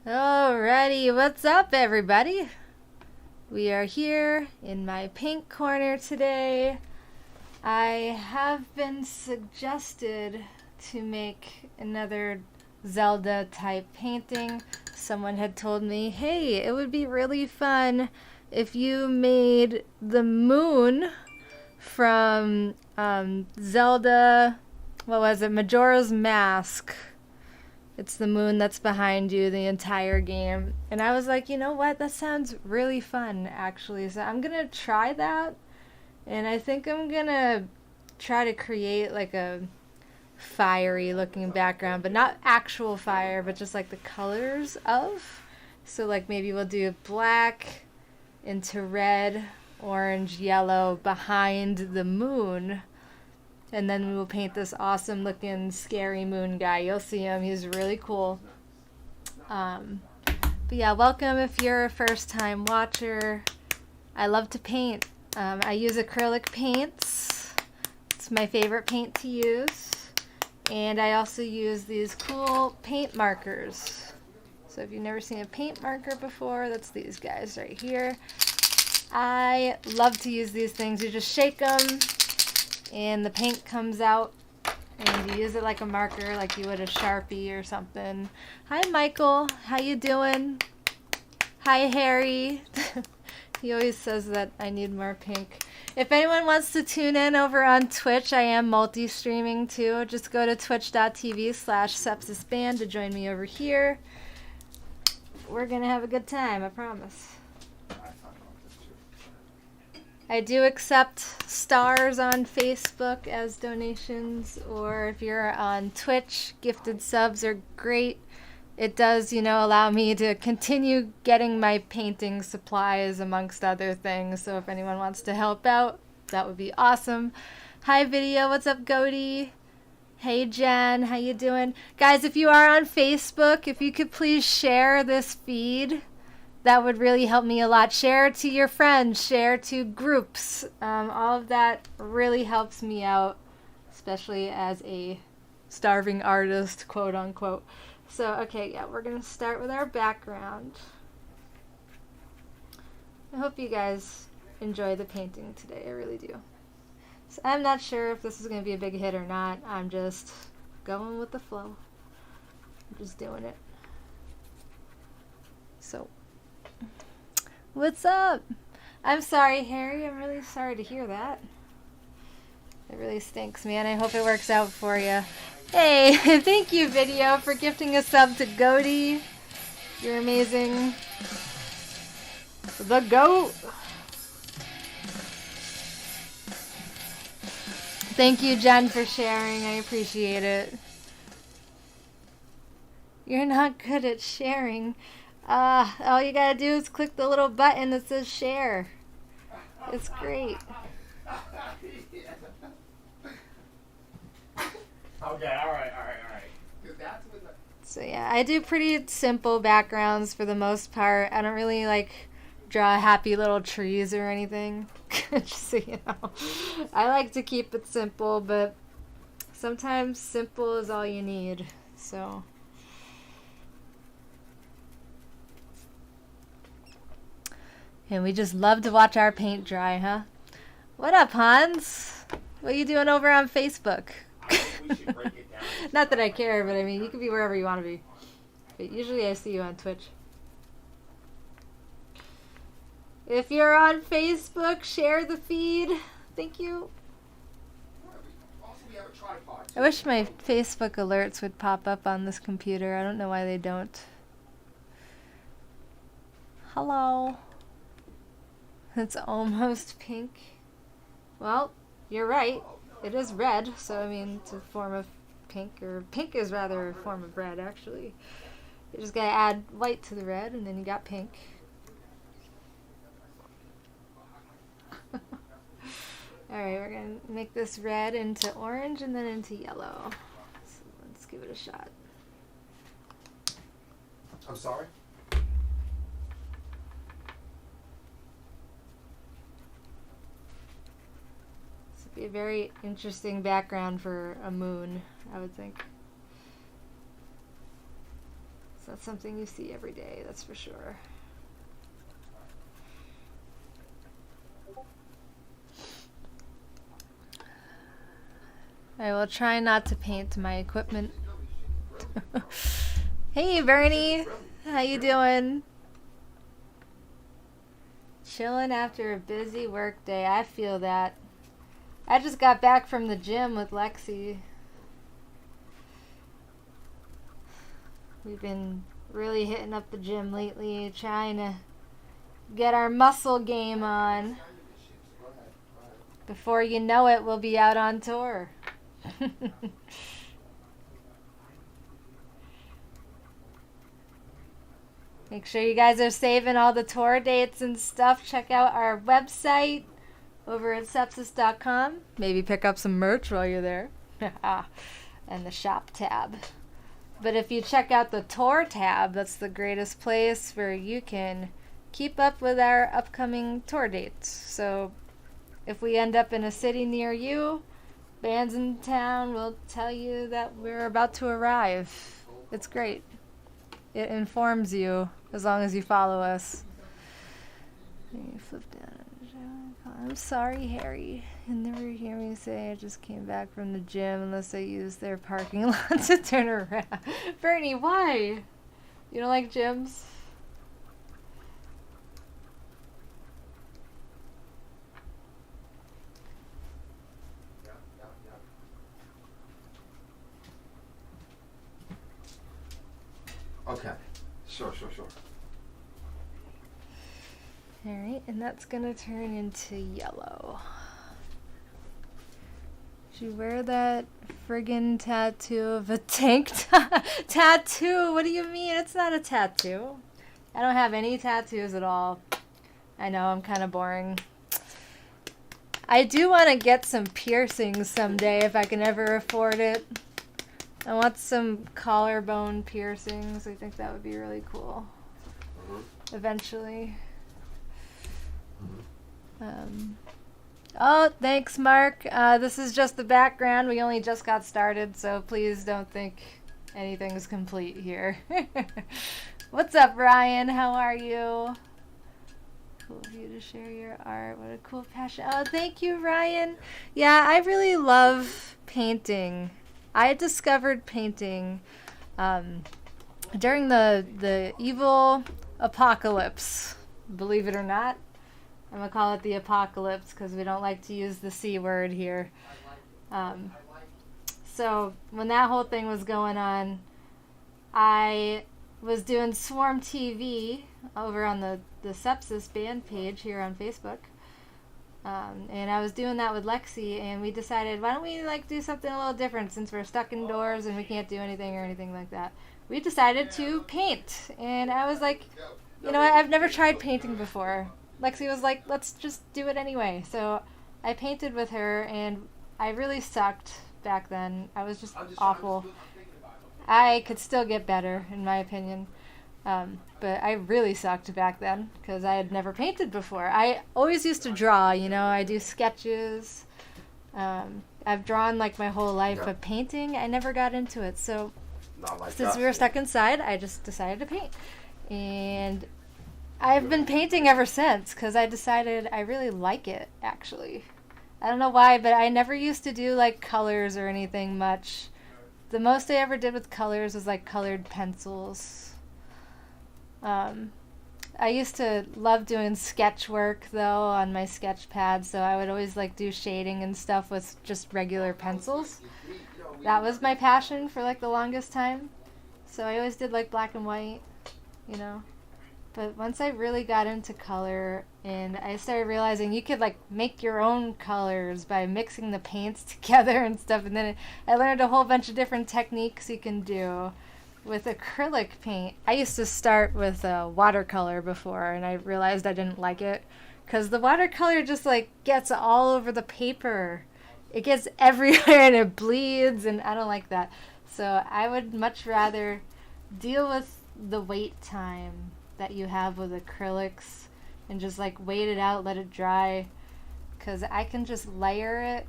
Alrighty, what's up everybody? We are here in my paint corner today. I have been suggested to make another Zelda type painting. Someone had told me, hey, it would be really fun if you made the moon from Zelda, what was it, Majora's Mask. It's the moon that's behind you the entire game. And I was like, you know what? That sounds really fun, actually. So I'm going to try that. And I think I'm going to try to create like a fiery looking background, but not actual fire, but just like the colors of. So like maybe we'll do black into red, orange, yellow behind the moon. And then we will paint this awesome looking scary moon guy. You'll see him. He's really cool. But yeah, welcome if you're a first time watcher. I love to paint. I use acrylic paints. It's my favorite paint to use. And I also use these cool paint markers. So if you've never seen a paint marker before, that's these guys right here. I love to use these things. You just shake them and the paint comes out, and you use it like a marker, like you would a Sharpie or something. Hi Michael, how you doing? Hi Harry. He always says that I need more pink. If anyone wants to tune in over on Twitch, I am multi-streaming too. Just go to twitch.tv/sepsisband to join me over here. We're gonna have a good time, I promise. I do accept stars on Facebook as donations, or if you're on Twitch, gifted subs are great. It does, allow me to continue getting my painting supplies amongst other things. So if anyone wants to help out, that would be awesome. Hi video, what's up Goaty? Hey Jen, how you doing? Guys, if you are on Facebook, if you could please share this feed, that would really help me a lot. Share to your friends, share to groups. All of that really helps me out, especially as a starving artist, quote unquote. So, okay, yeah, we're going to start with our background. I hope you guys enjoy the painting today. I really do. So I'm not sure if this is going to be a big hit or not. I'm just going with the flow. I'm just doing it. So, what's up? I'm sorry, Harry. I'm really sorry to hear that. It really stinks, man. I hope it works out for you. Hey, thank you, Video, for gifting a sub to Goaty. You're amazing. The GOAT. Thank you, Jen, for sharing. I appreciate it. You're not good at sharing. All you gotta do is click the little button that says share. It's great. Okay, alright. So yeah, I do pretty simple backgrounds for the most part. I don't really draw happy little trees or anything. Just so you know. I like to keep it simple, but sometimes simple is all you need. So and we just love to watch our paint dry, huh? What up, Hans? What are you doing over on Facebook? Not that I care, but I mean, you can be wherever you want to be. But usually I see you on Twitch. If you're on Facebook, share the feed. Thank you. I wish my Facebook alerts would pop up on this computer. I don't know why they don't. Hello. It's almost pink. Well, you're right. It is red, so I mean, it's a form of pink, or pink is rather a form of red, actually. You just gotta add white to the red, and then you got pink. Alright, we're gonna make this red into orange and then into yellow. So let's give it a shot. I'm sorry? Be a very interesting background for a moon, I would think. So not something you see every day, that's for sure. I will try not to paint my equipment. Hey Bernie, how you doing? Chilling after a busy work day. I feel that. I just got back from the gym with Lexi. We've been really hitting up the gym lately, trying to get our muscle game on. Before you know it, we'll be out on tour. Make sure you guys are saving all the tour dates and stuff. Check out our website over at sepsis.com. Maybe pick up some merch while you're there. And the shop tab. But if you check out the tour tab, that's the greatest place where you can keep up with our upcoming tour dates. So if we end up in a city near you, bands in town will tell you that we're about to arrive. It's great. It informs you as long as you follow us. You flip down. I'm sorry, Harry. You'll never hear me say I just came back from the gym unless I use their parking lot to turn around. Bernie, why? You don't like gyms? Okay. Sure. Alright, and that's gonna turn into yellow. Did you wear that friggin' tattoo of a tank tattoo? What do you mean? It's not a tattoo. I don't have any tattoos at all. I know, I'm kind of boring. I do want to get some piercings someday if I can ever afford it. I want some collarbone piercings. I think that would be really cool. Eventually. Oh, thanks, Mark. This is just the background. We only just got started, so please don't think anything's complete here. What's up, Ryan? How are you? Cool of you to share your art. What a cool passion. Oh, thank you, Ryan. Yeah, I really love painting. I discovered painting during the evil apocalypse, believe it or not. I'm going to call it the apocalypse because we don't like to use the C word here. So when that whole thing was going on, I was doing Swarm TV over on the Sepsis band page here on Facebook. And I was doing that with Lexi, and we decided, why don't we do something a little different since we're stuck indoors and we can't do anything or anything like that. We decided to paint, and I was like, you know what, I've never tried painting before. Lexi was like, let's just do it anyway. So I painted with her, and I really sucked back then. I was just awful. I could still get better, in my opinion. But I really sucked back then because I had never painted before. I always used to draw, I do sketches. I've drawn my whole life, but painting, I never got into it. So since we were stuck inside, I just decided to paint. And I've been painting ever since because I decided I really like it, actually. I don't know why, but I never used to do colors or anything much. The most I ever did with colors was colored pencils. I used to love doing sketch work though on my sketch pad, so I would always do shading and stuff with just regular pencils. That was my passion for the longest time. So I always did black and white, But once I really got into color and I started realizing you could make your own colors by mixing the paints together and stuff, and then I learned a whole bunch of different techniques you can do with acrylic paint. I used to start with watercolor before, and I realized I didn't like it because the watercolor just gets all over the paper. It gets everywhere and it bleeds, and I don't like that. So I would much rather deal with the wait time that you have with acrylics and just wait it out, let it dry, because I can just layer it,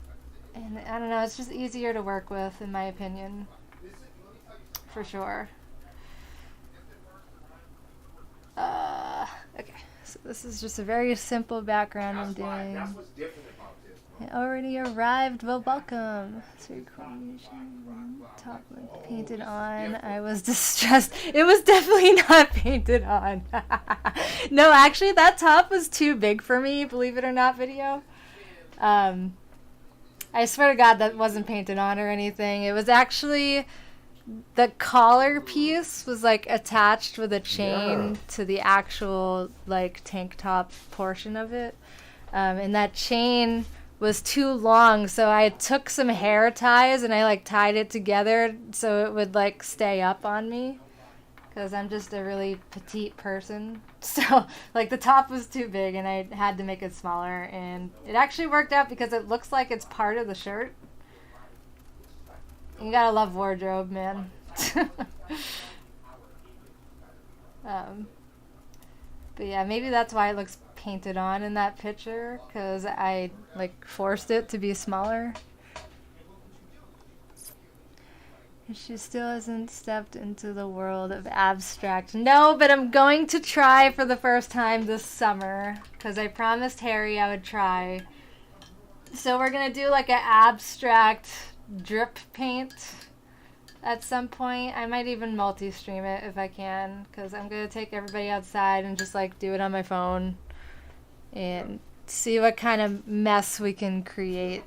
and I don't know, it's just easier to work with, in my opinion. For sure. Okay, so this is just a very simple background I'm doing. That's what's different about this. I already arrived. Well, welcome. Top painted on. I was distressed. It was definitely not painted on. No, actually, that top was too big for me. Believe it or not, video. I swear to God, that wasn't painted on or anything. It was actually the collar piece was like attached with a chain to the actual like tank top portion of it, and that chain was too long, so I took some hair ties and I like tied it together so it would like stay up on me, because I'm just a really petite person. So like the top was too big and I had to make it smaller, and it actually worked out because it looks like it's part of the shirt. You gotta love wardrobe, man. But yeah, maybe that's why it looks painted on in that picture, because I like forced it to be smaller. She still hasn't stepped into the world of abstract. No, but I'm going to try for the first time this summer, because I promised Harry I would try. So we're gonna do like an abstract drip paint at some point. I might even multi-stream it if I can, because I'm gonna take everybody outside and just like do it on my phone and see what kind of mess we can create.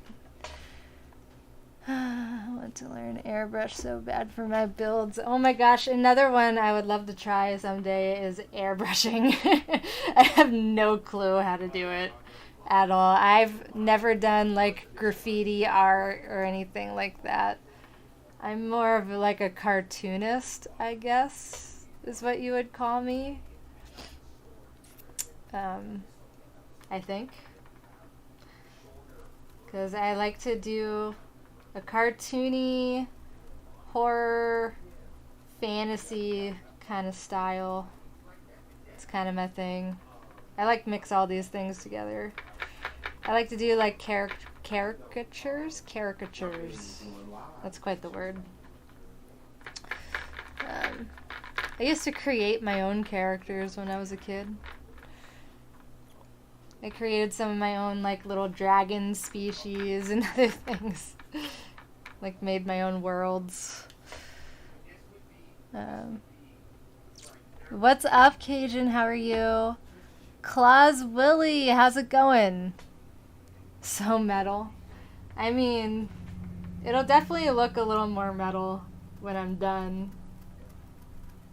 I want to learn airbrush so bad for my builds. Oh my gosh, another one I would love to try someday is airbrushing. I have no clue how to do it at all. I've never done like graffiti art or anything like that. I'm more of like a cartoonist, I guess, is what you would call me. I think. Because I like to do a cartoony, horror, fantasy kind of style. It's kind of my thing. I like to mix all these things together. I like to do like caricatures. That's quite the word. I used to create my own characters when I was a kid. I created some of my own like little dragon species and other things. Like made my own worlds. What's up, Cajun? How are you? Claus Willie, how's it going? So metal. I mean, it'll definitely look a little more metal when I'm done.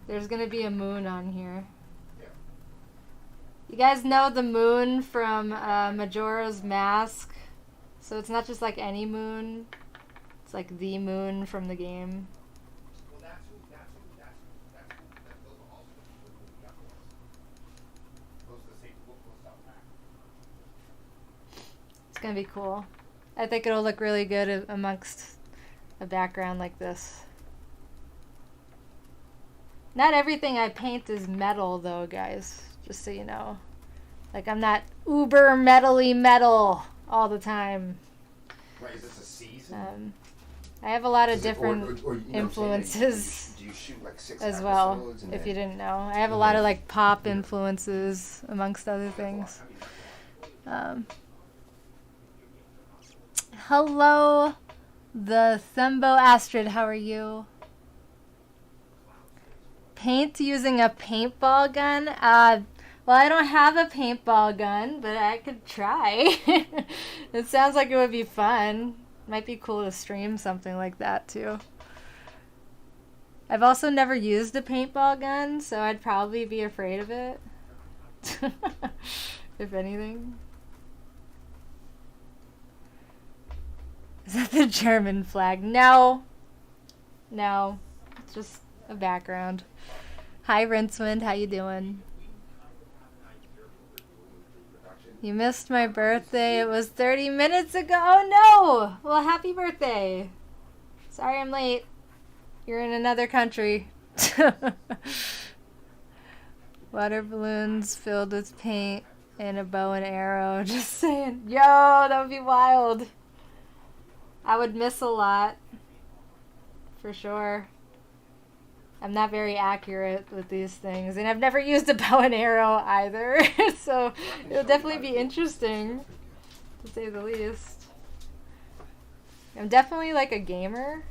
There's gonna be a moon on here. You guys know the moon from Majora's Mask? So it's not just like any moon. It's like the moon from the game. It's gonna be cool. I think it'll look really good amongst a background like this. Not everything I paint is metal though, guys. Just so you know. Like I'm not uber metally metal all the time. Right, is this a season? I have a lot of different influences do you shoot like 6 as well, episodes and if then- you didn't know. I have a lot of like pop influences amongst other things. Hello, the Thumbo Astrid, how are you? Paint using a paintball gun? Well, I don't have a paintball gun, but I could try. It sounds like it would be fun. Might be cool to stream something like that too. I've also never used a paintball gun, so I'd probably be afraid of it. If anything. Is that the German flag? No. No. It's just a background. Hi, Rincewind. How you doing? You missed my birthday. It was 30 minutes ago. Oh, no. Well, happy birthday. Sorry I'm late. You're in another country. Water balloons filled with paint and a bow and arrow. Just saying. Yo, that would be wild. I would miss a lot. For sure. I'm not very accurate with these things, and I've never used a bow and arrow either, so it'll definitely be interesting, to say the least. I'm definitely like a gamer.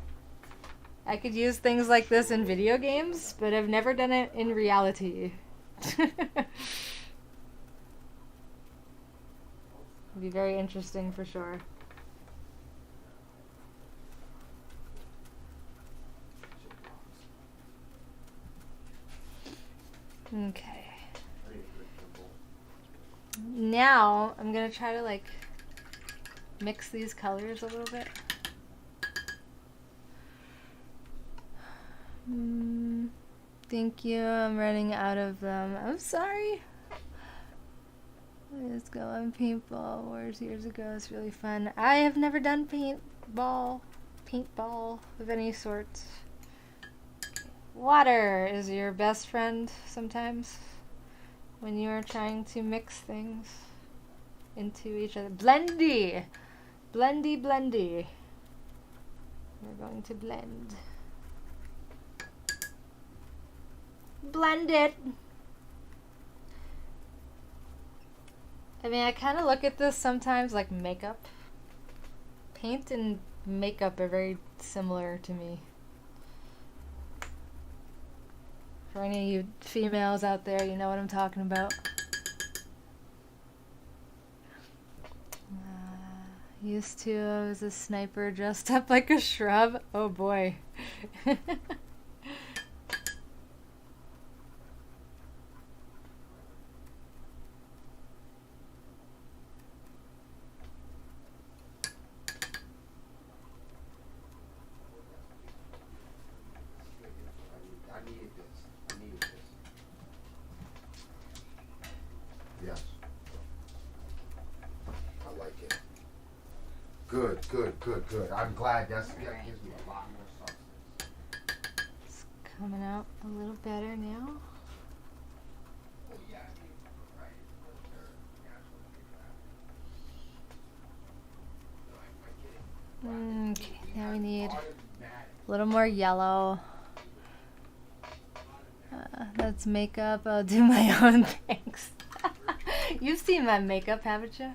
I could use things like this in video games, but I've never done it in reality. It'd be very interesting for sure. Okay. Now I'm gonna try to like mix these colors a little bit. Thank you. I'm running out of them. I'm sorry. Let's go on paintball wars years ago. It's really fun. I have never done paintball of any sort. Water is your best friend sometimes when you are trying to mix things into each other. Blendy! Blendy, blendy. We're going to blend. Blend it! I mean, I kind of look at this sometimes like makeup. Paint and makeup are very similar to me. For any of you females out there, you know what I'm talking about. Used to, I was a sniper dressed up like a shrub. Oh boy. Yes. I like it. Good, good, good, good. I'm glad that gives me a lot more substance. It's coming out a little better now. Okay, now we need a little more yellow. That's makeup. I'll do my own things. You've seen my makeup, haven't you?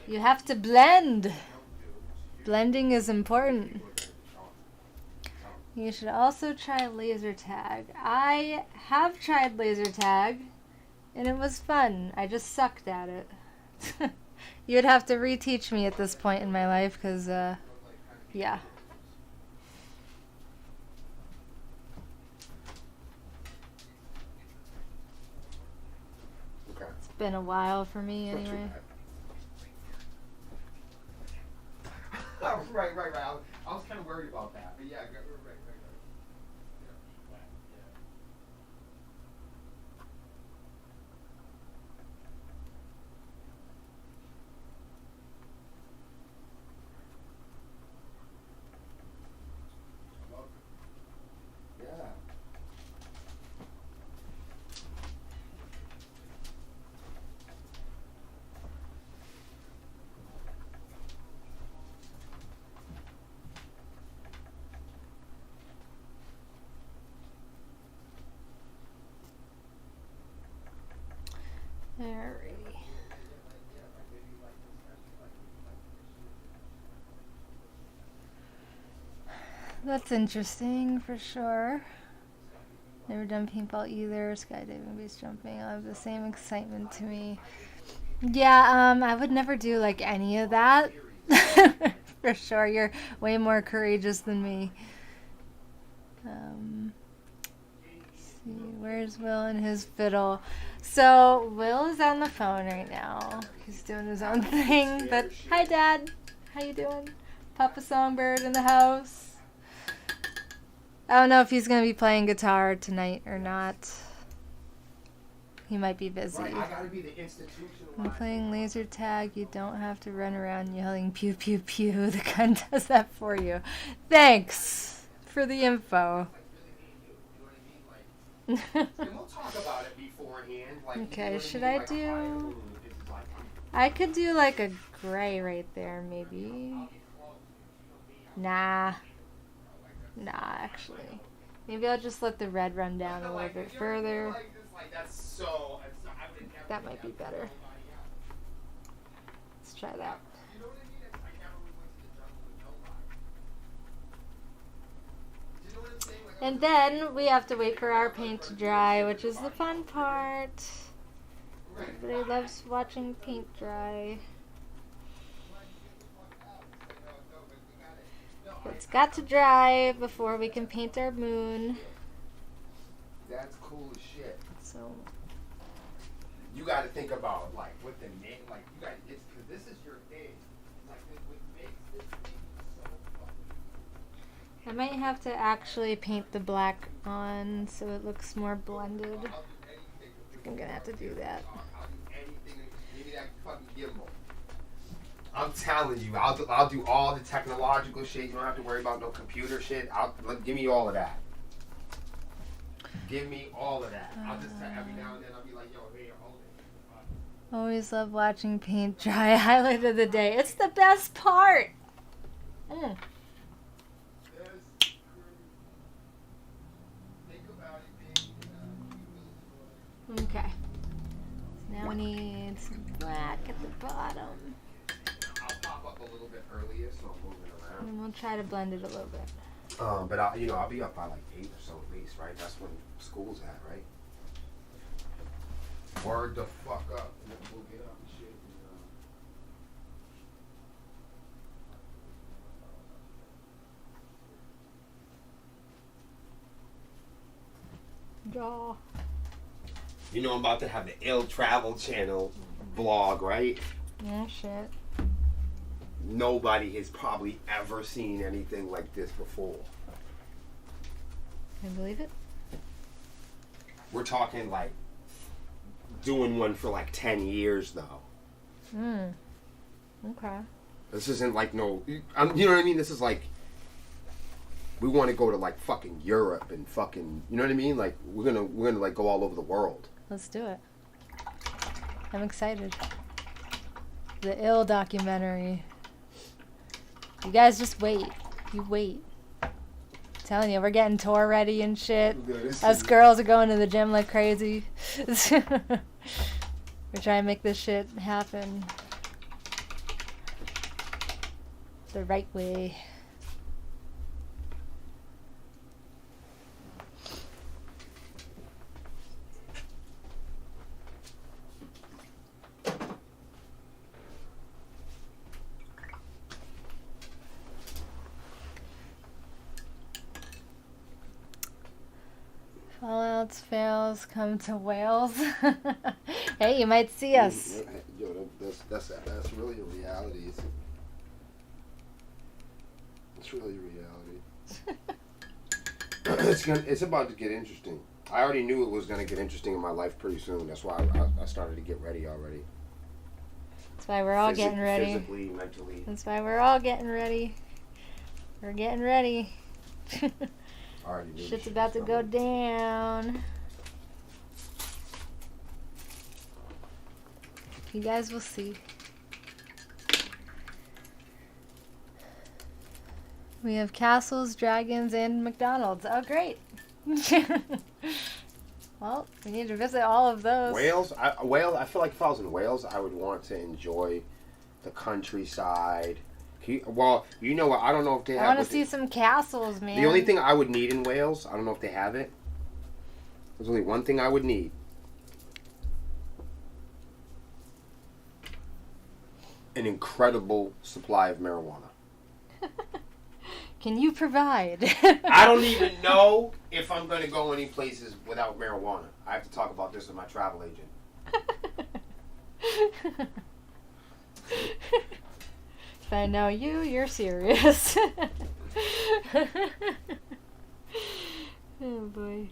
You have to blend. Blending is important. You should also try laser tag. I have tried laser tag, and it was fun. I just sucked at it. You would have to reteach me at this point in my life, because, yeah. It's been a while for me, anyway. Right. I was kind of worried about that, but yeah, right. Alrighty. That's interesting for sure. Never done paintball either. Skydiving, base jumping. I'll have the same excitement to me. Yeah, I would never do like any of that. For sure. You're way more courageous than me. See, where's Will and his fiddle? So Will is on the phone right now. He's doing his own thing. But hi, Dad. How you doing? Papa Songbird in the house. I don't know if he's gonna be playing guitar tonight or not. He might be busy. Right, I gotta be the institutional. When playing laser tag, you don't have to run around yelling pew pew pew. The gun does that for you. Thanks for the info. And we'll talk about it beforehand. Like, Okay, should I I do... I could do like a gray right there, maybe. Nah, actually. Maybe I'll just let the red run down a little bit further. That might be better. Let's try that. And then we have to wait for our paint to dry, which is the fun part. Everybody loves watching paint dry. It's got to dry before we can paint our moon. That's cool as shit. So You got to think about like what the name, like you got it's because this is your thing. Like what makes this thing so fucking. I might have to actually paint the black on so it looks more blended. I'm gonna have to do that. I'll do anything. Give me that fucking gimbal. I'm telling you, I'll do all the technological shit. You don't have to worry about no computer shit. Give me all of that. Give me all of that. I'll just every now and then I'll be like, yo, here, hold it. Always love watching paint dry. Highlight of the day. It's the best part. Mm. Okay. So now we need some black at the bottom. I'll pop up a little bit earlier, so I'm moving around. And we'll try to blend it a little bit. But I'll be up by like 8 or so at least, right? That's when school's at, right? Word the fuck up. We'll get up and shit. Jaw. You know I'm about to have the Ill Travel Channel vlog, right? Yeah, shit. Nobody has probably ever seen anything like this before. Can you believe it? We're talking like doing one for like 10 years though. Okay. This isn't like no, you know what I mean? This is like, we want to go to like fucking Europe and fucking, you know what I mean? Like we're gonna like go all over the world. Let's do it. I'm excited. The Ill documentary. You guys just wait. You wait. I'm telling you, we're getting tour ready and shit. Us girls are going to the gym like crazy. We're trying to make this shit happen the right way. Fallouts, fails, come to Wales. Hey, you might see us. Yo, that's really a reality. It's really a reality. It's about to get interesting. I already knew it was going to get interesting in my life pretty soon. That's why I started to get ready already. That's why we're all getting ready. Physically, mentally. That's why we're all getting ready. We're getting ready. Shit's about to go down. You guys will see. We have castles, dragons, and McDonald's. Oh, great. Well, we need to visit all of those. Wales, I feel like if I was in Wales, I would want to enjoy the countryside. Well, you know what? I don't know if they have. I want to see some castles, man. The only thing I would need in Wales, I don't know if they have it. There's only one thing I would need. An incredible supply of marijuana. Can you provide? I don't even know if I'm going to go any places without marijuana. I have to talk about this with my travel agent. If I know you, you're serious. Oh boy.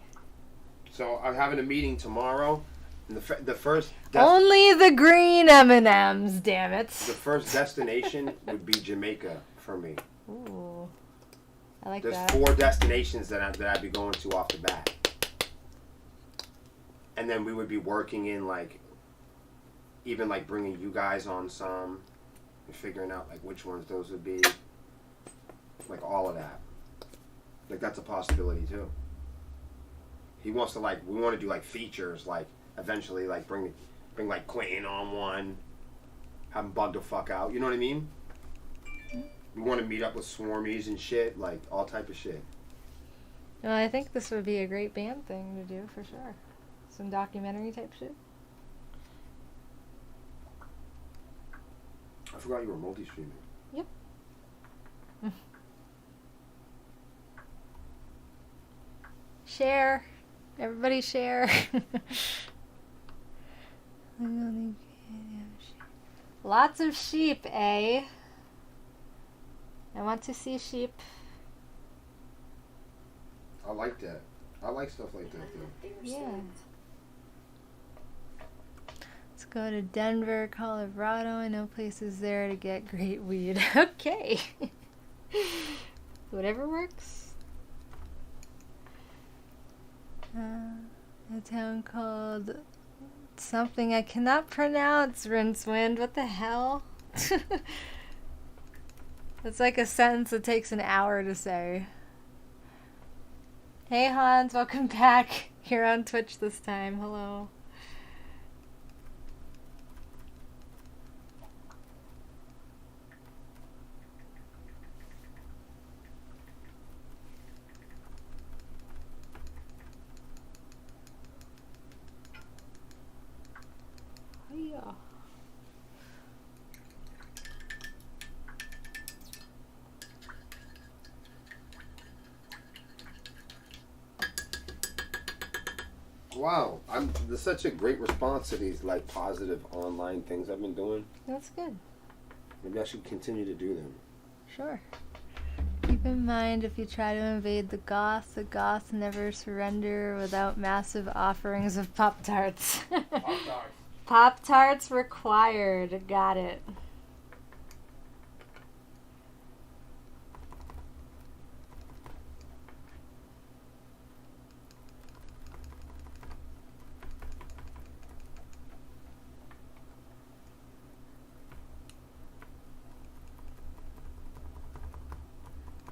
So I'm having a meeting tomorrow. And the first... Only the green M&Ms, damn it. The first destination would be Jamaica for me. Ooh. I like There's that. 4 destinations that I'd be going to off the bat. And then we would be working in like, even like bringing you guys on some, and figuring out like which ones those would be. Like all of that. Like that's a possibility too. He wants to like, we want to do like features, like eventually like bring like Quentin on one, have him bug the fuck out. You know what I mean? We want to meet up with Swarmies and shit, like all type of shit. Well, I think this would be a great band thing to do for sure. Some documentary type shit. I forgot you were multi-streaming. Yep. Share. Everybody share. Lots of sheep, eh? I want to see sheep. I like that. I like stuff like that, though. Yeah. Let's go to Denver, Colorado. I know places there to get great weed. Okay. Whatever works. A town called something I cannot pronounce, Rincewind. What the hell? It's like a sentence that takes an hour to say. Hey Hans, welcome back. Here on Twitch this time. Hello. Yeah. Wow, there's such a great response to these like positive online things I've been doing. That's good. Maybe I should continue to do them. Sure. Keep in mind, if you try to invade the Goths never surrender without massive offerings of Pop-Tarts. Pop-Tarts. Pop-Tarts required. Got it.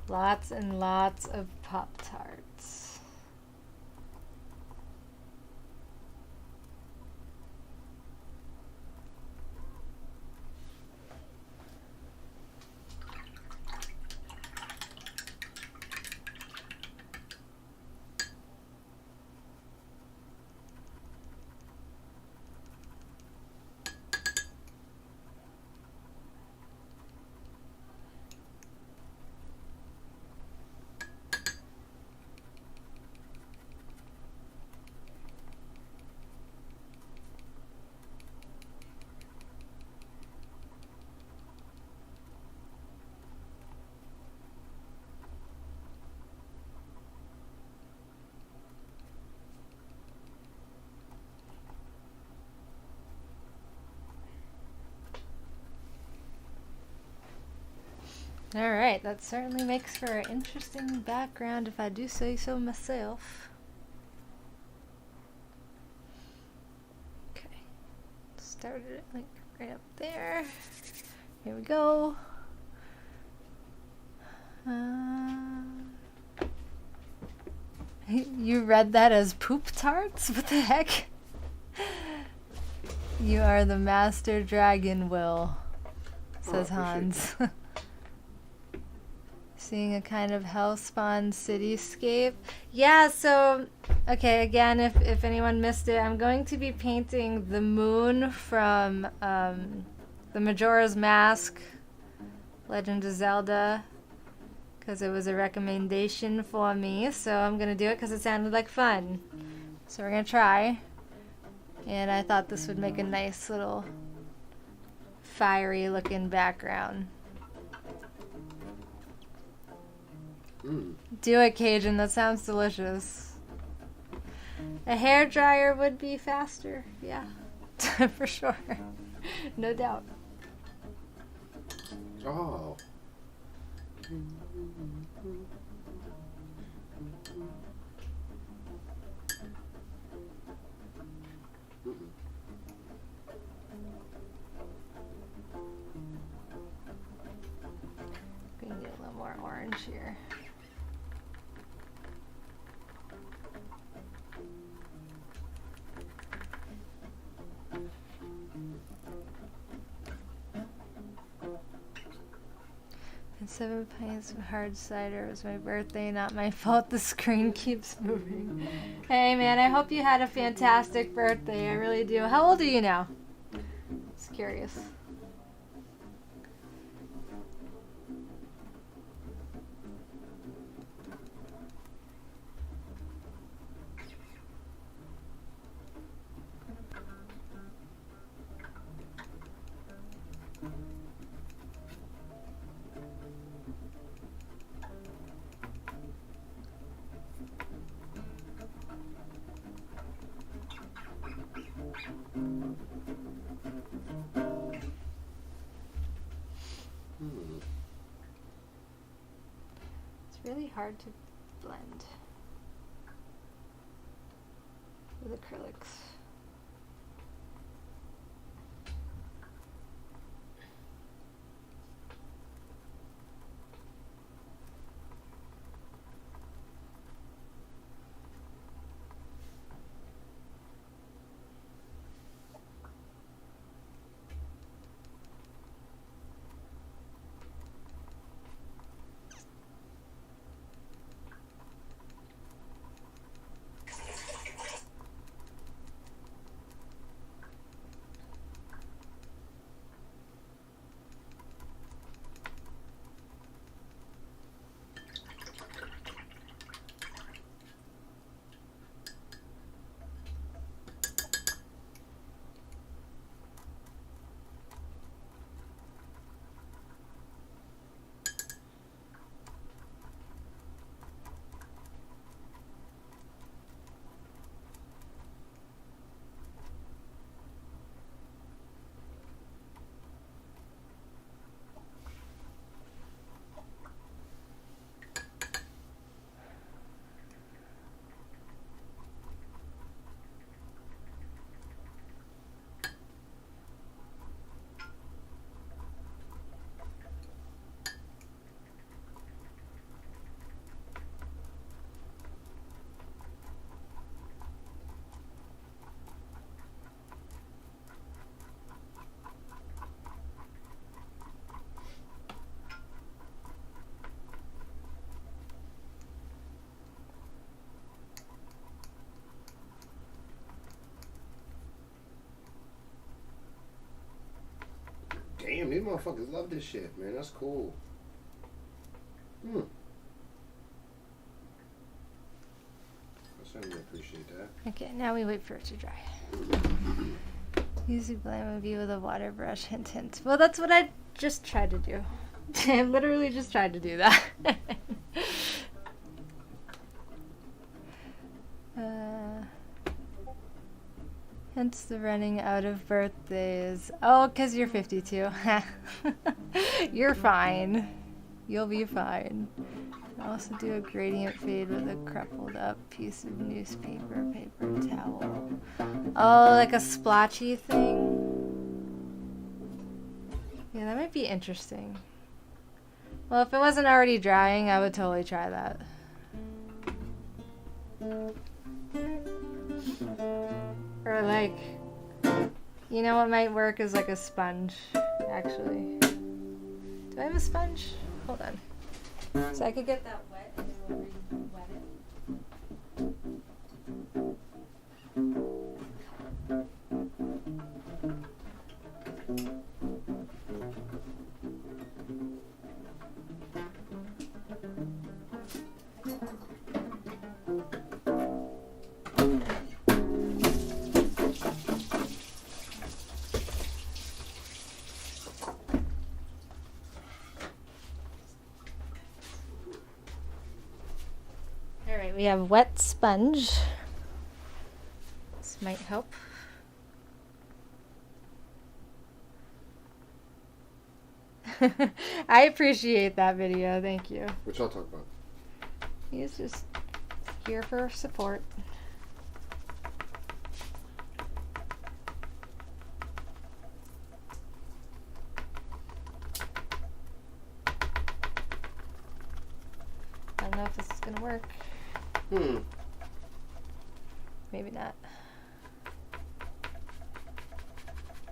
Lots and lots of Pop-Tarts. Alright, that certainly makes for an interesting background if I do say so myself. Okay. Started it like right up there. Here we go. You read that as poop tarts? What the heck? You are the master dragon, Will, says Hans. Seeing a kind of hellspawn cityscape. Yeah, so, okay, again, if anyone missed it, I'm going to be painting the moon from the Majora's Mask, Legend of Zelda, because it was a recommendation for me, so I'm going to do it because it sounded like fun. So we're going to try, and I thought this would make a nice little fiery looking background. Do it, Cajun. That sounds delicious. A hairdryer would be faster. Yeah, for sure. No doubt. Oh. Gonna get a little more orange here. 7 pints of hard cider. It was my birthday, not my fault. The screen keeps moving. Hey man, I hope you had a fantastic birthday. I really do. How old are you now? Just curious. It's really hard to blend with acrylics. Damn, these motherfuckers love this shit, man. That's cool. I certainly appreciate that. Okay, now we wait for it to dry. Use a blend view with a water brush, hint, hint. Well, that's what I just tried to do. I literally just tried to do that. Hence the running out of birthdays. Oh, because you're 52. You're fine. You'll be fine. I also do a gradient fade with a crumpled up piece of newspaper, paper towel. Oh, like a splotchy thing? Yeah, that might be interesting. Well, if it wasn't already drying, I would totally try that. Or like, you know what might work is like a sponge, actually. Do I have a sponge? Hold on. So I could get that wet and then we'll wet it. Alright, we have wet sponge. This might help. I appreciate that video, thank you. What y'all talk about? He's just here for support. I don't know if this is gonna work. Maybe not.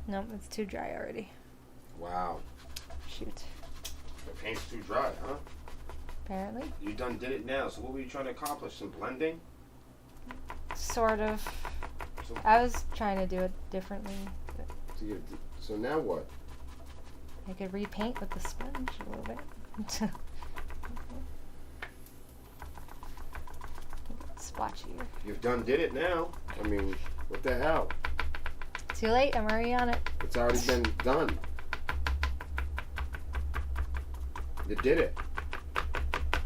Nope, it's too dry already. Wow. Shoot. paint's too dry, huh? Apparently. You done did it now, so what were you trying to accomplish? Some blending? Sort of. So, I was trying to do it differently. But so now what? I could repaint with the sponge a little bit. Splotchier. You've done did it now. I mean, what the hell? Too late, I'm already on it. It's already been done. You did it.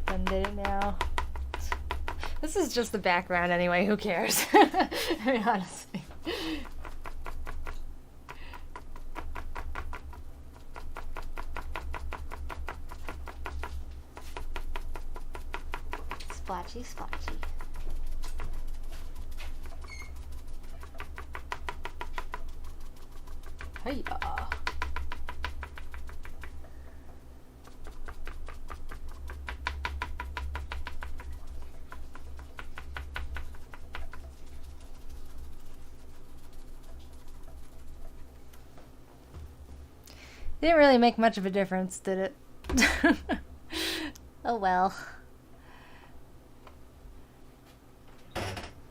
Done did it now. This is just the background anyway, who cares? I mean, honestly. Splotchy, splotchy. Hey-ya. Didn't really make much of a difference, did it? Oh well.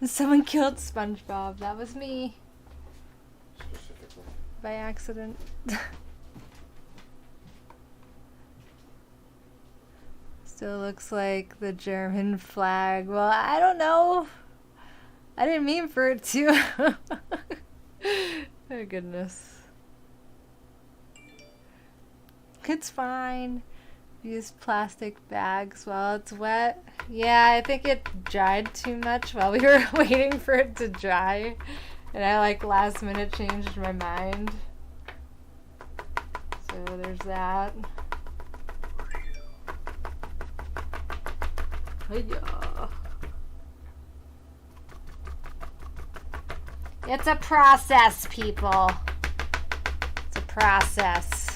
Someone killed SpongeBob. That was me. Specifically. By accident. Still looks like the German flag. Well, I don't know. I didn't mean for it to. Oh, goodness. It's fine. Use plastic bags while it's wet. Yeah, I think it dried too much while we were waiting for it to dry. And I like last minute changed my mind. So there's that. Hiya. It's a process, people. It's a process.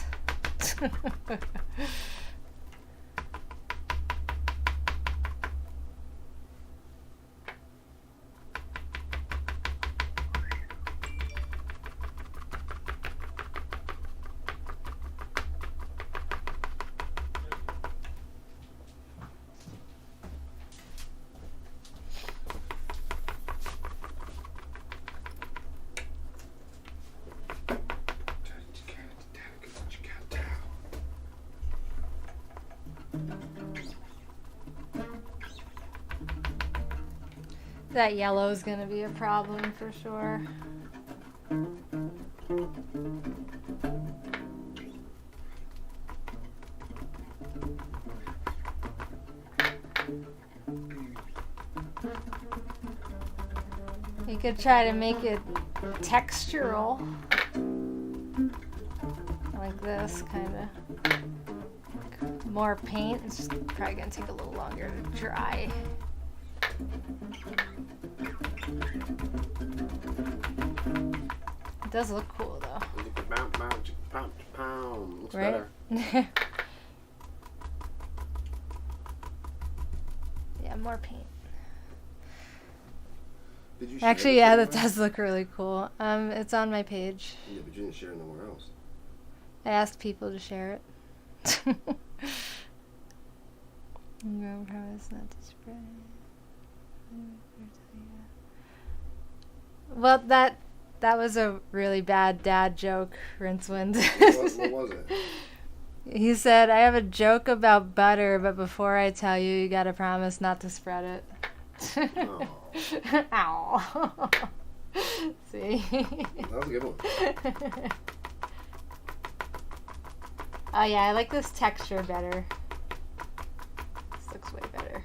That yellow is gonna be a problem for sure. You could try to make it textural. Like this, kinda. More paint. It's just probably gonna take a little longer to dry. It does look cool though. Looks Right? better. Yeah, more paint. Did you share Actually, this yeah, that anywhere? does look really cool. It's on my page. Yeah, but you didn't share it nowhere else. I asked people to share it. No promise not to spread. Well, that was a really bad dad joke, Rincewind. What was it? He said, I have a joke about butter, but before I tell you, you gotta promise not to spread it. Oh, Ow. See? that was a good one. Oh yeah, I like this texture better. This looks way better.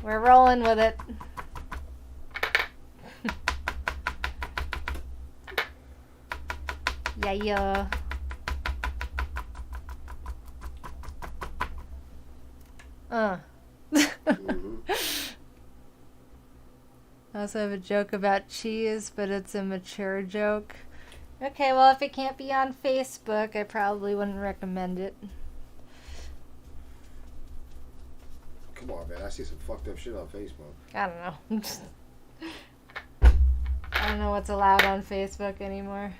We're rolling with it. Yeah. Mhm. I also have a joke about cheese, but it's a mature joke. Okay, well, if it can't be on Facebook, I probably wouldn't recommend it. Come on, man. I see some fucked up shit on Facebook. I don't know. I don't know what's allowed on Facebook anymore.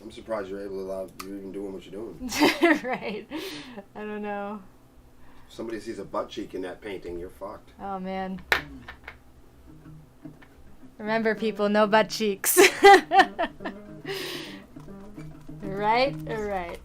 I'm surprised you're even doing what you're doing. Right. I don't know. If somebody sees a butt cheek in that painting, you're fucked. Oh, man. Remember, people, no butt cheeks. Right? All right.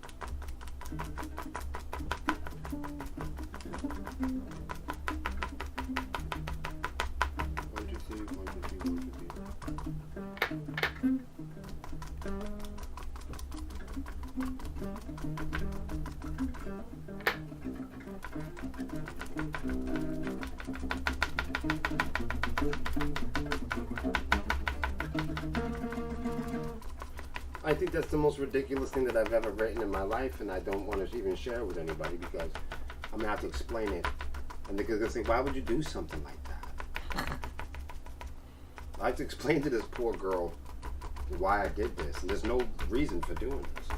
I think that's the most ridiculous thing that I've ever written in my life, and I don't want to even share it with anybody because I'm gonna have to explain it, and they're gonna think, "Why would you do something like that?" I have to explain to this poor girl why I did this, and there's no reason for doing this.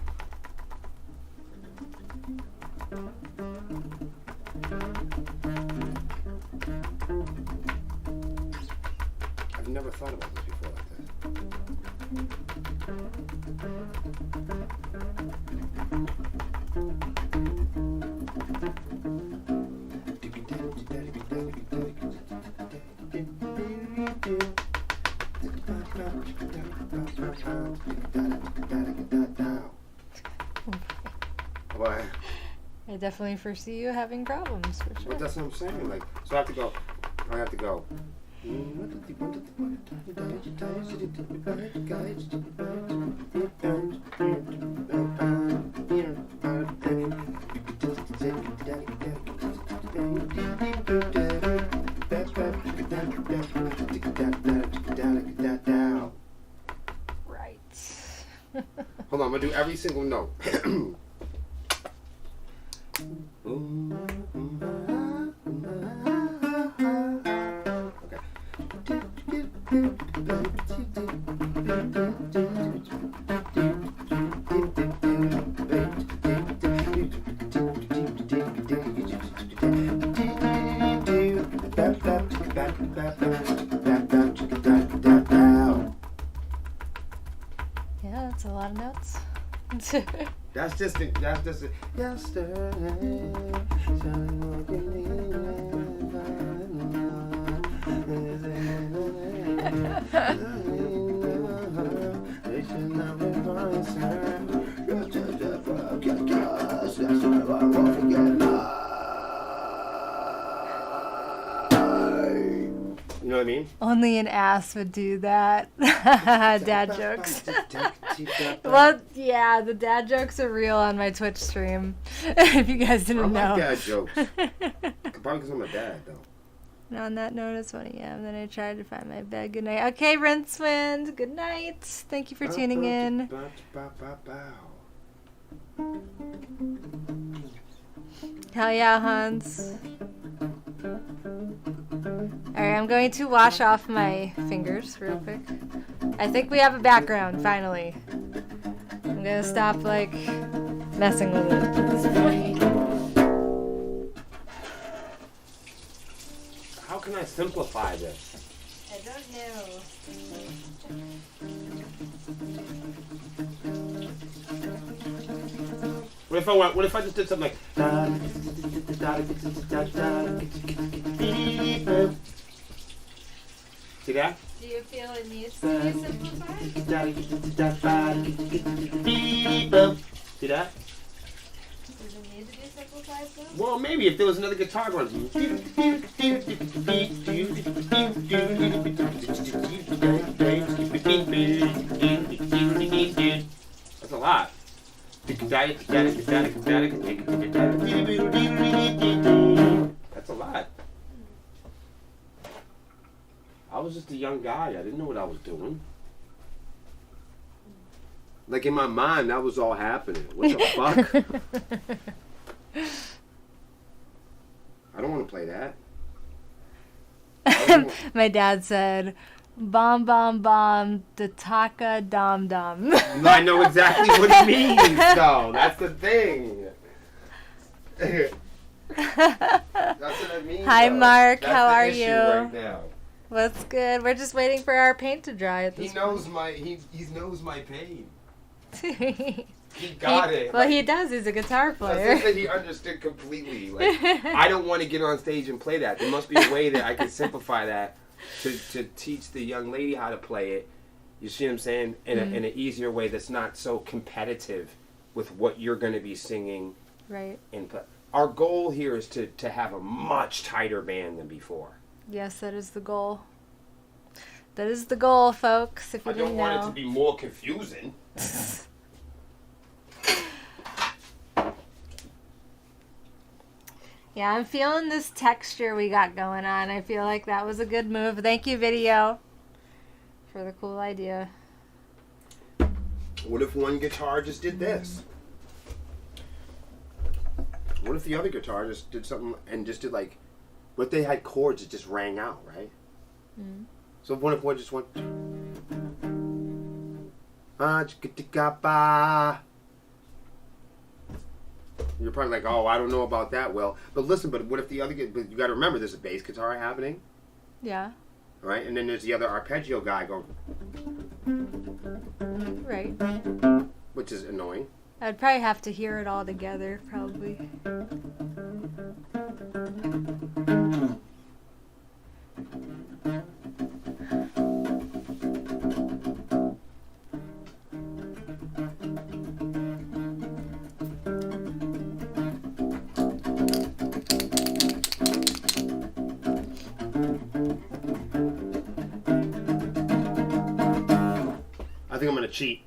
I've never thought about this before like this. Why? I definitely foresee you having problems, for sure. But that's what I'm saying. Like, so I have to go. Right. Hold on, I'm gonna do every single note. Yeah, that's a lot of notes. That's just it. Yesterday. You know what I mean? Only an ass would do that. Dad jokes. Well, yeah, the dad jokes are real on my Twitch stream. If you guys didn't know. I like dad jokes. Probably because I'm a dad, though. And on that note, it's 1 a.m. Then I tried to find my bed. Good night. Okay, Rincewind. Good night. Thank you for tuning in. Hell yeah, Hans. Alright, I'm going to wash off my fingers real quick. I think we have a background, finally. I'm gonna stop, like, messing with it at this point. How can I simplify this? I don't know. What if I just did something like see that? Do you feel it needs to be simplified? See that? Does it need to be simplified though? Well, maybe if there was another guitar going. That's a lot. That's a lot. I was just a young guy. I didn't know what I was doing. Like in my mind, that was all happening. What the fuck? I don't want to play that. My dad said, "Bomb, bomb, bomb, Dataka, dom, dom." I know exactly what it means, though. That's the thing. That's what I mean. Hi, though. Mark. That's How the are issue you? Right now. What's good? We're just waiting for our paint to dry at this He knows my he knows my pain. point. He got it. Well, like, he does. He's a guitar that's player. something he understood completely. Like, I don't want to get on stage and play that. There must be a way that I can simplify that to teach the young lady how to play it. You see what I'm saying? In an easier way that's not so competitive with what you're going to be singing. Right. Our goal here is to have a much tighter band than before. Yes, that is the goal. That is the goal, folks. If you I didn't don't know. want it to be more confusing. Yeah, I'm feeling this texture we got going on. I feel like that was a good move. Thank you, video, for the cool idea. What if one guitar just did this? What if the other guitar just did something and just did like, what if they had chords that just rang out, right? Mm. So what if one just went, you're probably like, oh, I don't know about that. Well, but listen, but what if the other, but you got to remember there's a bass guitar happening, Yeah. right? And then there's the other arpeggio guy going, Right. which is annoying. I'd probably have to hear it all together, probably. I think I'm gonna cheat.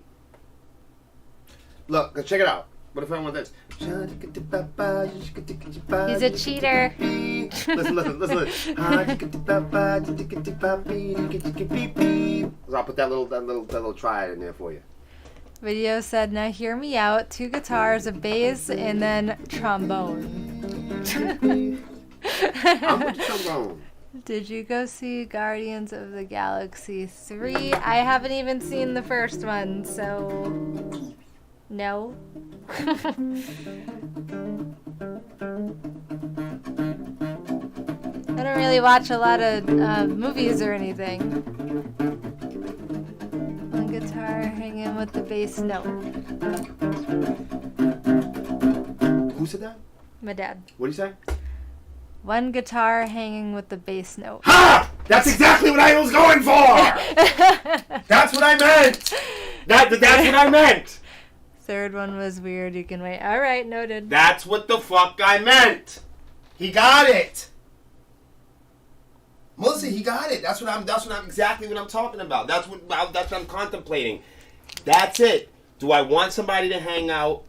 Look, let's check it out. What if I want this? He's a cheater. Listen. I'll put that little triad in there for you. Video said, now hear me out. 2 guitars, a bass, and then trombone. I'm with the trombone. Did you go see Guardians of the Galaxy 3? I haven't even seen the first one, so no. I don't really watch a lot of movies or anything. One guitar hanging with the bass note. Who said that? My dad. What did he say? One guitar hanging with the bass note. Ha! That's exactly what I was going for! That's what I meant! That's what I meant! Third one was weird. You can wait. All right, noted. That's what the fuck I meant! He got it! Melissa, he got it. That's what I'm exactly what I'm talking about. That's what I'm contemplating. That's it. Do I want somebody to hang out?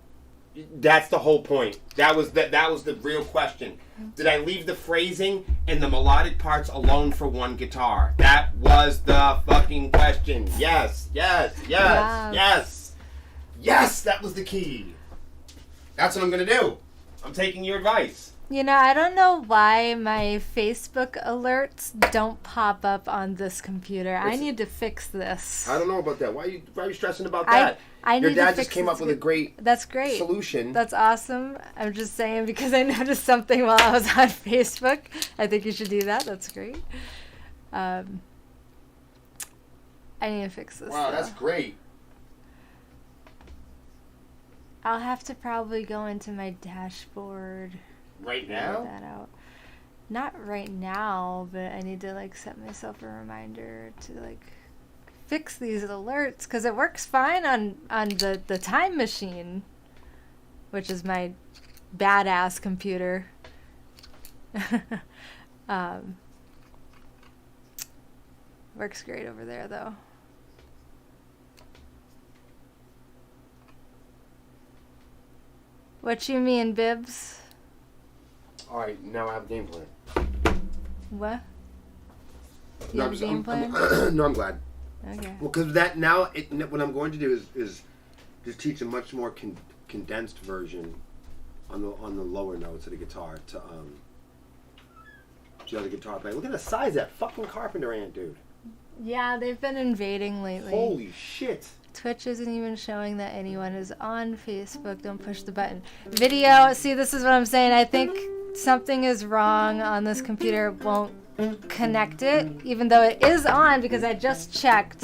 That's the whole point. That was the real question. Did I leave the phrasing and the melodic parts alone for one guitar? That was the fucking question. Yes. Yes, that was the key. That's what I'm gonna do. I'm taking your advice. You know, I don't know why my Facebook alerts don't pop up on this computer. I need to fix this. I don't know about that. Why are you stressing about that? I Your need dad to fix just came this up with a great That's great. solution. That's awesome. I'm just saying because I noticed something while I was on Facebook. I think you should do that. That's great. I need to fix this. Wow, though. that's great. I'll have to probably go into my dashboard. Right Figure now? that out. Not right now, but I need to like set myself a reminder to like fix these alerts because it works fine on the Time Machine, which is my badass computer. Works great over there though. What you mean, Bibbs? All right, now I have a game plan. What? You No, have a game plan? no, I'm glad. Okay. Well, because what I'm going to do is just teach a much more condensed version on the lower notes of the guitar to the other guitar player. Look at the size of that fucking Carpenter ant, dude. Yeah, they've been invading lately. Holy shit. Twitch isn't even showing that anyone is on Facebook. Don't push the button. Video, see, this is what I'm saying. I think something is wrong on this computer, it won't connect it, even though it is on because I just checked.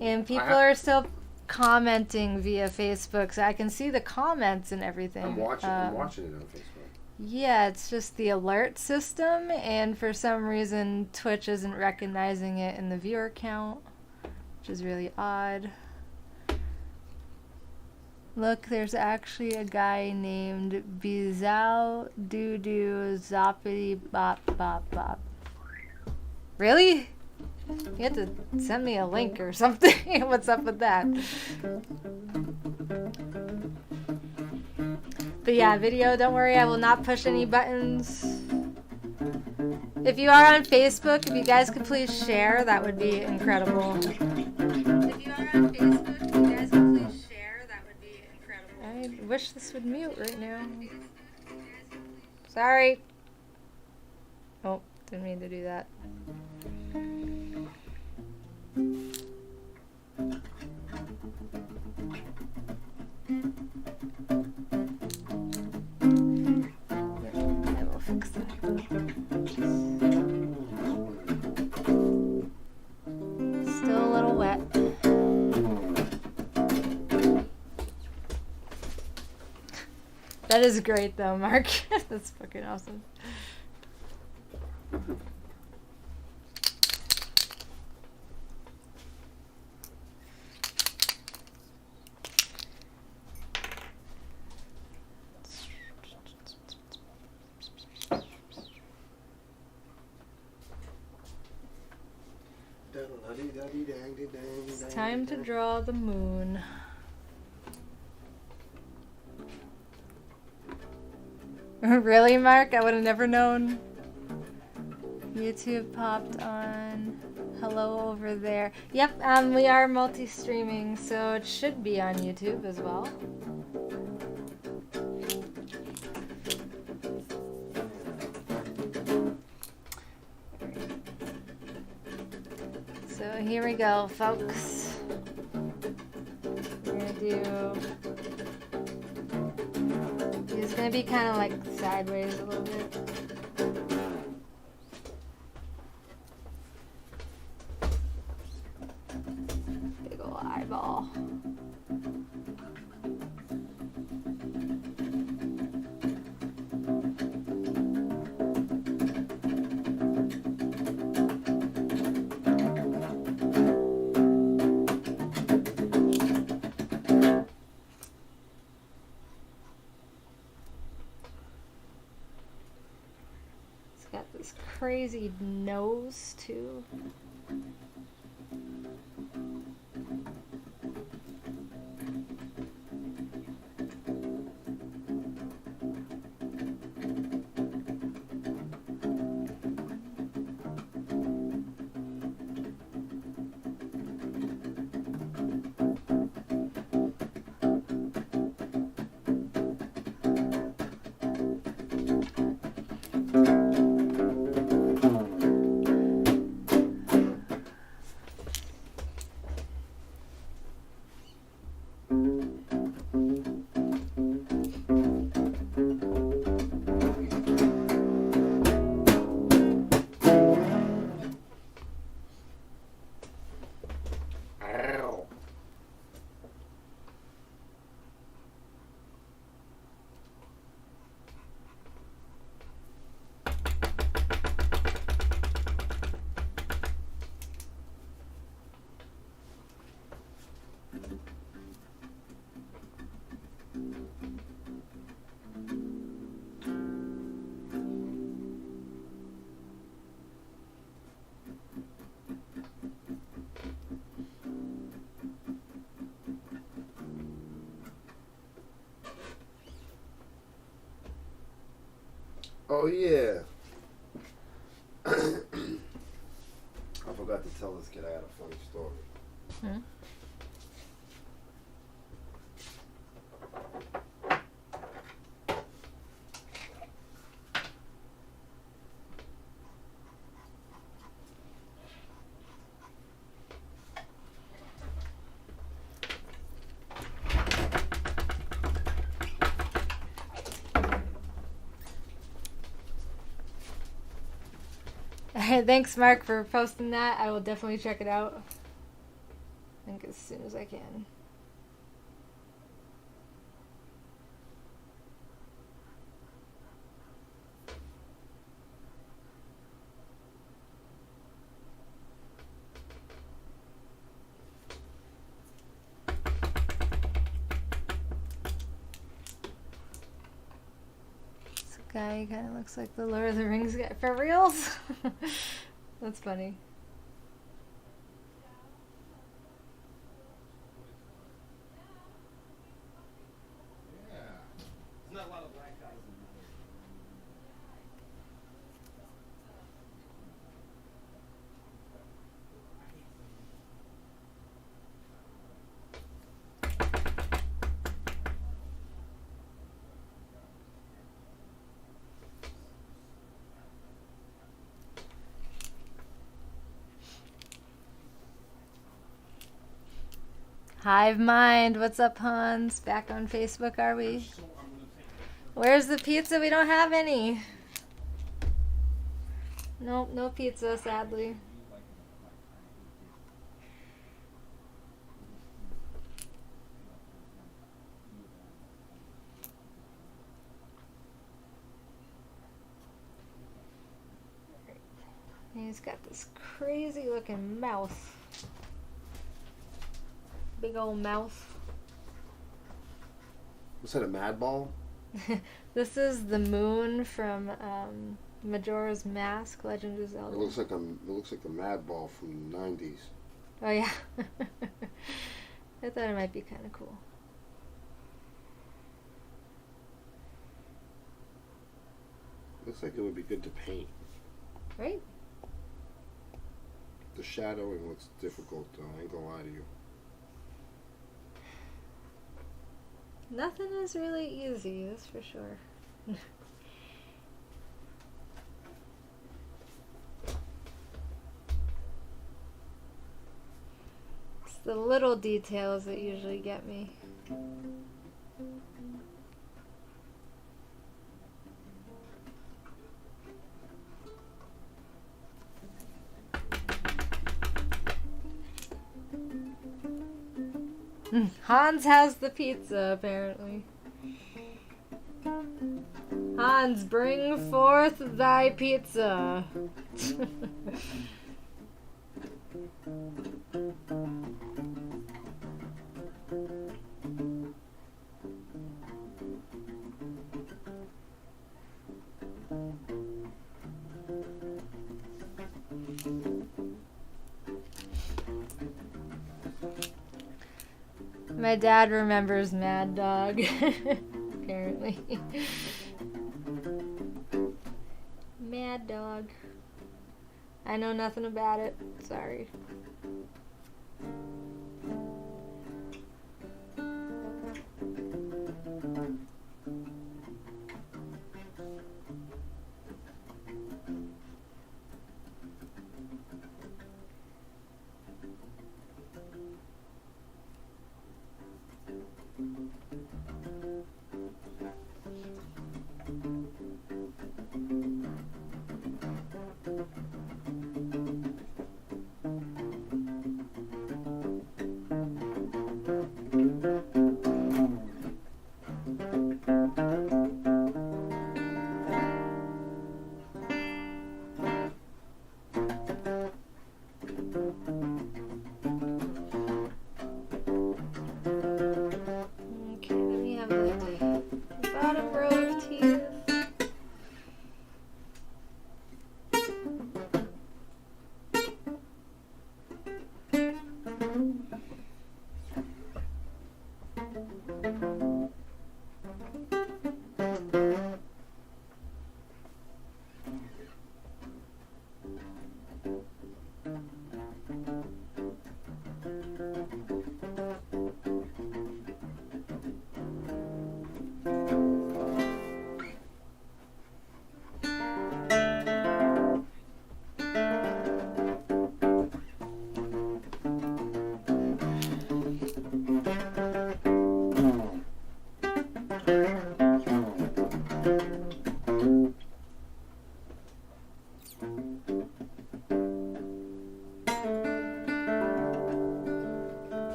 And people are still commenting via Facebook, so I can see the comments and everything. I'm watching it on Facebook. Yeah, it's just the alert system, and for some reason Twitch isn't recognizing it in the viewer count, which is really odd. Look, there's actually a guy named Bizal Doodoo Zoppity Bop Bop Bop. Really? You have to send me a link or something. What's up with that? But yeah, video, don't worry, I will not push any buttons. If you are on Facebook, if you guys could please share, that would be incredible. If you are on Facebook, if you guys could please share, that would be incredible. I wish this would mute right now. Sorry. Oh, didn't mean to do that. I will fix that. Still a little wet. That is great though, Mark. That's fucking awesome. It's time to draw the moon. Really, Mark? I would have never known. YouTube popped on. Hello over there. Yep, we are multi-streaming, so it should be on YouTube as well. So here we go, folks. We're gonna do... It's gonna be kind of like sideways a little bit. Big ol' eyeball. Crazy nose too. Oh yeah. I forgot to tell this kid I had a funny story. Hmm? Thanks, Mark, for posting that. I will definitely check it out. I think as soon as I can. This guy kind of looks like the Lord of the Rings guy. For reals? That's funny. Not a lot of black guys in Hive Mind, what's up, Hans? Back on Facebook, are we? Where's the pizza? We don't have any. Nope, no pizza, sadly. He's got this crazy looking mouth. Big old mouth. Was that a mad ball? This is the moon from Majora's Mask, Legend of Zelda. It looks like a mad ball from the 90s. Oh yeah. I thought it might be kind of cool. Looks like it would be good to paint. Right? The shadowing looks difficult though, I ain't gonna lie to you. Nothing is really easy, that's for sure. It's the little details that usually get me. Hans has the pizza, apparently. Hans, bring forth thy pizza. My dad remembers Mad Dog, apparently. Mad Dog. I know nothing about it. Sorry.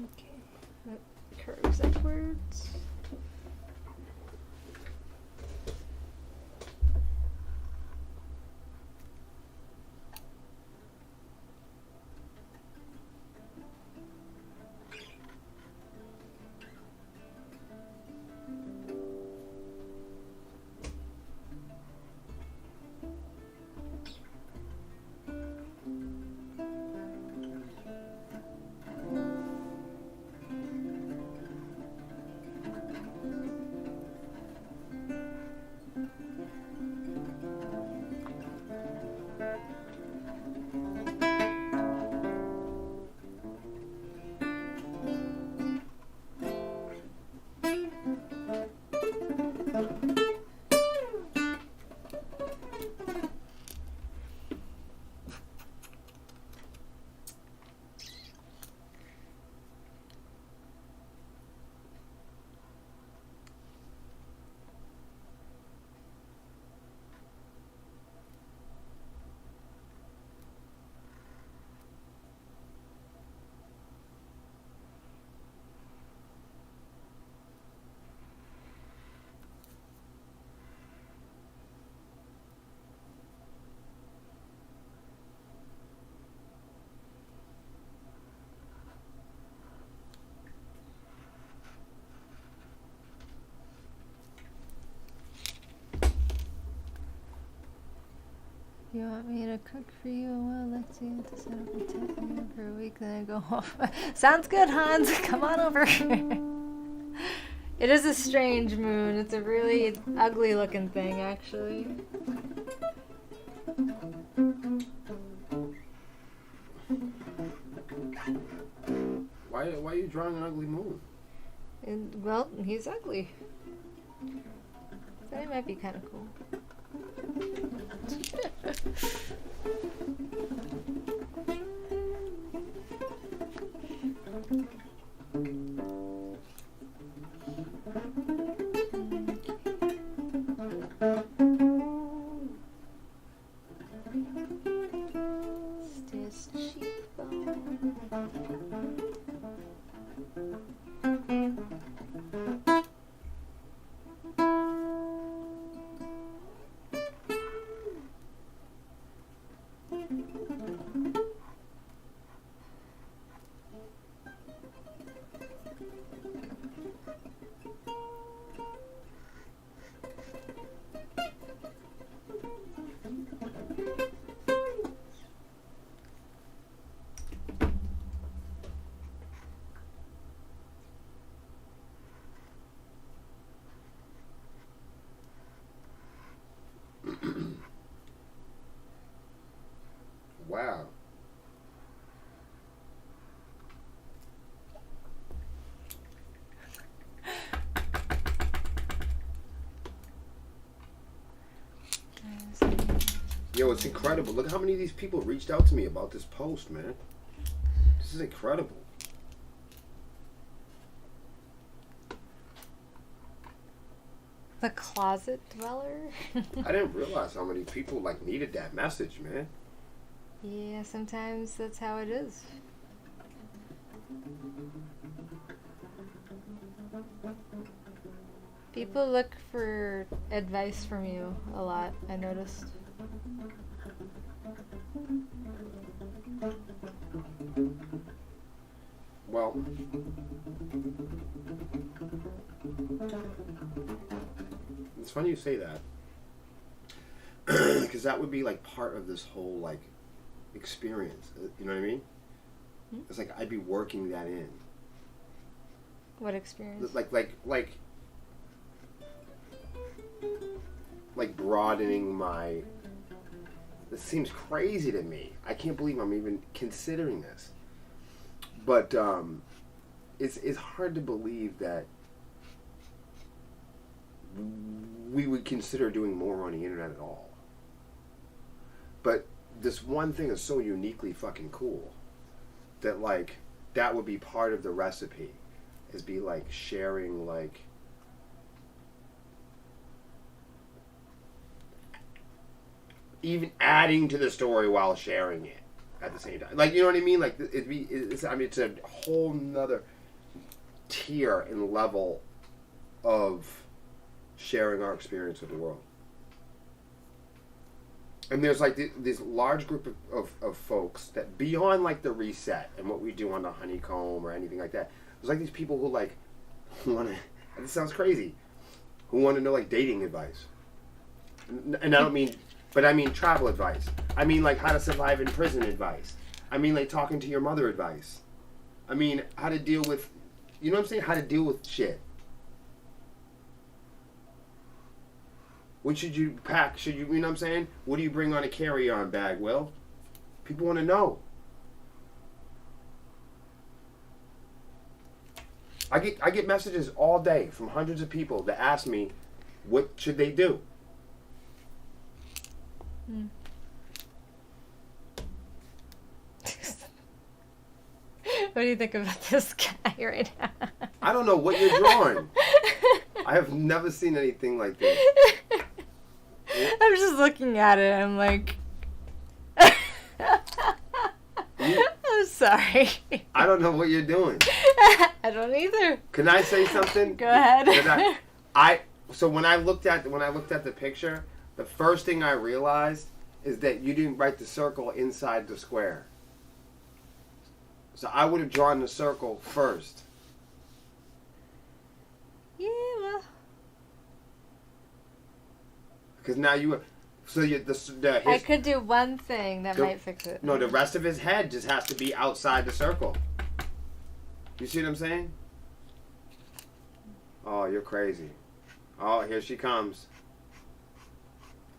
Okay, that curves upwards. You want me to cook for you a while? Let's see, to set up a tent for you for a week, then I go off. Sounds good, Hans. Come on over. It is a strange moon. It's a really ugly looking thing, actually. Why are you drawing an ugly moon? Well, he's ugly. That might be kind of cool. This cheekbone. Wow. Yo, it's incredible. Look how many of these people reached out to me about this post, man. This is incredible. The closet dweller? I didn't realize how many people like needed that message, man. Yeah, sometimes that's how it is. People look for advice from you a lot, I noticed. Well, Well, it's funny you say that. Because that would be like part of this whole like experience. You know what I mean? It's like I'd be working that in. What experience? Like broadening my. This seems crazy to me. I can't believe I'm even considering this. But it's hard to believe that we would consider doing more on the internet at all. But this one thing is so uniquely fucking cool that like that would be part of the recipe, is be like sharing like even adding to the story while sharing it at the same time. Like, you know what I mean? Like it's a whole nother tier and level of sharing our experience with the world. And there's like this large group of folks that beyond like the reset and what we do on the honeycomb or anything like that, there's like these people who like want to, this sounds crazy, who want to know like dating advice. And I don't mean, but I mean travel advice. I mean like how to survive in prison advice. I mean like talking to your mother advice. I mean how to deal with, you know what I'm saying? How to deal with shit. What should you pack? Should you know what I'm saying? What do you bring on a carry-on bag, Will? People want to know. I get messages all day from hundreds of people that ask me, what should they do? What do you think about this guy right now? I don't know what you're drawing. I have never seen anything like this. I'm just looking at it. I'm like, I'm sorry. I don't know what you're doing. I don't either. Can I say something? Go ahead. So when I looked at the picture, the first thing I realized is that you didn't write the circle inside the square. So I would have drawn the circle first. Yeah, well. Because now I could do one thing that might fix it. No, the rest of his head just has to be outside the circle. You see what I'm saying? Oh, you're crazy. Oh, here she comes.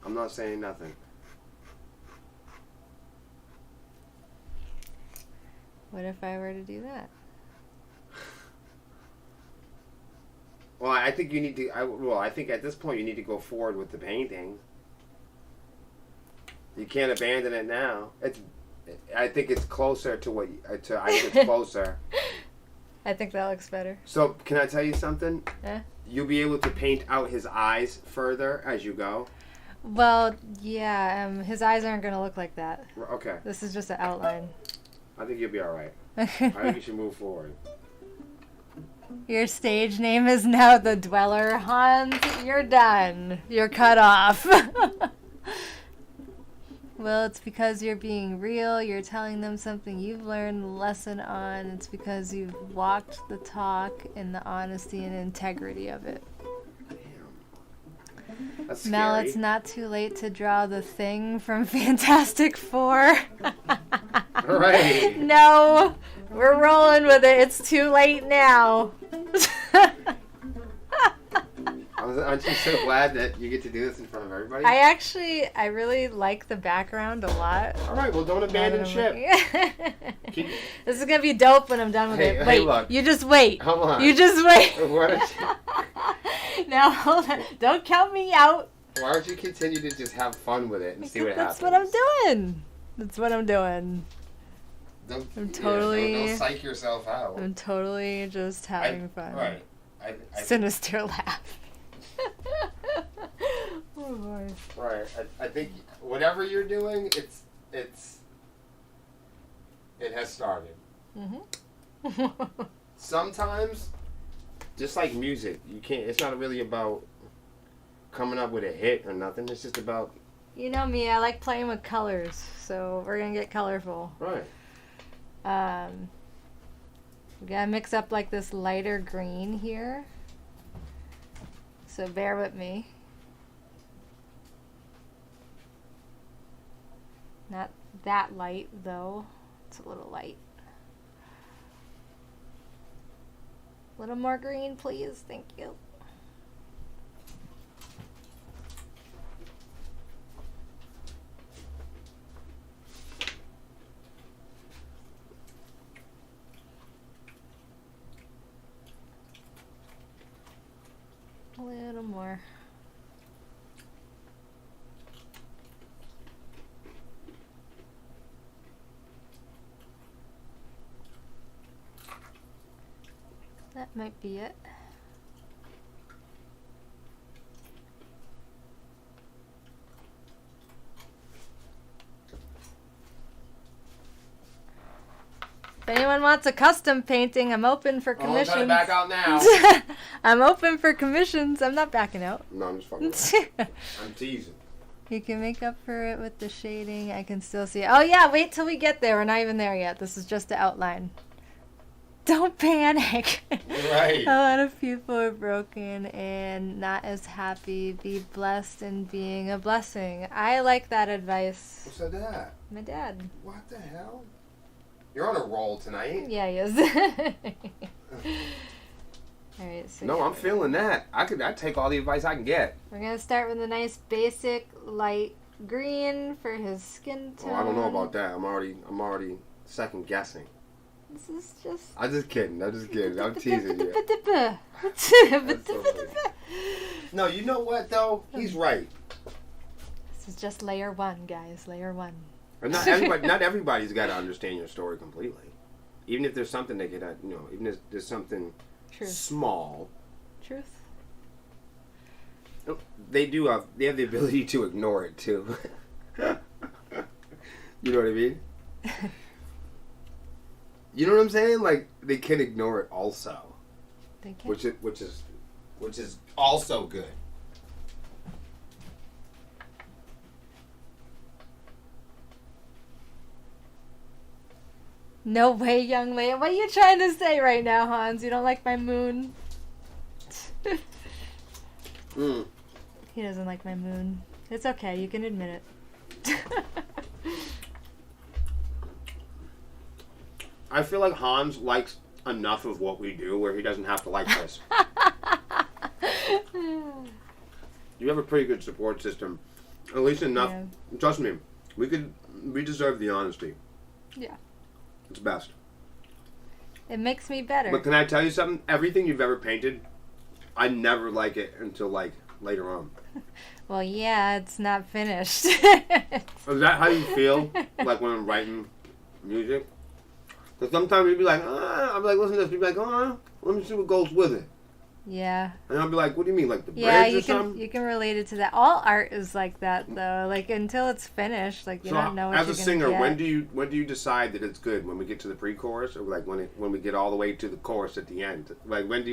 I'm not saying nothing. What if I were to do that? Well, I think you need to. I think at this point you need to go forward with the painting. You can't abandon it now. I think it's closer to what. I think it's closer. I think that looks better. So, can I tell you something? Eh? You'll be able to paint out his eyes further as you go. Well, yeah. His eyes aren't gonna look like that. Okay. This is just an outline. I think you'll be all right. I think you should move forward. Your stage name is now The Dweller, Hans. You're done. You're cut off. Well, it's because you're being real. You're telling them something you've learned the lesson on. It's because you've walked the talk in the honesty and integrity of it. Damn. That's Mel, scary. it's not too late to draw the Thing from Fantastic Four. Right. No, we're rolling with it. It's too late now. Aren't you so glad that you get to do this in front of everybody? I really like the background a lot. All right, well, don't abandon ship. This is going to be dope when I'm done with it. Wait, look. you just wait. Come on. You just wait. Why don't Now, hold on. Don't count me out. you continue to just have fun with it and see what happens? That's what I'm doing. That's what I'm doing. Don't totally... psych yourself out. I'm totally just having fun. Right. Sinister laugh. Oh boy. Right. I think whatever you're doing, it has started. Mm-hmm. Sometimes, just like music, you can't. It's not really about coming up with a hit or nothing. It's just about. You know me. I like playing with colors, so we're gonna get colorful. Right. We gotta mix up like this lighter green here. So bear with me. Not that light though. It's a little light. A little more green, please. Thank you. A little more. That might be it. If anyone wants a custom painting, I'm open for commissions. I'm back out now. I'm open for commissions. I'm not backing out. No, I'm just fucking around. I'm teasing. You can make up for it with the shading. I can still see it. Oh yeah, wait till we get there. We're not even there yet. This is just the outline. Don't panic. Right. A lot of people are broken and not as happy. Be blessed in being a blessing. I like that advice. Who said that? My dad. What the hell? You're on a roll tonight. Yeah, he is. All right. So No, I'm feeling that. I'd take all the advice I can get. we're gonna start with a nice basic light green for his skin tone. Oh, I don't know about that. I'm already second guessing. This is just. I'm just kidding. I'm teasing you. No, you know what though? He's right. This is just layer one, guys. Layer one. And not everybody's got to understand your story completely. Even if there's something they get, even if there's something Truth. small, Truth. they have the ability to ignore it too. You know what I mean? You know what I'm saying? Like they can ignore it also, They can. which is also good. No way, young lady. What are you trying to say right now, Hans? You don't like my moon? Mm. He doesn't like my moon. It's okay. You can admit it. I feel like Hans likes enough of what we do where he doesn't have to like this. You have a pretty good support system. At least enough. Yeah. Trust me, we deserve the honesty. Yeah. It's best. It makes me better. But can I tell you something? Everything you've ever painted, I never like it until like later on. Well, yeah, it's not finished. Is that how you feel? Like when I'm writing music? Because sometimes you'd be like, I'll be like, listen to this. You'd be like, let me see what goes with it. Yeah. And I'll be like, what do you mean? Like the Yeah, bridge or something? you can relate it to that. All art is like that, though. Like until it's finished, like you don't know what as you're a singer, gonna get. when do you decide that it's good? When we get to the pre-chorus, or like when we get all the way to the chorus at the end? Like when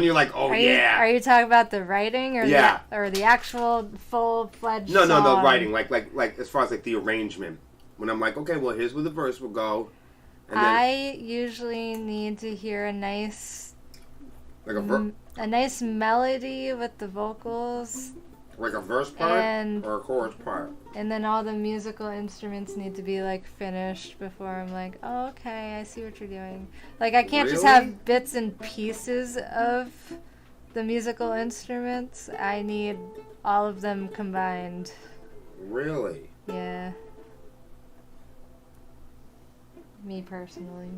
you're like, oh yeah. Are you talking about the writing or Yeah. the actual full-fledged No, song? the writing, like as far as like the arrangement. When I'm like, okay, well here's where the verse will go, and then I usually need to hear a nice like a nice melody with the vocals, like a verse part and- or a chorus part. and then all the musical instruments need to be like finished before I'm like, oh, okay, I see what you're doing. Like I can't just Really? have bits and pieces of the musical instruments. I need all of them combined. Really? Yeah. Me personally.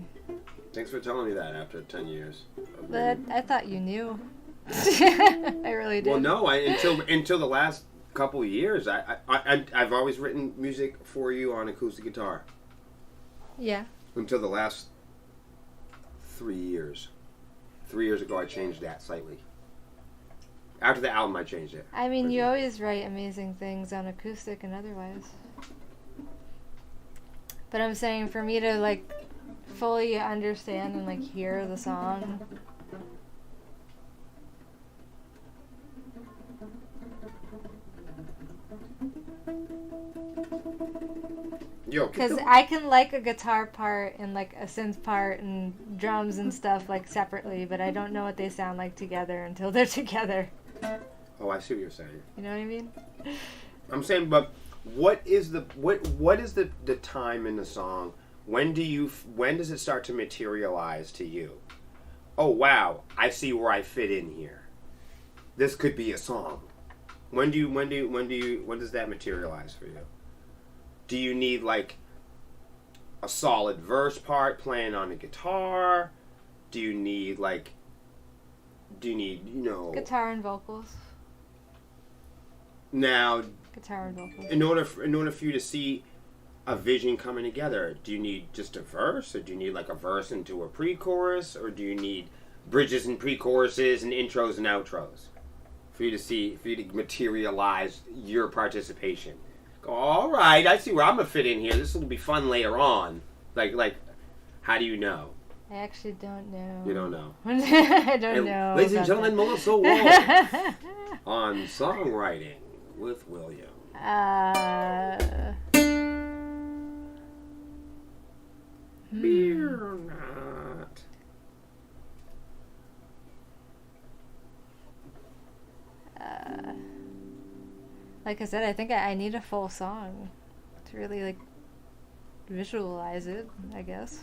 Thanks for telling me that after 10 years. of But being- I thought you knew. I really did. Well, no, until the last couple of years, I've always written music for you on acoustic guitar. Yeah. Until the last 3 years. 3 years ago, I changed that slightly. After the album, I changed it. I mean, you always write amazing things on acoustic and otherwise. But I'm saying for me to like fully understand and like hear the song. Yo, Because I can like a guitar part and like a synth part and drums and stuff like separately, but I don't know what they sound like together until they're together. Oh, I see what you're saying. You know what I mean? I'm saying, but what is the time in the song? When does it start to materialize to you? Oh wow, I see where I fit in here. This could be a song. When does that materialize for you? Do you need like a solid verse part playing on the guitar? Do you need Guitar and vocals. Now, Guitar and vocals. in order for you to see a vision coming together, do you need just a verse, or do you need like a verse into a pre-chorus, or do you need bridges and pre-choruses and intros and outros for you to materialize your participation? Go, all right, I see where I'm gonna fit in here. This will be fun later on. Like, how do you know? I actually don't know. You don't know. I don't know. Ladies and gentlemen, Melissa Wall on Songwriting with William. Beer not. Like I said, I think I need a full song to really like visualize it, I guess.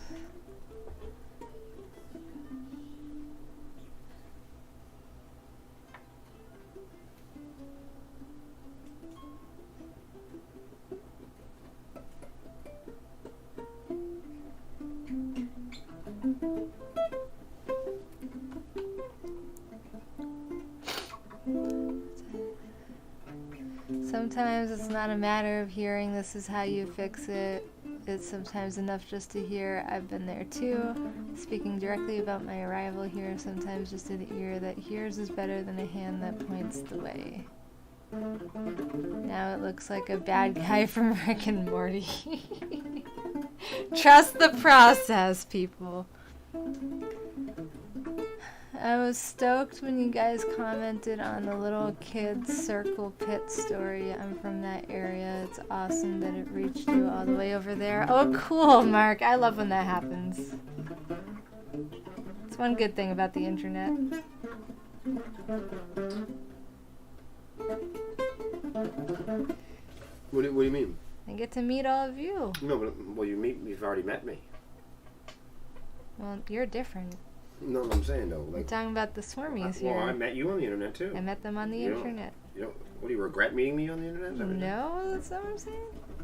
Sometimes it's not a matter of hearing this is how you fix it. It's sometimes enough just to hear I've been there too. Speaking directly about my arrival here, sometimes just an ear that hears is better than a hand that points the way. Now it looks like a bad guy from Rick and Morty. Trust the process, people. I was stoked when you guys commented on the little kids circle pit story. I'm from that area. It's awesome that it reached you all the way over there. Oh, cool, Mark. I love when that happens. It's one good thing about the internet. What do you mean? I get to meet all of you. No, but you've already met me. Well, you're different. No, what I'm saying though, We're like, talking about the Swarmies here. well, I met you on the internet too. I met them on the internet. You know, what do you regret meeting me on the internet? Is that what you- No, that's not what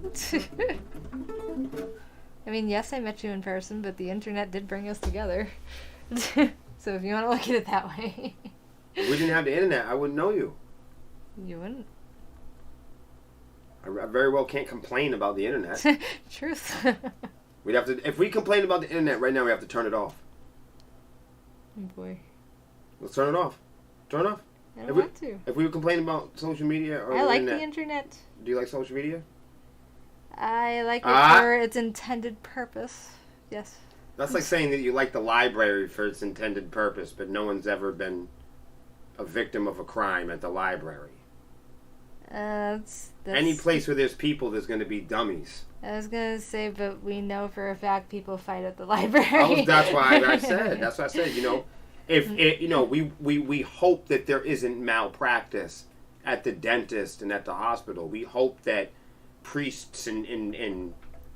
I'm saying. I mean, yes, I met you in person, but the internet did bring us together. So if you want to look at it that way. If we didn't have the internet, I wouldn't know you. You wouldn't. I very well can't complain about the internet. Truth. We'd have to, if we complain about the internet right now, we have to turn it off. Oh boy. Let's turn it off. Turn it off. I don't want to. If we were complaining about social media or I like internet, the internet. do you like social media? I like it for its intended purpose. Yes. That's like saying that you like the library for its intended purpose, but no one's ever been a victim of a crime at the library. That's Any place where there's people, there's going to be dummies. I was gonna say, but we know for a fact people fight at the library. That's why I said. That's what I said. You know, if it, you know, we hope that there isn't malpractice at the dentist and at the hospital. We hope that priests and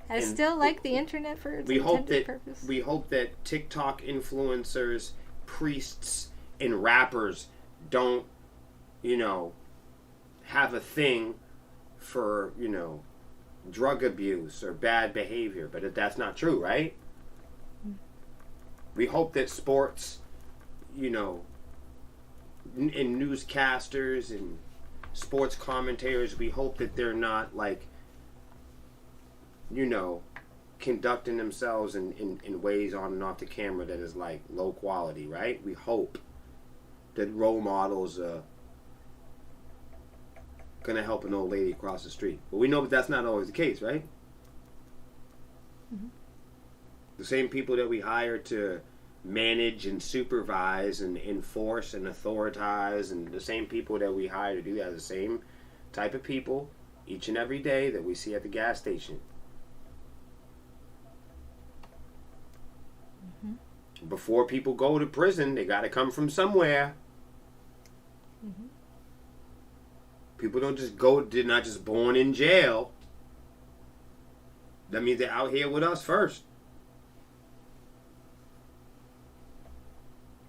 I still like the internet for its intended purpose. We hope that TikTok influencers, priests, and rappers don't, you know, have a thing for, you know, drug abuse or bad behavior, but that's not true, right? We hope that sports, you know, and newscasters and sports commentators, we hope that they're not like, you know, conducting themselves in ways on and off the camera that is like low quality, right? We hope that role models gonna help an old lady across the street, but we know that that's not always the case, right? Mm-hmm. The same people that we hire to manage and supervise and enforce and authoritize, and the same people that we hire to do that are the same type of people each and every day that we see at the gas station. Before people go to prison, they got to come from somewhere. Mm-hmm. People don't just go, they're not just born in jail. That means they're out here with us first.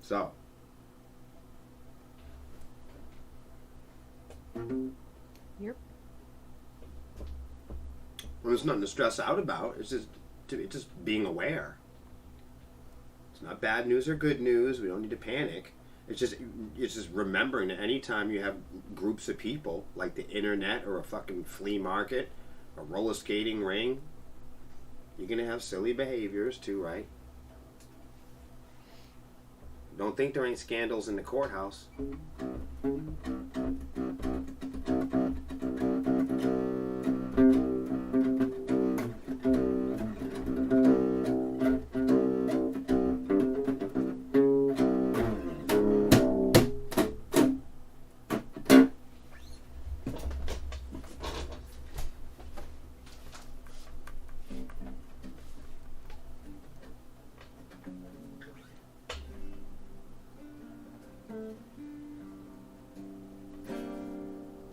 So. Yep. Well, there's nothing to stress out about. It's just being aware. It's not bad news or good news. We don't need to panic. It's just remembering that anytime you have groups of people, like the internet or a fucking flea market, a roller skating ring, you're gonna have silly behaviors too, right? Don't think there ain't scandals in the courthouse.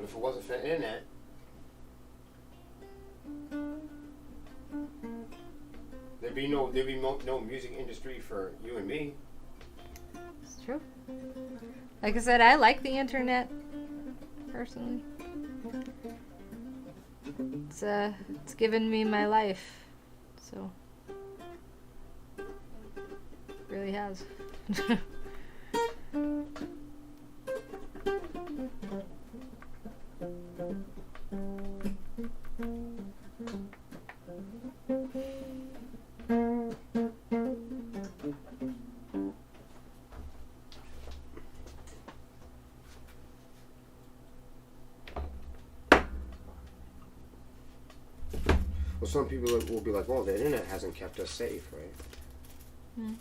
If it wasn't for the internet, there'd be no music industry for you and me. It's true. Like I said, I like the internet personally. It's given me my life, so it really has. Well, some people will be like, "Oh, the internet hasn't kept us safe, right?" Mm.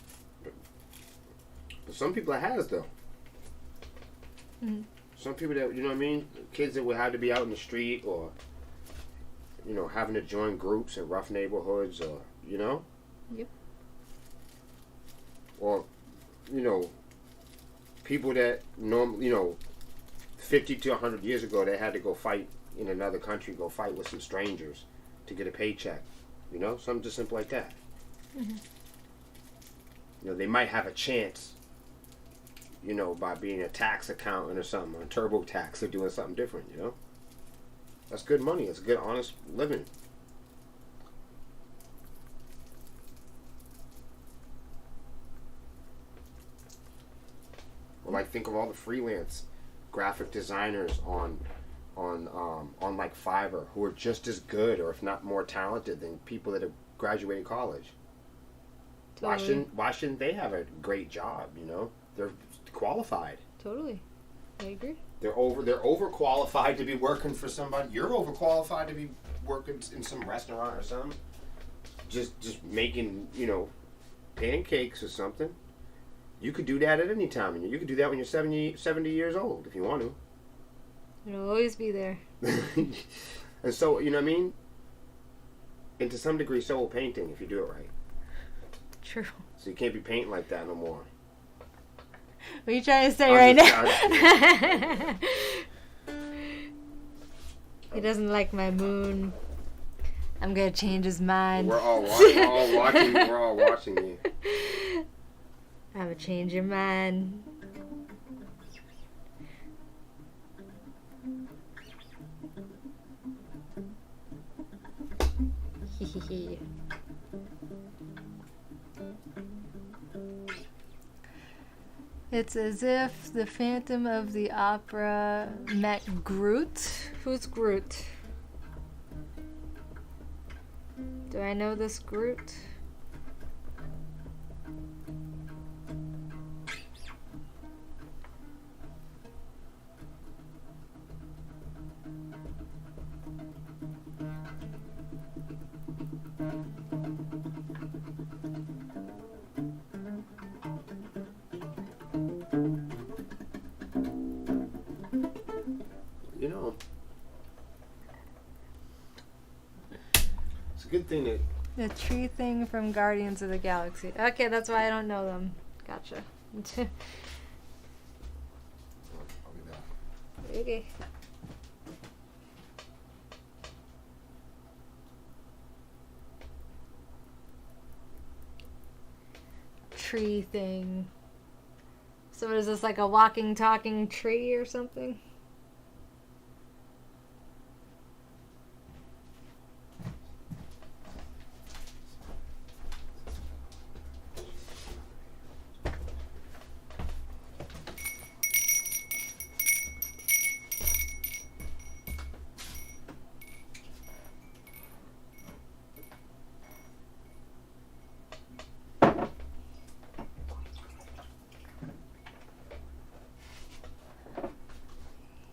But some people it has, though. Mm. Some people that, you know what I mean, kids that would have to be out in the street, or having to join groups in rough neighborhoods, or Yep. or people that normally 50 to 100 years ago, they had to go fight in another country, go fight with some strangers to get a paycheck. Something just simple like that. Mm-hmm. They might have a chance, by being a tax accountant or something, on TurboTax, or doing something different, That's good money. It's good, honest living. Or like, think of all the freelance graphic designers on like Fiverr, who are just as good, or if not more talented, than people that have graduated college. Totally. Why shouldn't they have a great job? They're qualified. Totally. I agree. They're overqualified to be working for somebody. You're overqualified to be working in some restaurant or something. Just making, pancakes or something. You could do that at any time. You could do that when you're 70 years old if you want to. It'll always be there. And so, you know what I mean? And to some degree, so will painting if you do it right. True. So you can't be painting like that no more. What are you trying to say right now? He doesn't like my moon. I'm gonna change his mind. We're all watching. We're all watching you. I'm gonna change your mind. It's as if the Phantom of the Opera met Groot. Who's Groot? Do I know this Groot? It's a good thing that The tree thing from Guardians of the Galaxy. Okay, that's why I don't know them. Gotcha. I'll be back. Okay. Tree thing. So what is this, like a walking, talking tree or something?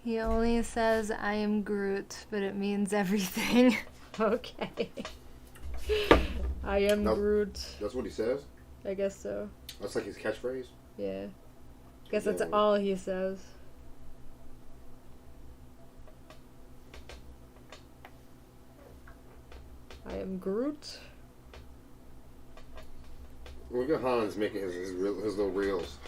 He only says I am Groot, but it means everything. Okay. I am Nope. Groot. That's what he says? I guess so. That's like his catchphrase? Yeah. Guess that's Yeah. all he says. I am Groot. Look at Hans making his little reels.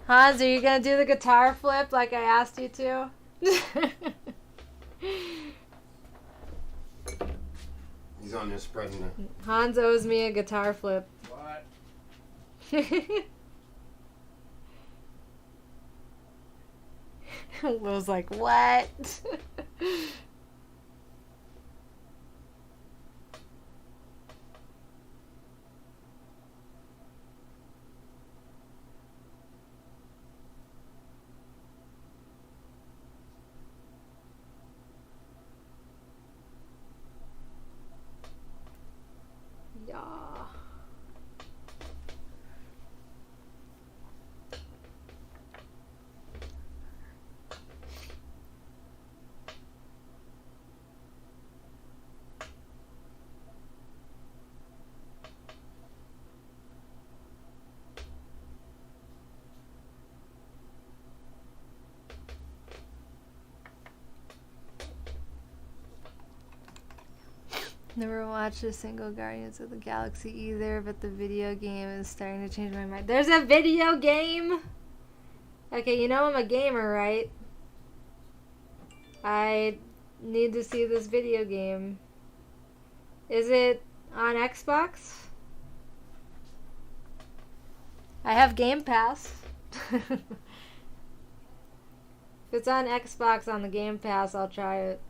Hans, are you gonna do the guitar flip like I asked you to? He's on there spreading it. Hans owes me a guitar flip. What? Will's like, what? Yeah. Never watched a single Guardians of the Galaxy either, but the video game is starting to change my mind. There's a video game? Okay, you know I'm a gamer, right? I need to see this video game. Is it on Xbox? I have Game Pass. If it's on Xbox on the Game Pass, I'll try it.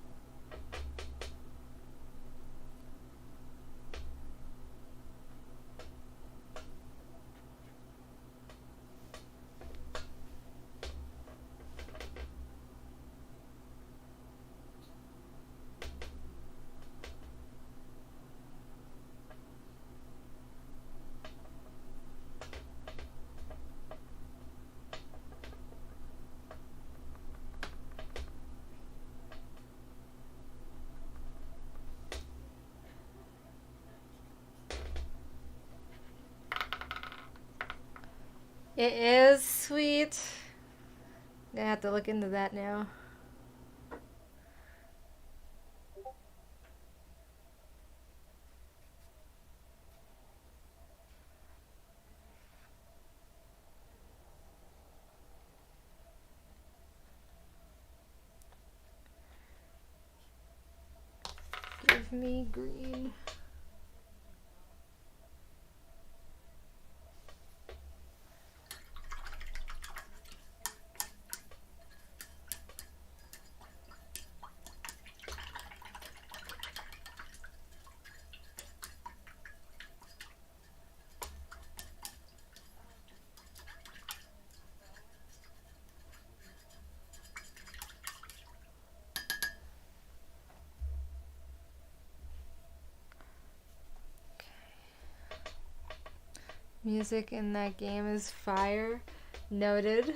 It is sweet. I'm gonna have to look into that now. Give me green. Music in that game is fire. Noted.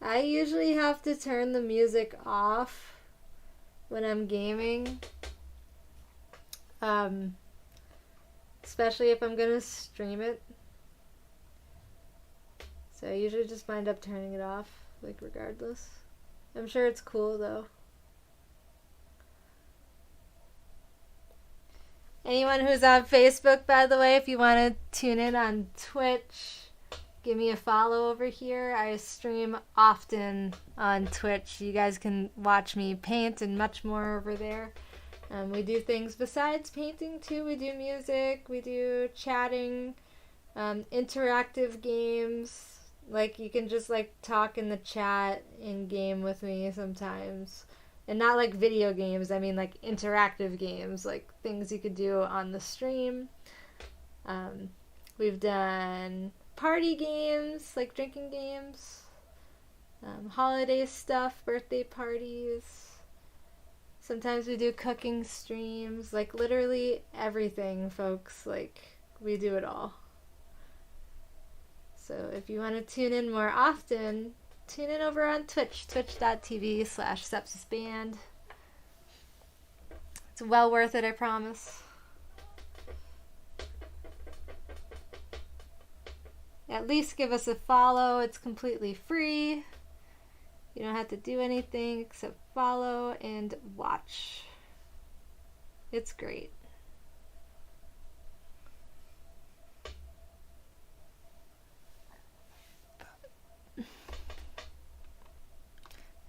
I usually have to turn the music off when I'm gaming. Especially if I'm gonna stream it. So So I usually just wind up turning it off, like, regardless. I'm sure it's cool, though. Anyone who's on Facebook, by the way, if you want to tune in on Twitch, give me a follow over here. I stream often on Twitch. You guys can watch me paint and much more over there. We do things besides painting, too. We do music, we do chatting, interactive games. Like, you can just, like, talk in the chat in game with me sometimes. And not, like, video games. I mean, like, interactive games. Like, things you could do on the stream. We've done party games, like drinking games. Holiday stuff, birthday parties. Sometimes we do cooking streams. Like, literally everything, folks. Like, we do it all. So if you want to tune in more often, tune in over on Twitch, twitch.tv/sepsisband. It's well worth it, I promise. At least give us a follow. It's completely free. You don't have to do anything except follow and watch. It's great.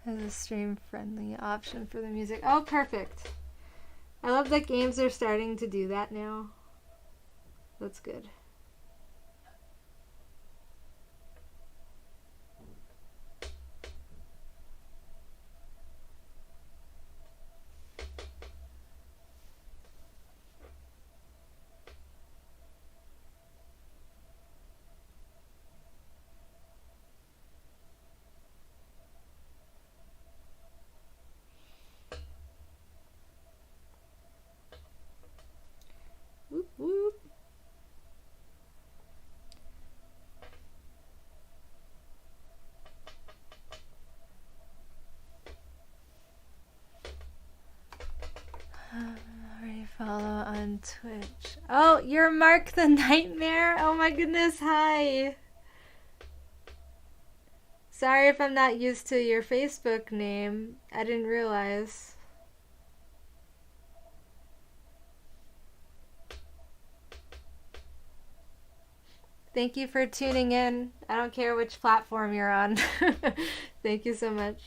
Has a stream-friendly option for the music. Oh, perfect. I love that games are starting to do that now. That's good. Whoop, whoop. Already follow on Twitch. Oh, you're Mark the Nightmare? Oh my goodness, hi. Sorry if I'm not used to your Facebook name. I didn't realize. Thank you for tuning in. I don't care which platform you're on. Thank you so much.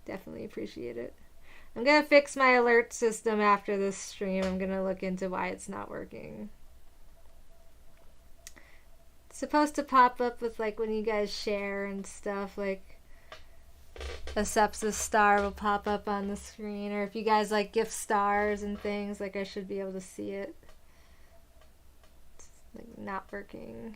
Definitely appreciate it. I'm going to fix my alert system after this stream. I'm going to look into why it's not working. It's supposed to pop up with, like, when you guys share and stuff, like a sepsis star will pop up on the screen, or if you guys, like, gift stars and things, like, I should be able to see it. It's, like, not working.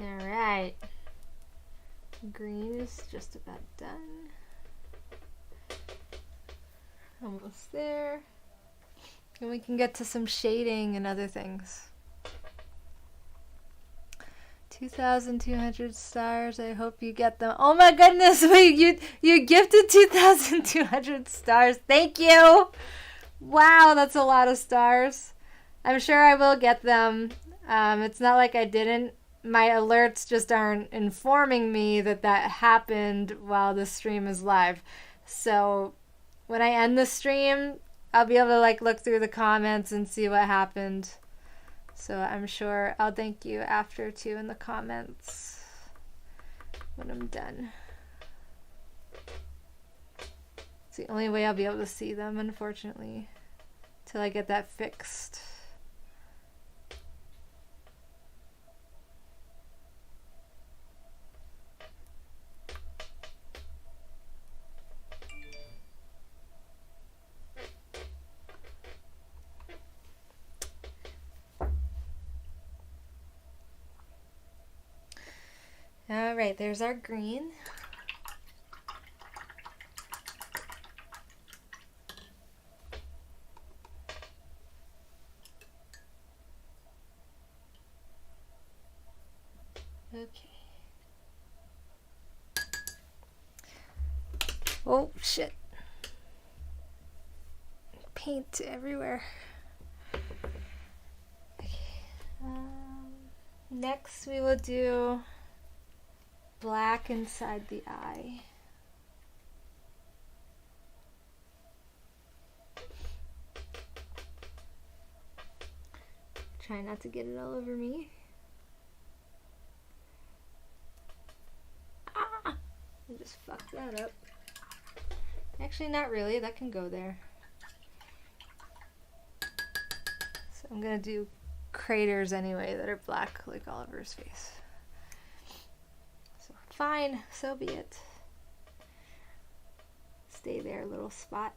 Alright. Green is just about done. Almost there. And we can get to some shading and other things. 2,200 stars. I hope you get them. Oh my goodness, wait, you gifted 2,200 stars. Thank you. Wow, that's a lot of stars. I'm sure I will get them. It's not like I didn't. My alerts just aren't informing me that that happened while the stream is live. So when I end the stream, I'll be able to, like, look through the comments and see what happened. So I'm sure I'll thank you after too in the comments when I'm done. It's the only way I'll be able to see them, unfortunately, till I get that fixed. All right, there's our green. Okay. Oh, shit. Paint everywhere. Okay. Next, we will do black inside the eye. Try not to get it all over me. Ah! I just fucked that up. Actually, not really. That can go there. So I'm gonna do craters anyway that are black, like Oliver's face. So fine, so be it. Stay there, little spot.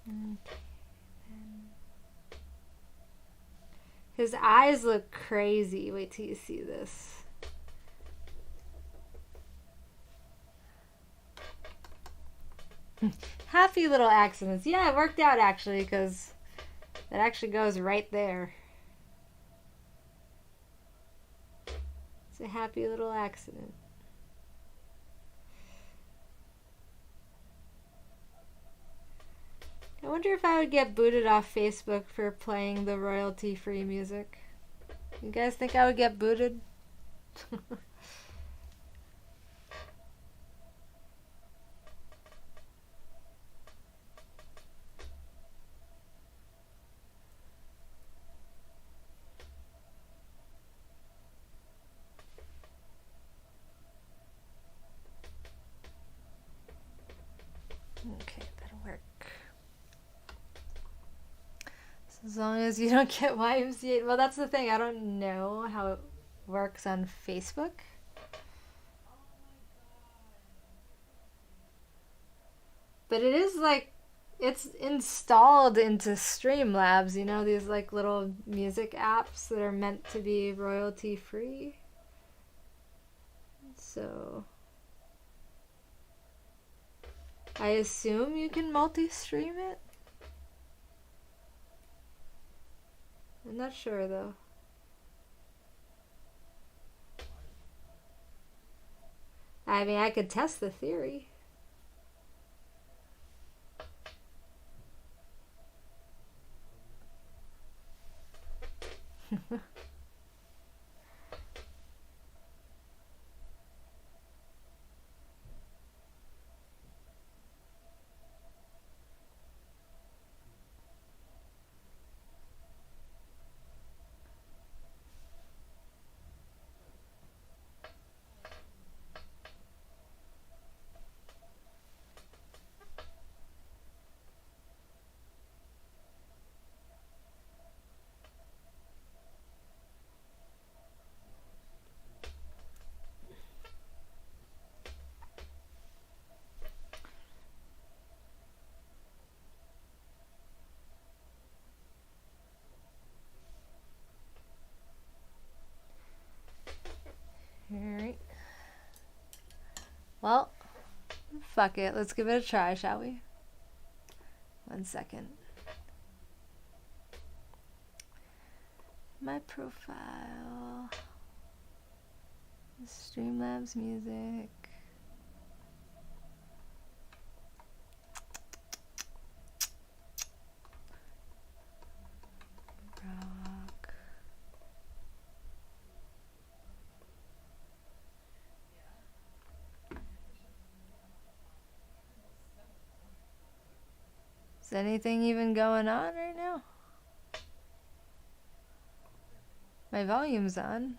Okay. His eyes look crazy. Wait till you see this. Happy little accidents. Yeah, it worked out actually, because it actually goes right there. It's a happy little accident. I wonder if I would get booted off Facebook for playing the royalty-free music. You guys think I would get booted? Okay, that'll work. As long as you don't get YMCA. Well, that's the thing. I don't know how it works on Facebook. But it is like, it's installed into Streamlabs, you know, these like little music apps that are meant to be royalty free. So I assume you can multi-stream it. I'm not sure though. I mean, I could test the theory. Alright. Well, fuck it. Let's give it a try, shall we? 1 second. My profile. Streamlabs music. Rock. Is anything even going on right now? My volume's on.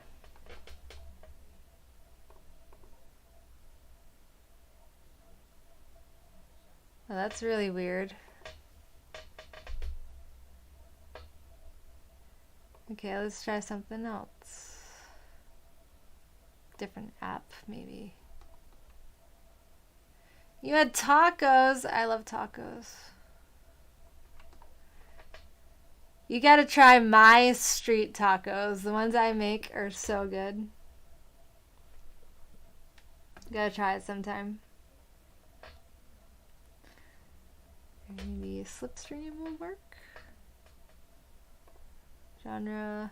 Oh, that's really weird. Okay, let's try something else. Different app, maybe. You had tacos. I love tacos. You gotta try my street tacos. The ones I make are so good. You gotta try it sometime. Maybe Slipstream will work. Genre.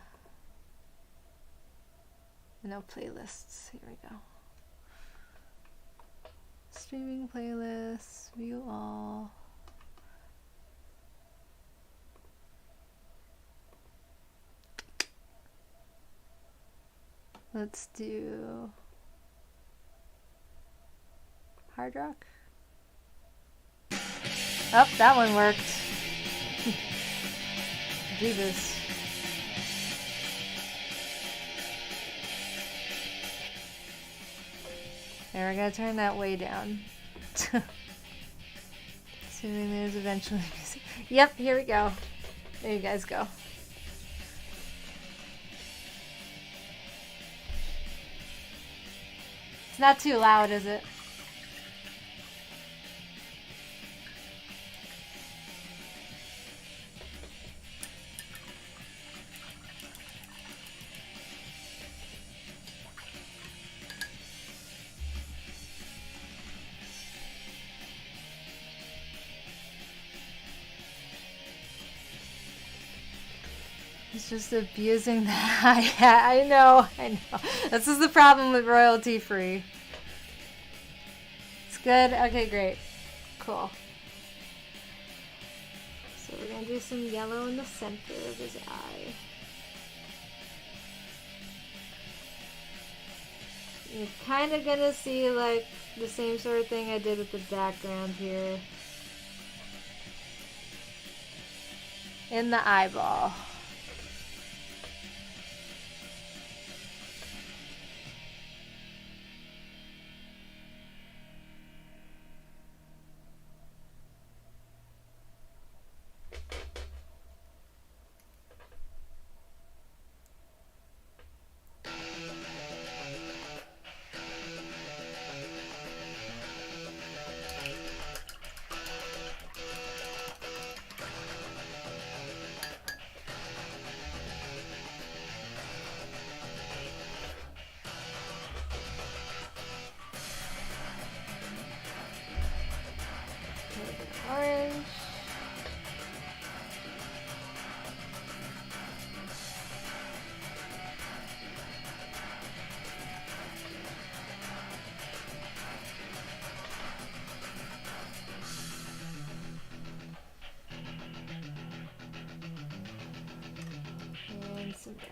No playlists. Here we go. Streaming playlists. View all. Let's do hard rock. Oh, that one worked. Jeebus. There, we're gonna turn that way down. Assuming there's eventually music. Yep, here we go. There you guys go. It's not too loud, is it? It's just abusing the hi-hat. I know. This is the problem with royalty free. It's good? Okay, great. Cool. So we're gonna do some yellow in the center of his eye. You're kind of gonna see like the same sort of thing I did with the background here. In the eyeball. Orange. And some red.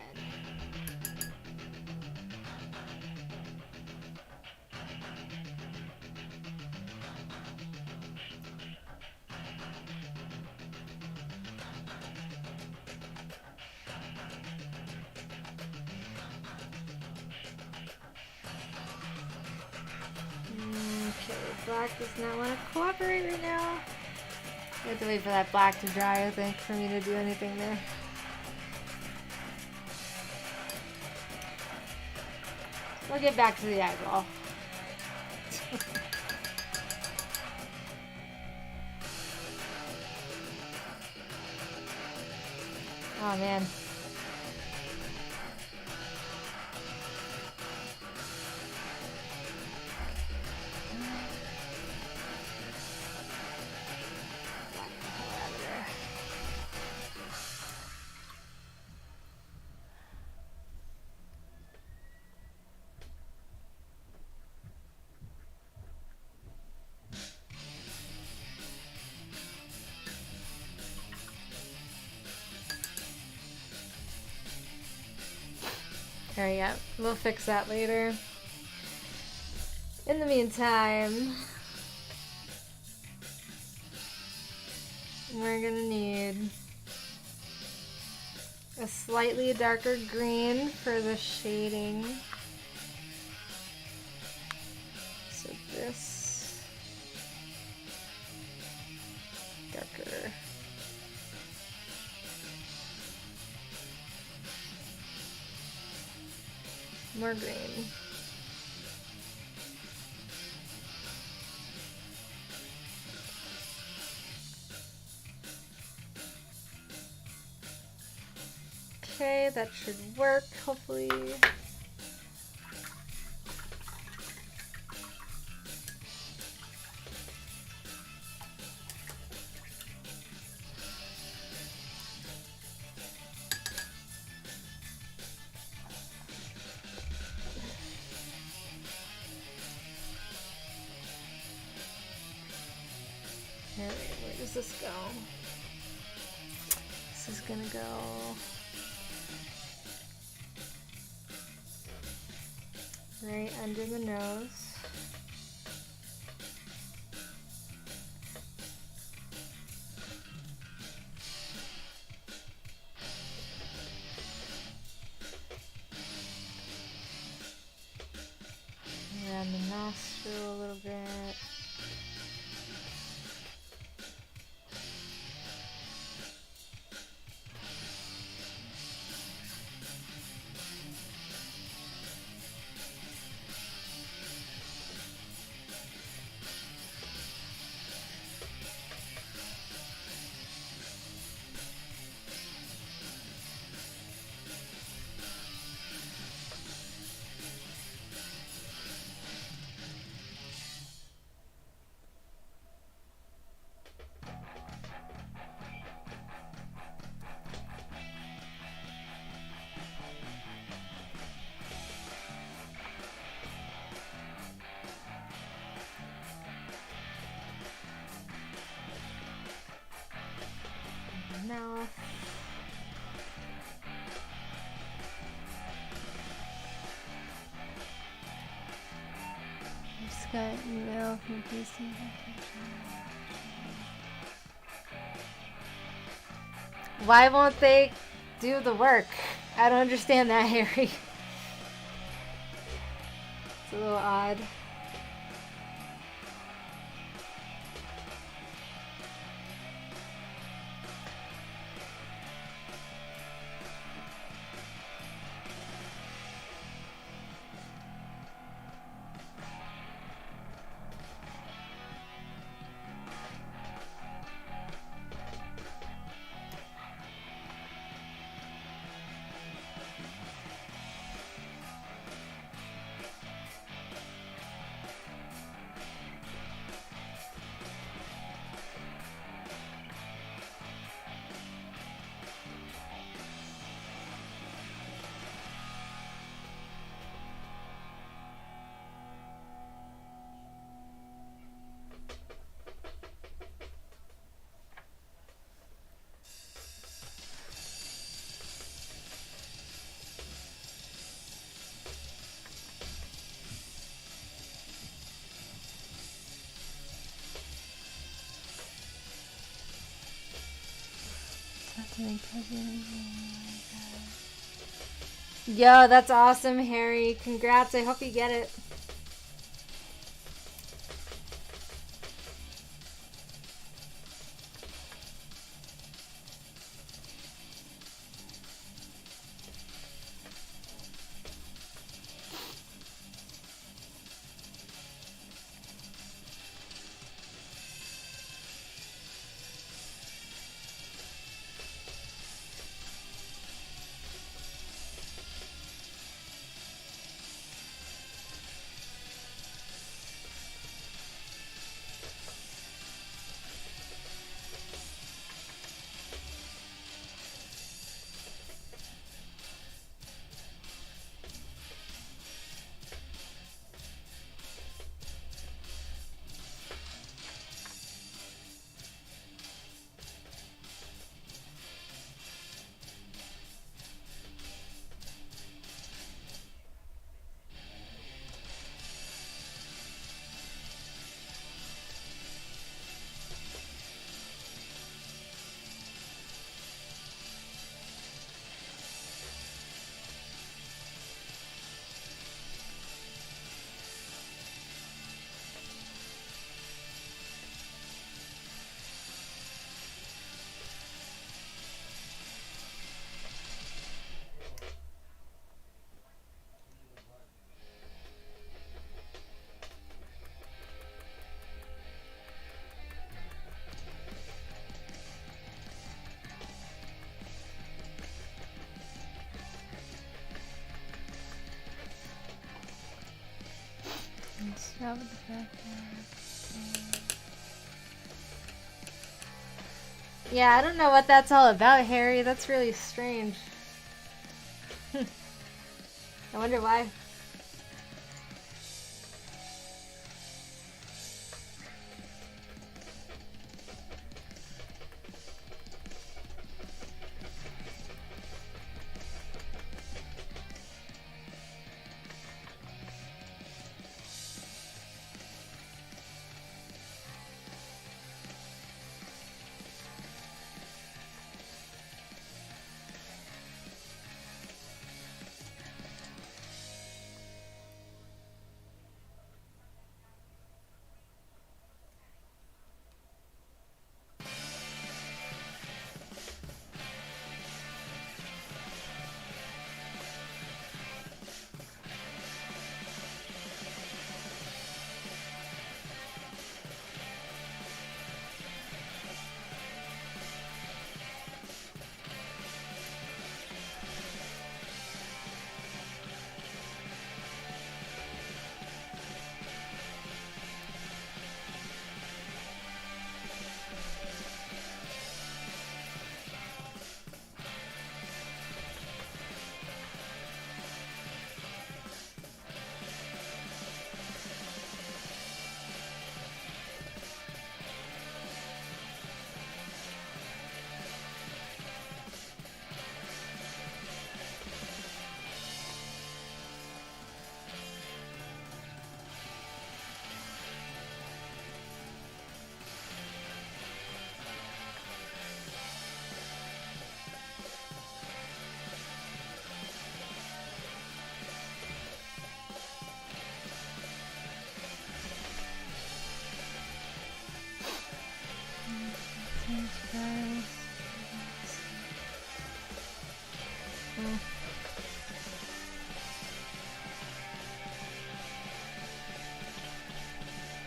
Okay, black does not want to cooperate right now. I have to wait for that black to dry, I think, for me to do anything there. We'll get back to the eyeball. Oh man. Alright, yeah, we'll fix that later. In the meantime, we're gonna need a slightly darker green for the shading. So this darker. More green. Okay, that should work, hopefully. Alright, where does this go? This is gonna go right under the nose. Around the nostril a little bit. Mouth. Just got mouth and facing. Why won't they do the work? I don't understand that, Harry. It's a little odd. Yo, that's awesome, Harry. Congrats. I hope you get it. Out with the backpack. Yeah, I don't know what that's all about, Harry. That's really strange. I wonder why.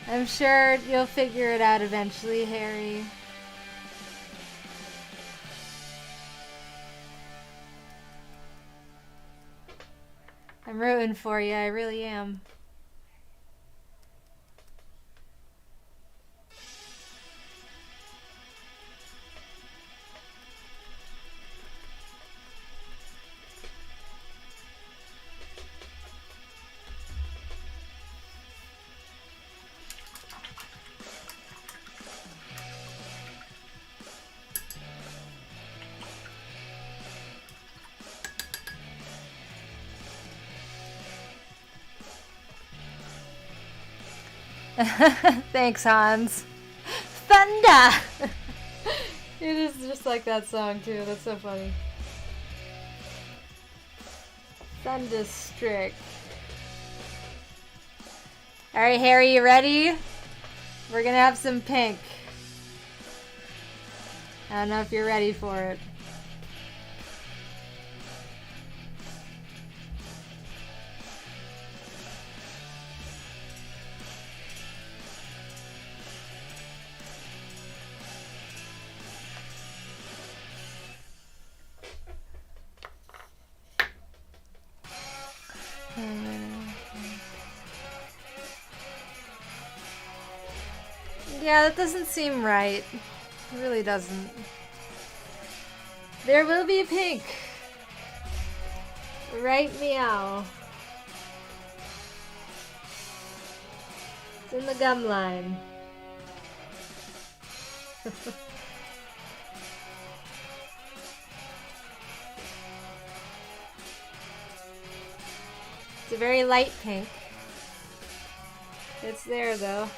I'm sure you'll figure it out eventually, Harry. I'm rooting for you, I really am. Thanks, Hans. Thunder! It is just like that song, too. That's so funny. Thunderstrick. Alright, Harry, you ready? We're gonna have some pink. I don't know if you're ready for it. Yeah, that doesn't seem right. It really doesn't. There will be pink. Right, meow. It's in the gum line. It's a very light pink. It's there though.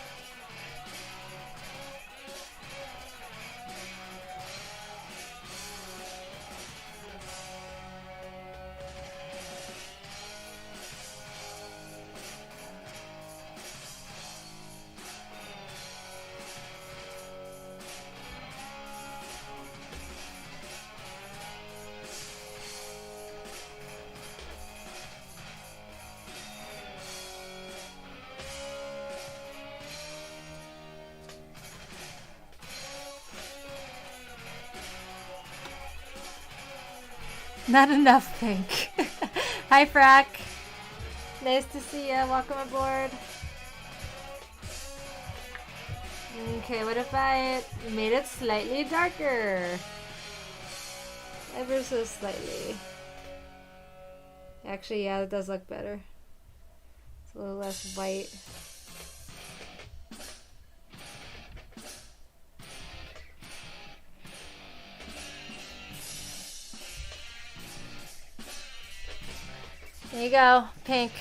Not enough pink. Hi, Frack. Nice to see ya. Welcome aboard. Okay, what if I made it slightly darker? Ever so slightly. Actually, yeah, it does look better. It's a little less white. There you go, pink.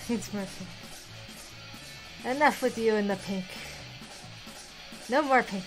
It's Murphy. Enough with you in the pink. No more pink.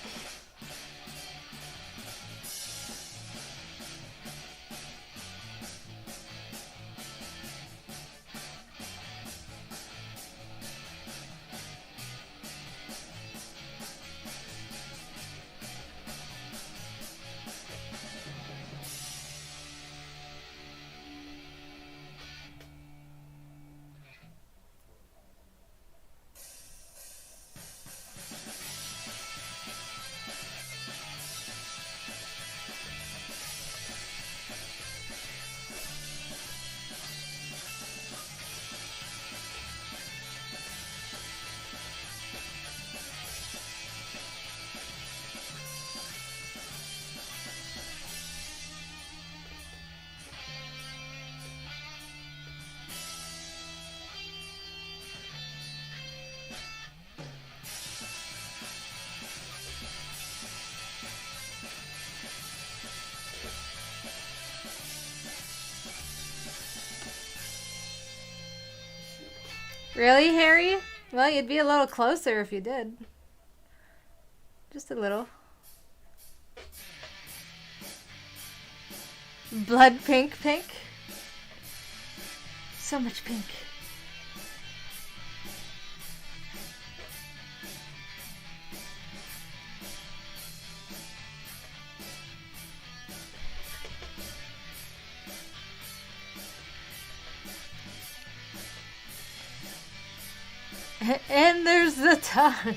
Really, Harry? Well, you'd be a little closer if you did. Just a little. Blood pink pink? So much pink. And there's the tongue.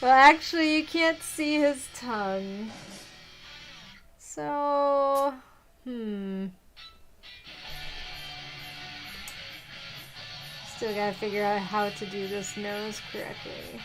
Well, actually, you can't see his tongue. So, Still gotta figure out how to do this nose correctly.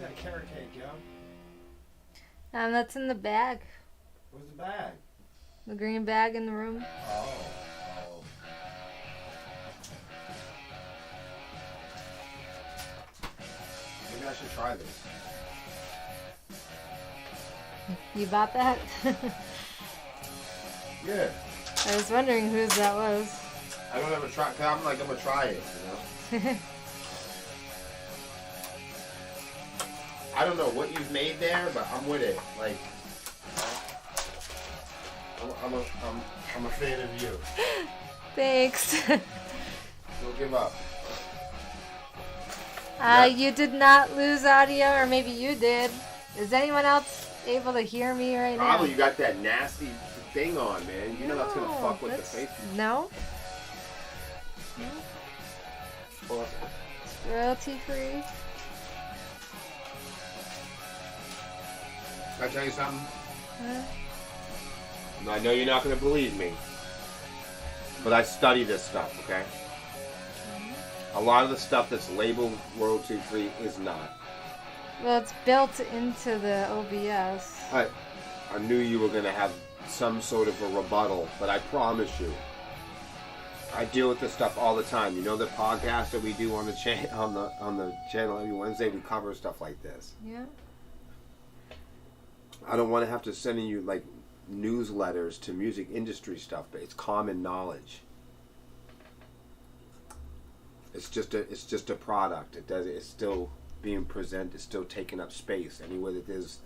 That carrot cake, yo? That's in the bag. Where's the bag? The green bag in the room. Oh. Maybe I should try this. You bought that? Yeah. I was wondering whose that was. I don't ever try. I'm gonna try it, you know. I don't know what you've made there, but I'm with it. Like, I'm a fan of you. Thanks. Don't give up. You did not lose audio, or maybe you did. Is anyone else able to hear me right now? Probably you got that nasty thing on, man. You know that's gonna fuck with the face. No. Well, It's royalty free. can I tell you something? Huh? I know you're not gonna believe me, but I study this stuff, okay? A lot of the stuff that's labeled royalty free is not. Well, it's built into the OBS. I knew you were gonna have some sort of a rebuttal, but I promise you, I deal with this stuff all the time. You know the podcast that we do on the on the channel every Wednesday. We cover stuff like this. Yeah. I don't want to have to send you like newsletters to music industry stuff, but it's common knowledge. It's just a product. It's still being presented. It's still taking up space. Anywhere that there's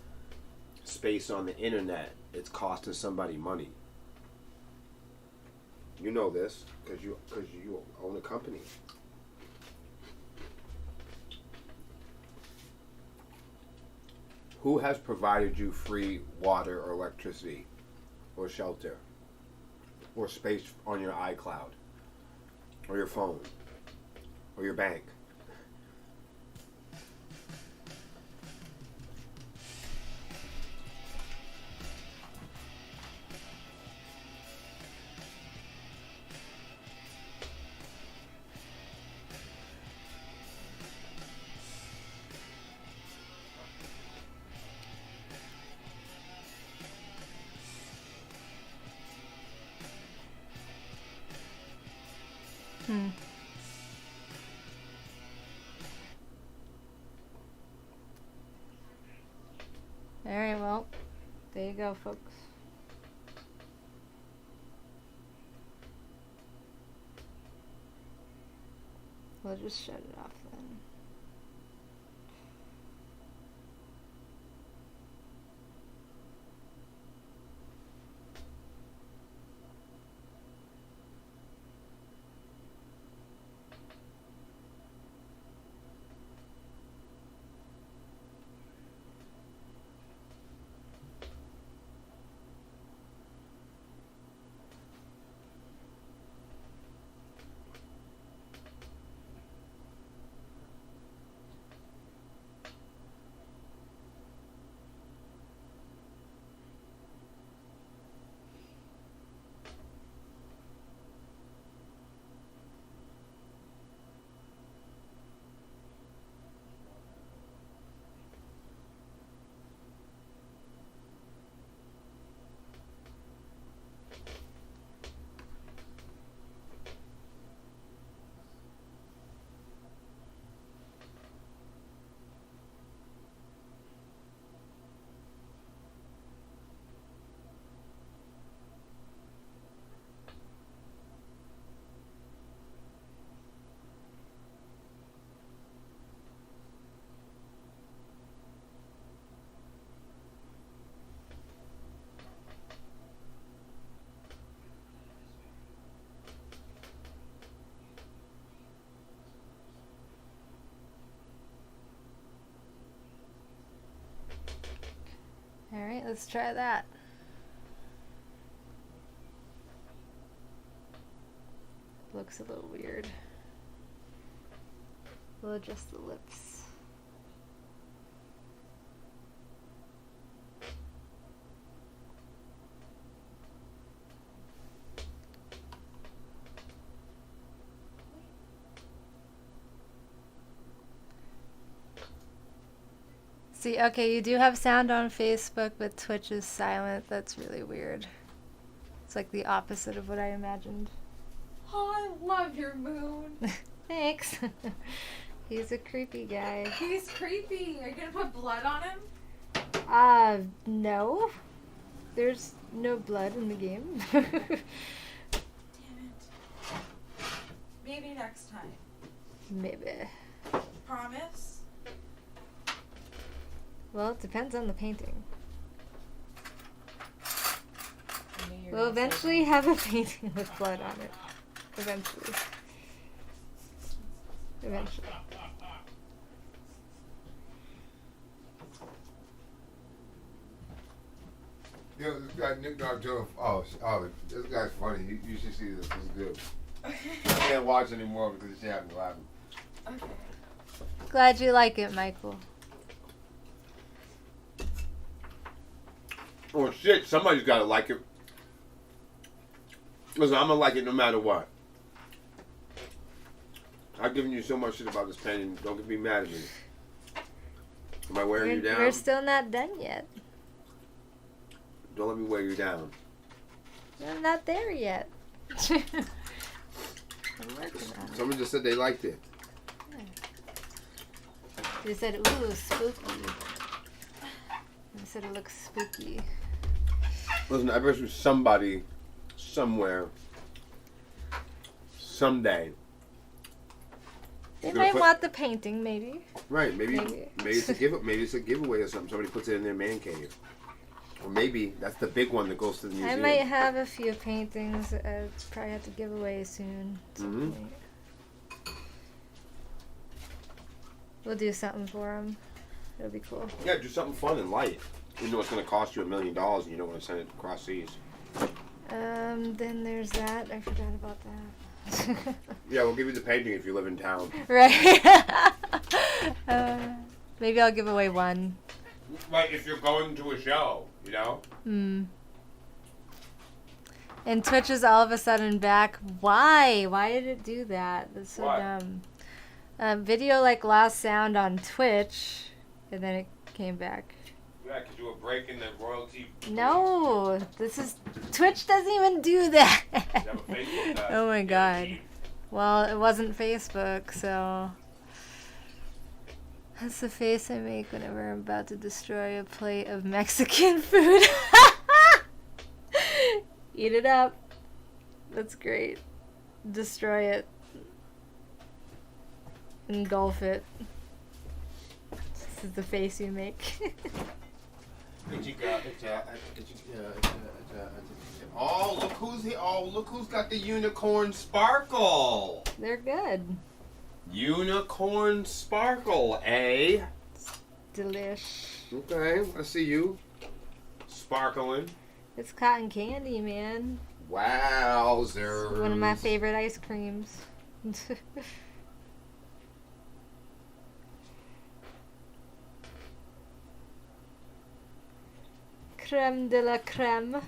space on the internet, it's costing somebody money. You know this because you own a company. Who has provided you free water or electricity or shelter or space on your iCloud or your phone or your bank? Alright, well, there you go, folks. We'll just shut it off then. Alright, let's try that. Looks a little weird. We'll adjust the lips. See, okay, you do have sound on Facebook, but Twitch is silent. That's really weird. It's like the opposite of what I imagined. Oh, I love your moon. Thanks. He's a creepy guy. He's creepy. Are you gonna put blood on him? No. There's no blood in the game. Damn it. Maybe next time. Maybe. Promise? Well, it depends on the painting. I knew you were We'll gonna say eventually have a painting with blood on it. Eventually. Eventually. You know, this guy Nick Nardone. This guy's funny. You should see this. This is good. I can't watch anymore because it's having me laughing. Okay. Glad you like it, Michael. Oh shit, somebody's gotta like it. Listen, I'm gonna like it no matter what. I've given you so much shit about this painting. Don't get me mad at me. Am I wearing you down? We're still not done yet. Don't let me wear you down. I'm not there yet. I'm working on it. Someone just said they liked it. They said, ooh, spooky. They said it looks spooky. Listen, I bet you somebody, somewhere, someday. They You're gonna might put- want the painting, maybe. Right, maybe Maybe. it's a giveaway or something. Somebody puts it in their man cave. Or maybe that's the big one that goes to the museum. I might have a few paintings. Probably have to give away soon. At some Mhm. point. We'll do something for them. It'll be cool. Yeah, do something fun and light. You know it's going to cost you $1 million and you don't want to send it across seas. Then there's that. I forgot about that. Yeah, we'll give you the painting if you live in town. Right. Maybe I'll give away one. Right, if you're going to a show, you know? Hmm. And Twitch is all of a sudden back. Why? Why did it do that? That's so Why? dumb. Video like lost sound on Twitch, and then it came back. Yeah, because you were breaking the royalty. No, this is Twitch doesn't even do that. Oh my god. Well, it wasn't Facebook, so that's the face I make whenever I'm about to destroy a plate of Mexican food. Eat it up. That's great. Destroy it. Engulf it. This is the face you make. Oh, look who's here. Oh, look who's got the unicorn sparkle. They're good. Unicorn sparkle, eh? Delish. Okay, I see you. Sparkling. It's cotton candy, man. Wowzers. One of my favorite ice creams. Creme de la creme.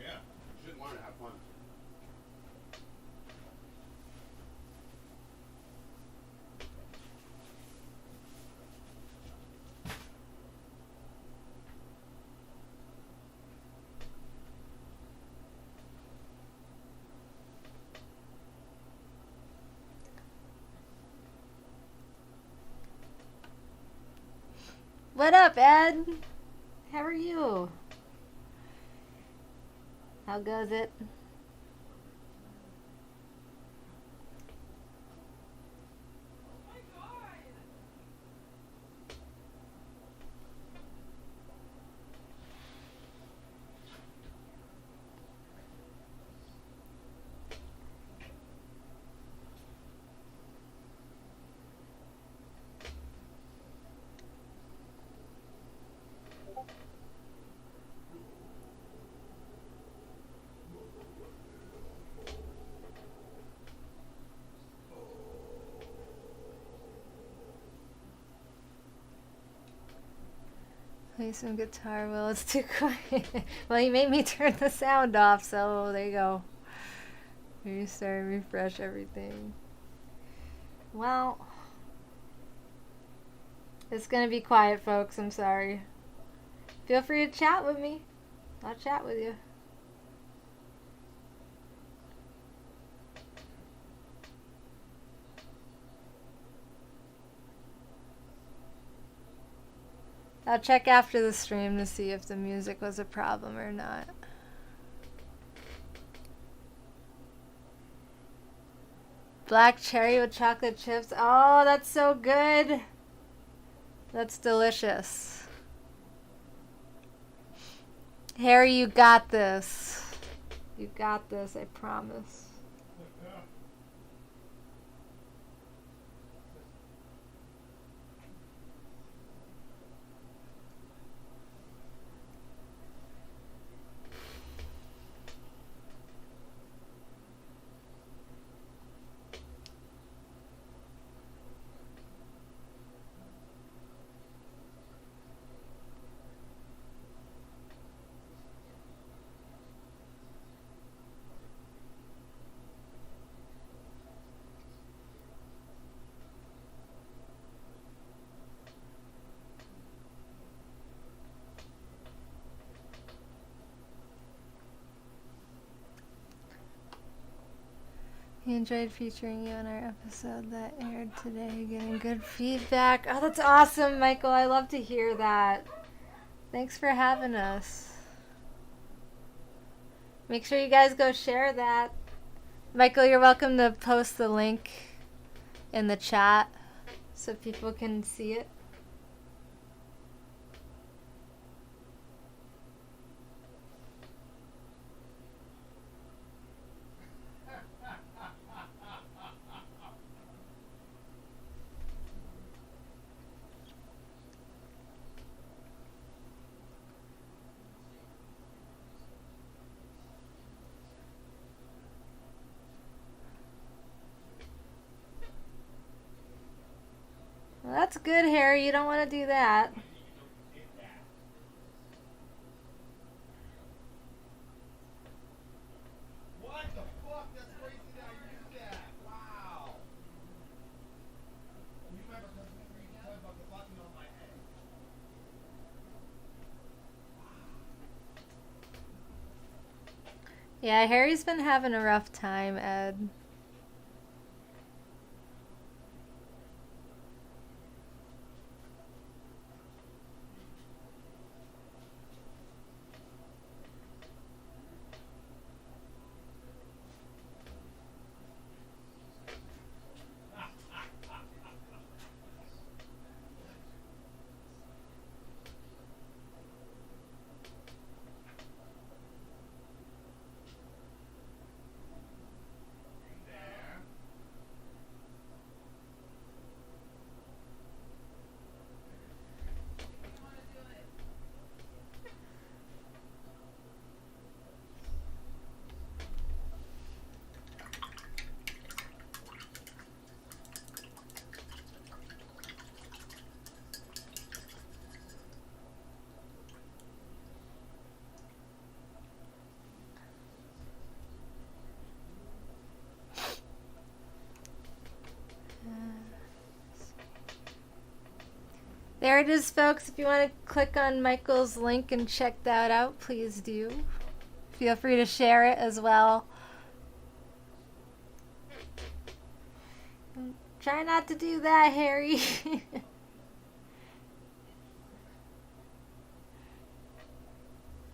Yeah, you should learn to have fun. What up, Ed? How are you? How goes it? Play some guitar, Will. It's too quiet. Well, you made me turn the sound off, so there you go. Restart, refresh everything. Well, it's gonna be quiet, folks. I'm sorry. Feel free to chat with me. I'll chat with you. I'll check after the stream to see if the music was a problem or not. Black cherry with chocolate chips. Oh, that's so good. That's delicious. Harry, you got this. You got this, I promise. He enjoyed featuring you in our episode that aired today, getting good feedback. Oh, that's awesome, Michael. I love to hear that. Thanks for having us. Make sure you guys go share that. Michael, you're welcome to post the link in the chat so people can see it. Well, that's good, Harry. You don't want to do that. What the fuck? That's crazy that I used that. Wow. You remember talking about the button on my head. Yeah, Harry's been having a rough time, Ed. There it is, folks. If you want to click on Michael's link and check that out, please do. Feel free to share it as well. Try not to do that, Harry.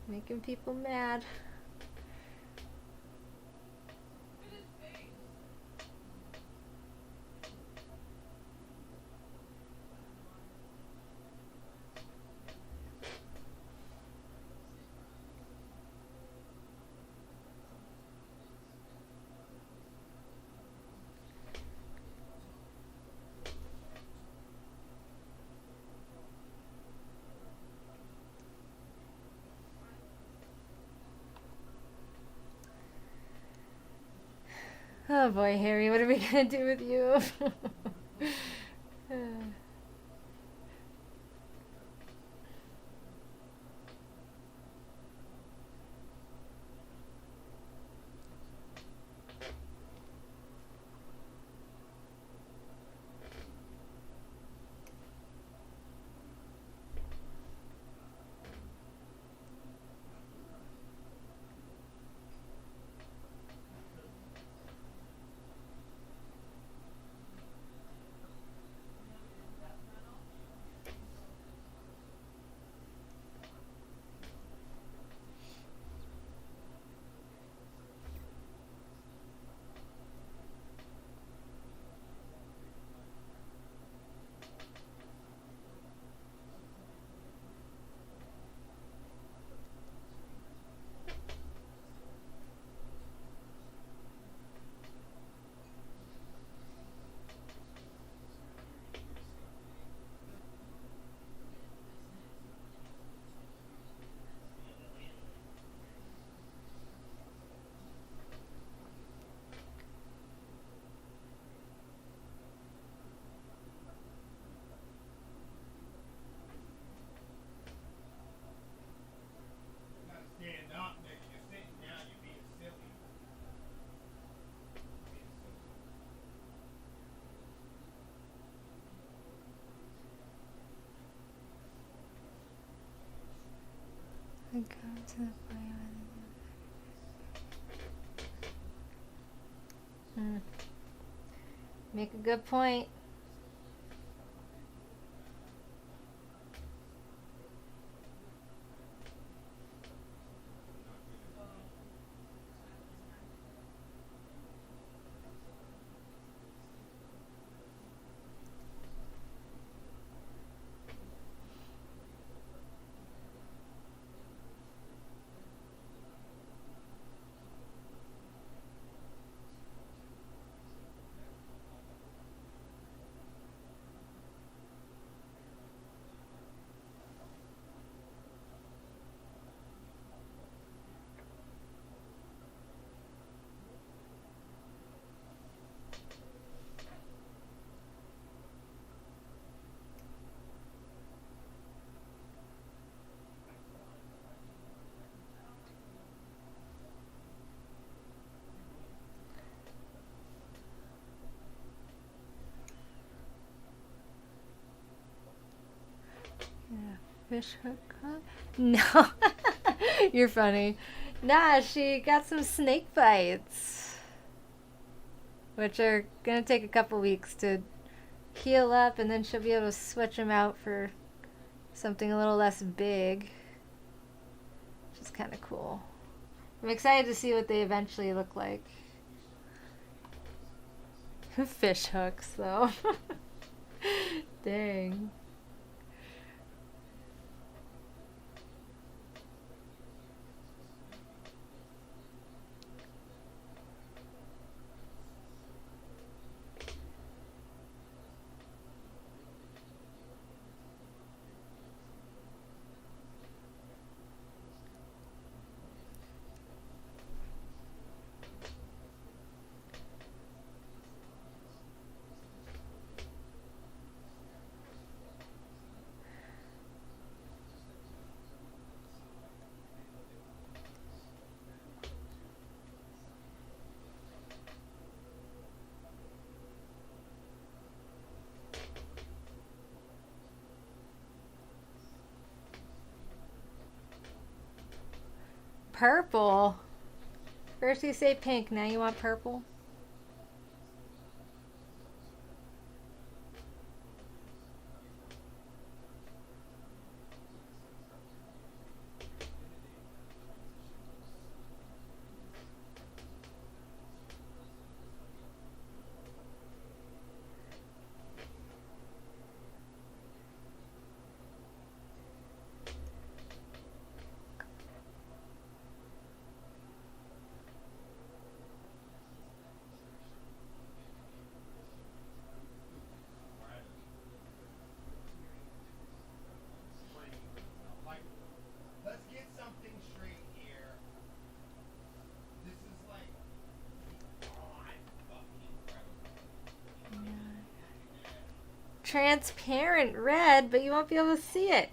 Making people mad. Oh boy, Harry, what are we gonna do with you? come to the point where make a good point. Yeah, fish hook huh? No. You're funny. Nah, she got some snake bites, which are gonna take a couple weeks to heal up, and then she'll be able to switch them out for something a little less big, which is kind of cool. I'm excited to see what they eventually look like. Fish hooks, though. Dang. Purple? First you say pink, now you want purple? Let's get something straight here. This is like fucking Transparent red, but you won't be able to see it.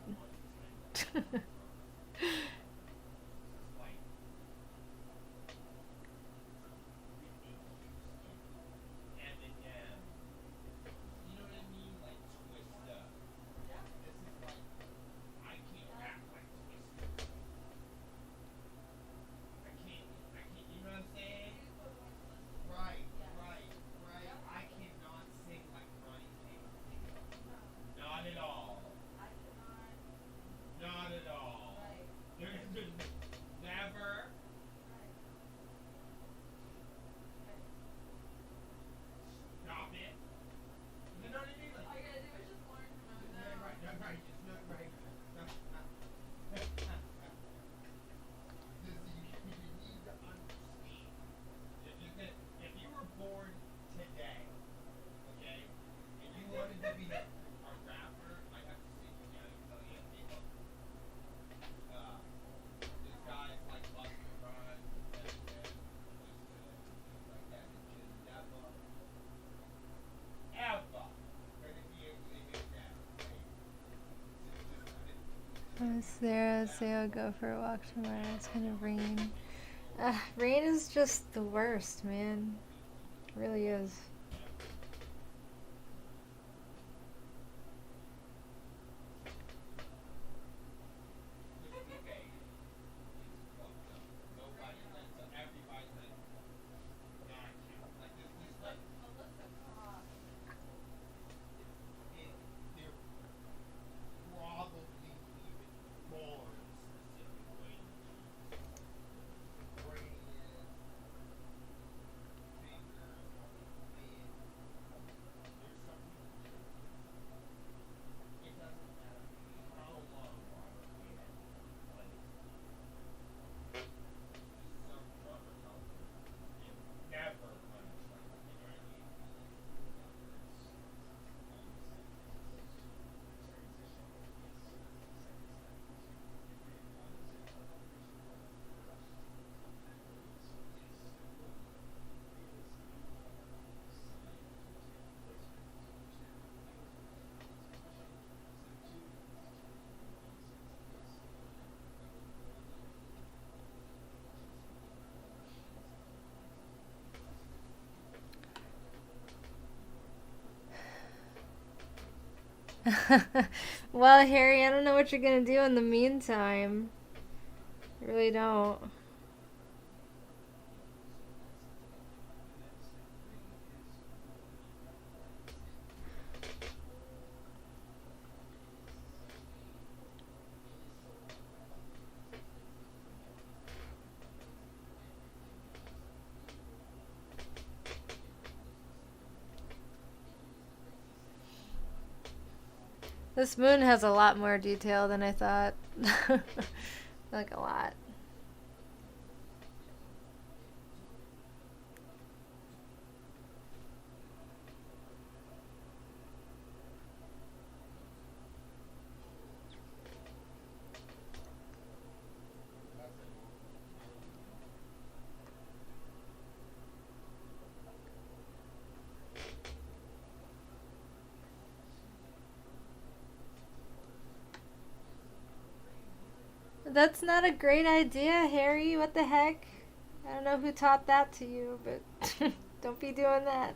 Sarah say I'll go for a walk tomorrow. It's gonna rain. Rain is just the worst, man. It really is. Well, Harry, I don't know what you're gonna do in the meantime. I really don't. This moon has a lot more detail than I thought. Like a lot. That's not a great idea, Harry. What the heck? I don't know who taught that to you, but don't be doing that.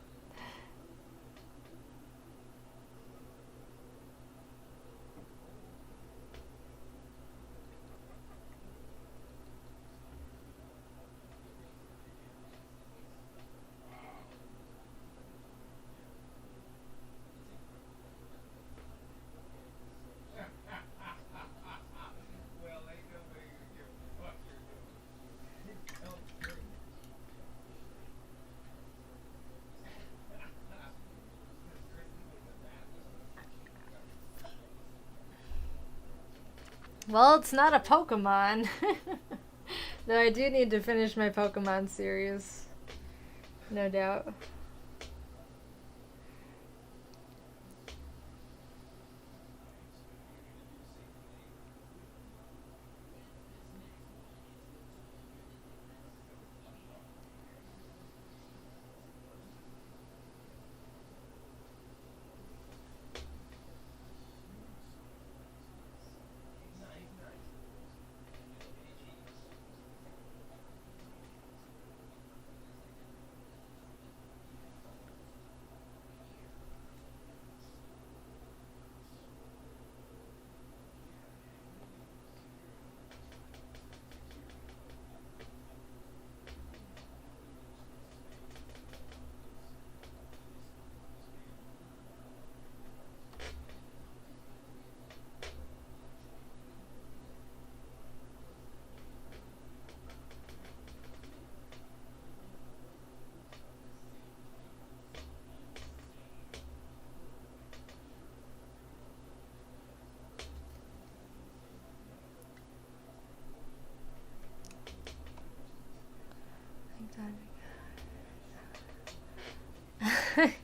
Well, it's not a Pokemon. Though I do need to finish my Pokemon series. No doubt.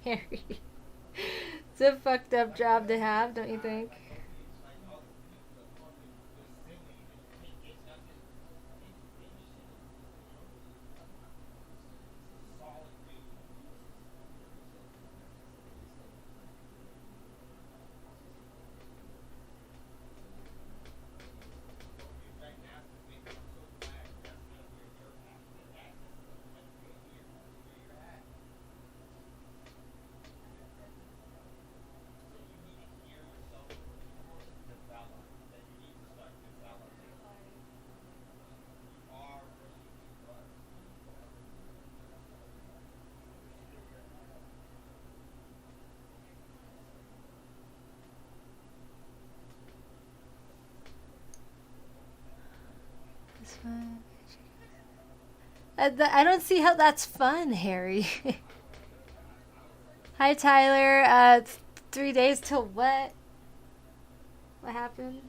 Harry. It's a fucked up job to have, don't you think? It's fun. I don't see how that's fun, Harry. Hi, Tyler. It's 3 days till what? What happened?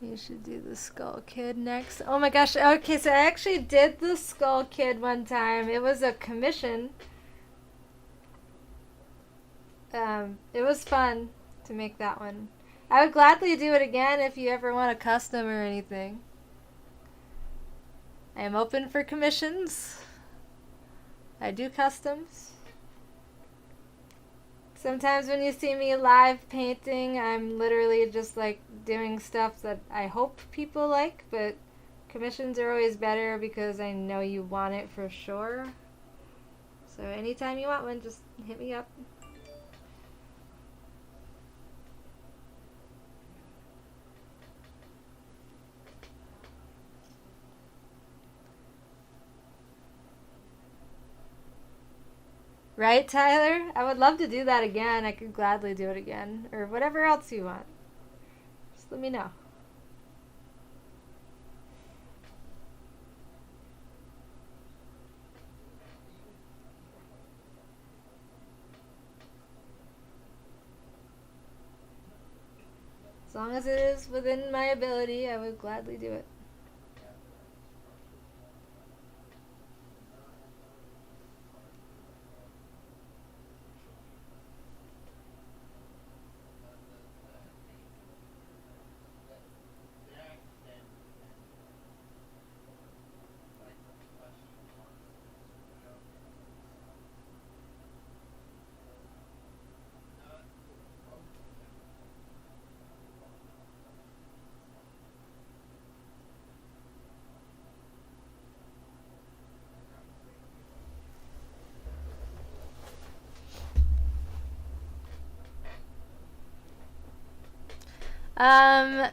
You should do the Skull Kid next. Oh my gosh. Okay, so I actually did the Skull Kid one time. It was a commission. It was fun to make that one. I would gladly do it again if you ever want a custom or anything. I am open for commissions. I do customs. Sometimes when you see me live painting, I'm literally just like doing stuff that I hope people like, but commissions are always better because I know you want it for sure. So anytime you want one, just hit me up. Right, Tyler? I would love to do that again. I could gladly do it again. Or whatever else you want. Just let me know. As long as it is within my ability, I would gladly do it.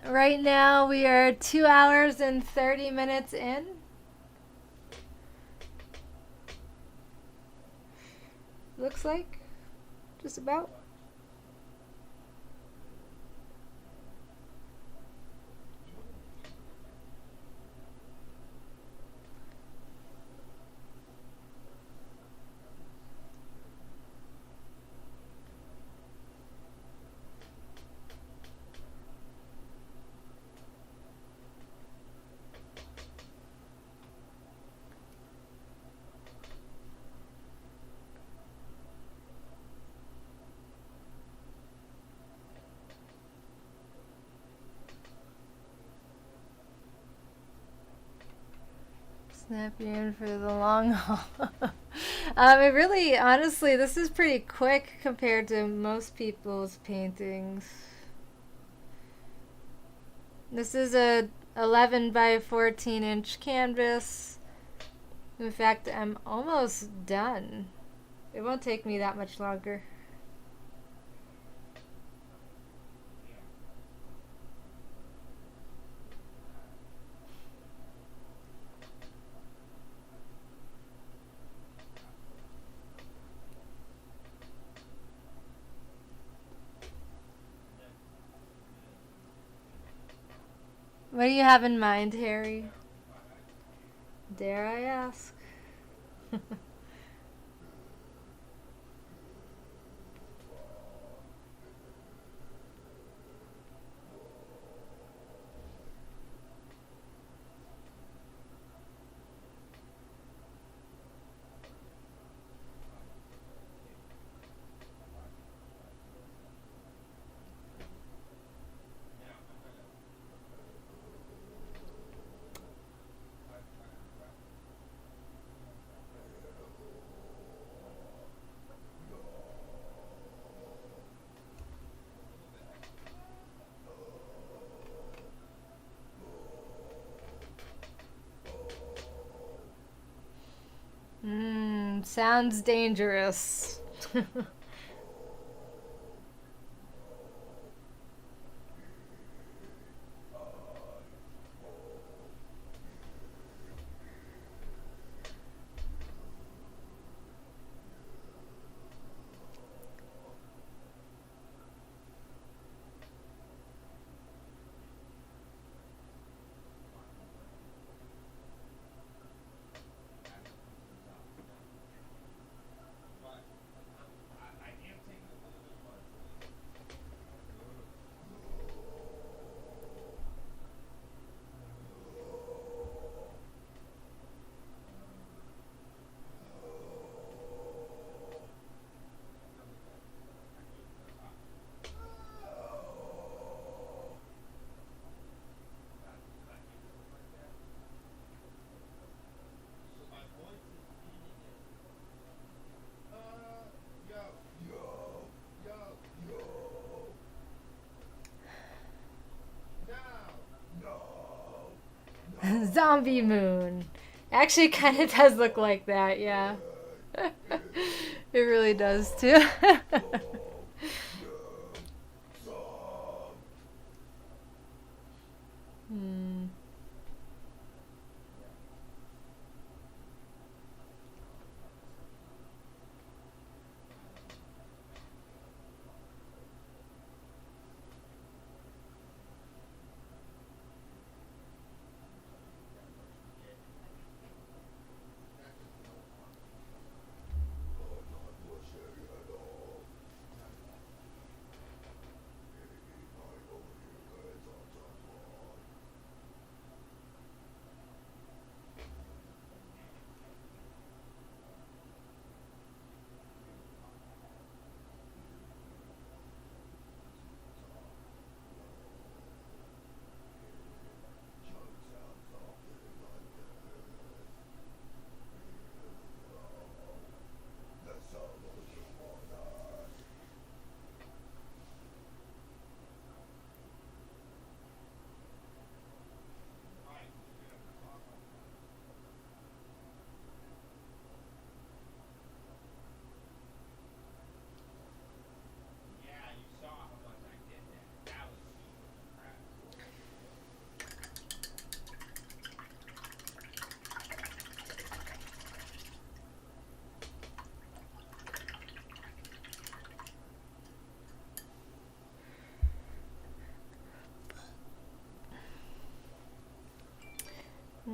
Right now we are 2 hours and 30 minutes in. Looks like. Just about. Snap you in for the long haul. It really, honestly, this is pretty quick compared to most people's paintings. This is a 11 by 14 inch canvas. In fact, I'm almost done. It won't take me that much longer. What do you have in mind, Harry? Dare I ask? Sounds dangerous. Zombie moon. Actually, kind of does look like that, yeah. It really does, too. Hmm.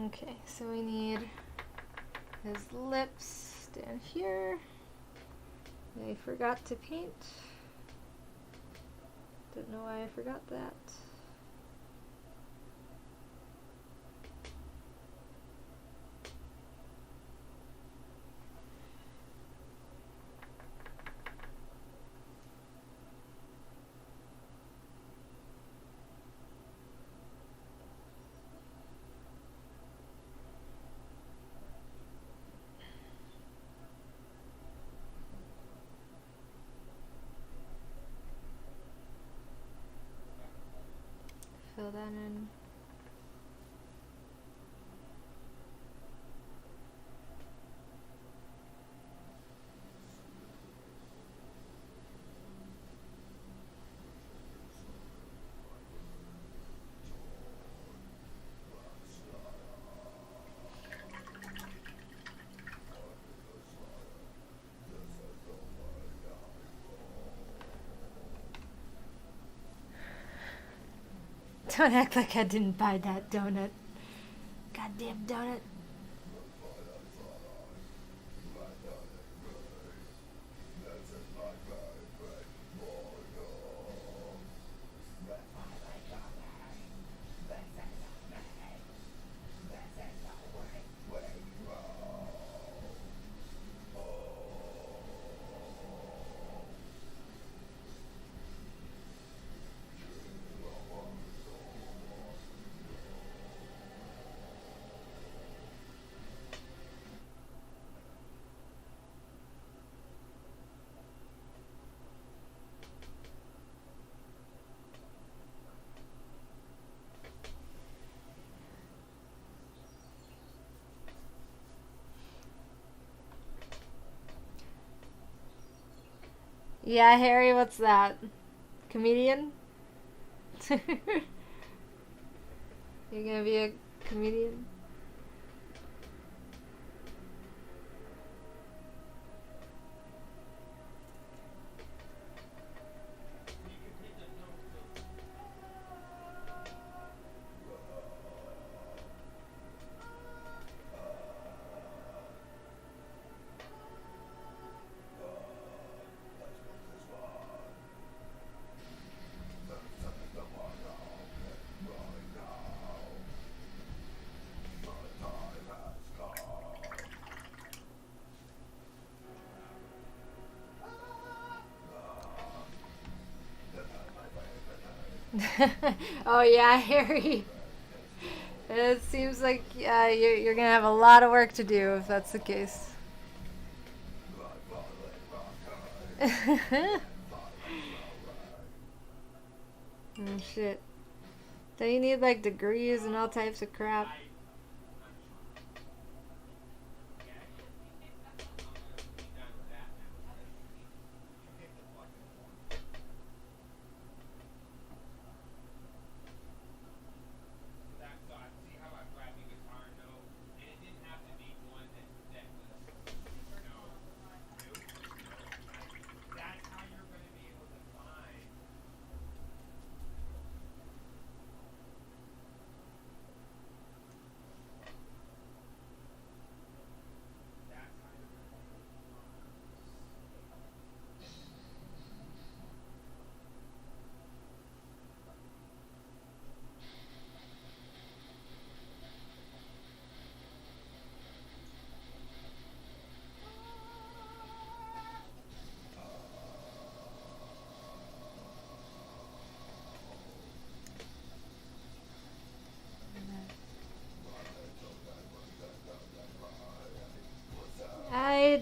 Okay, so we need his lips down here. I forgot to paint. Don't know why I forgot that. Fill that in. Don't act like I didn't buy that donut. Goddamn donut. Yeah, Harry, what's that? Comedian? You're gonna be a comedian? Oh yeah, Harry. It seems like you're gonna have a lot of work to do if that's the case. Oh shit. Don't you need like degrees and all types of crap?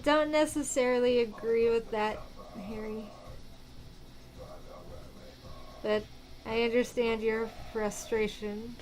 don't necessarily agree with that, Harry. But I understand your frustration.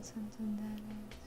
Something that is.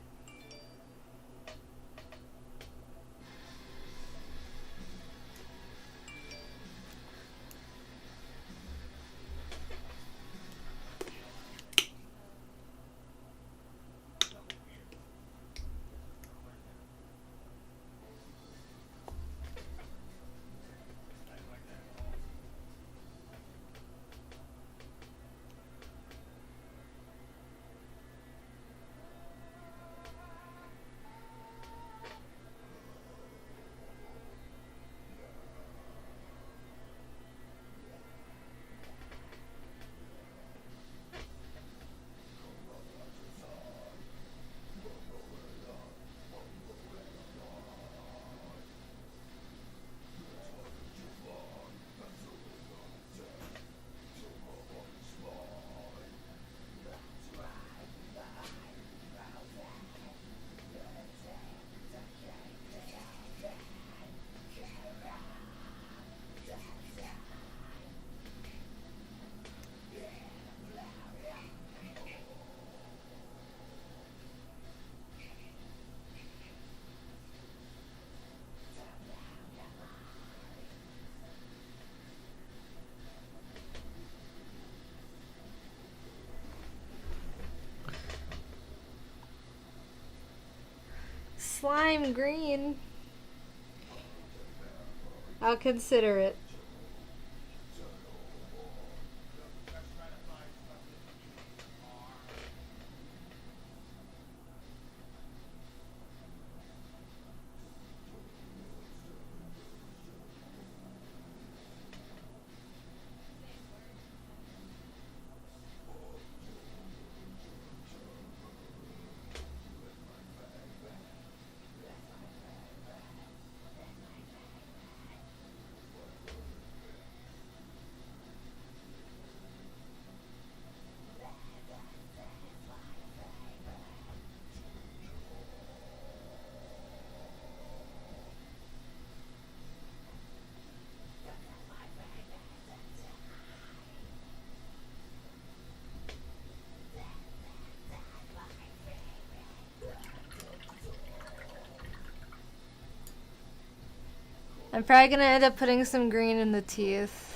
Slime green. I'll consider it. I'm probably gonna end up putting some green in the teeth.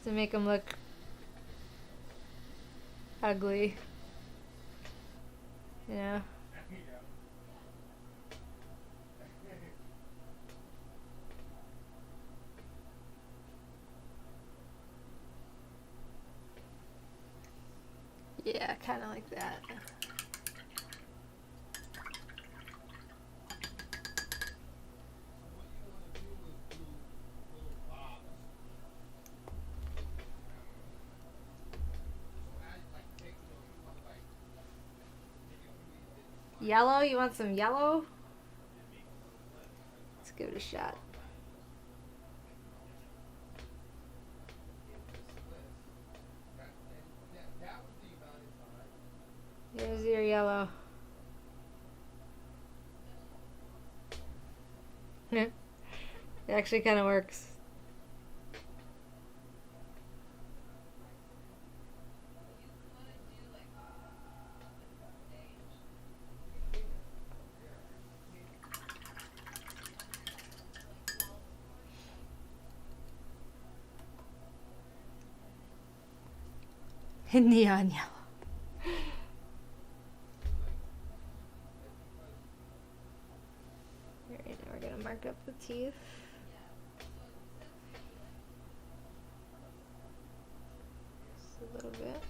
just to make them look ugly. You know? Yeah, kind of like that. Yellow? You want some yellow? Let's give it a shot. Here's your yellow. It actually kind of works. Neon yellow. Alright, now we're gonna mark up the teeth. Just a little bit.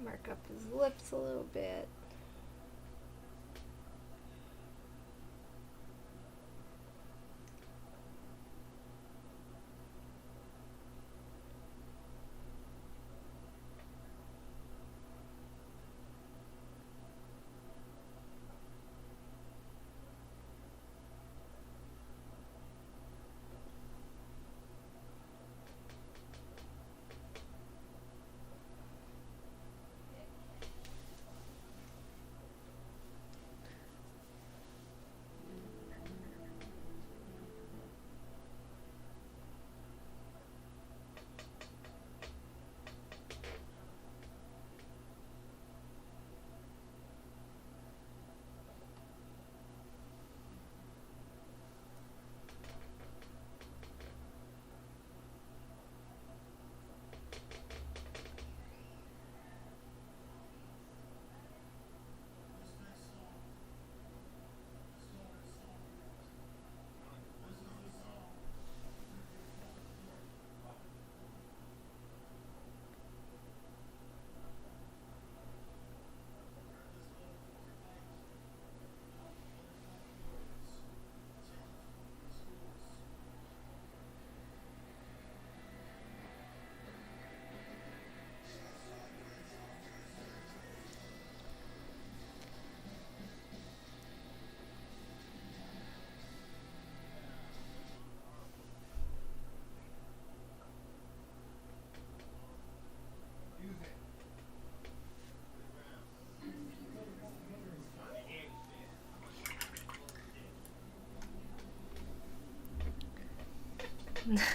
Mark up his lips a little bit.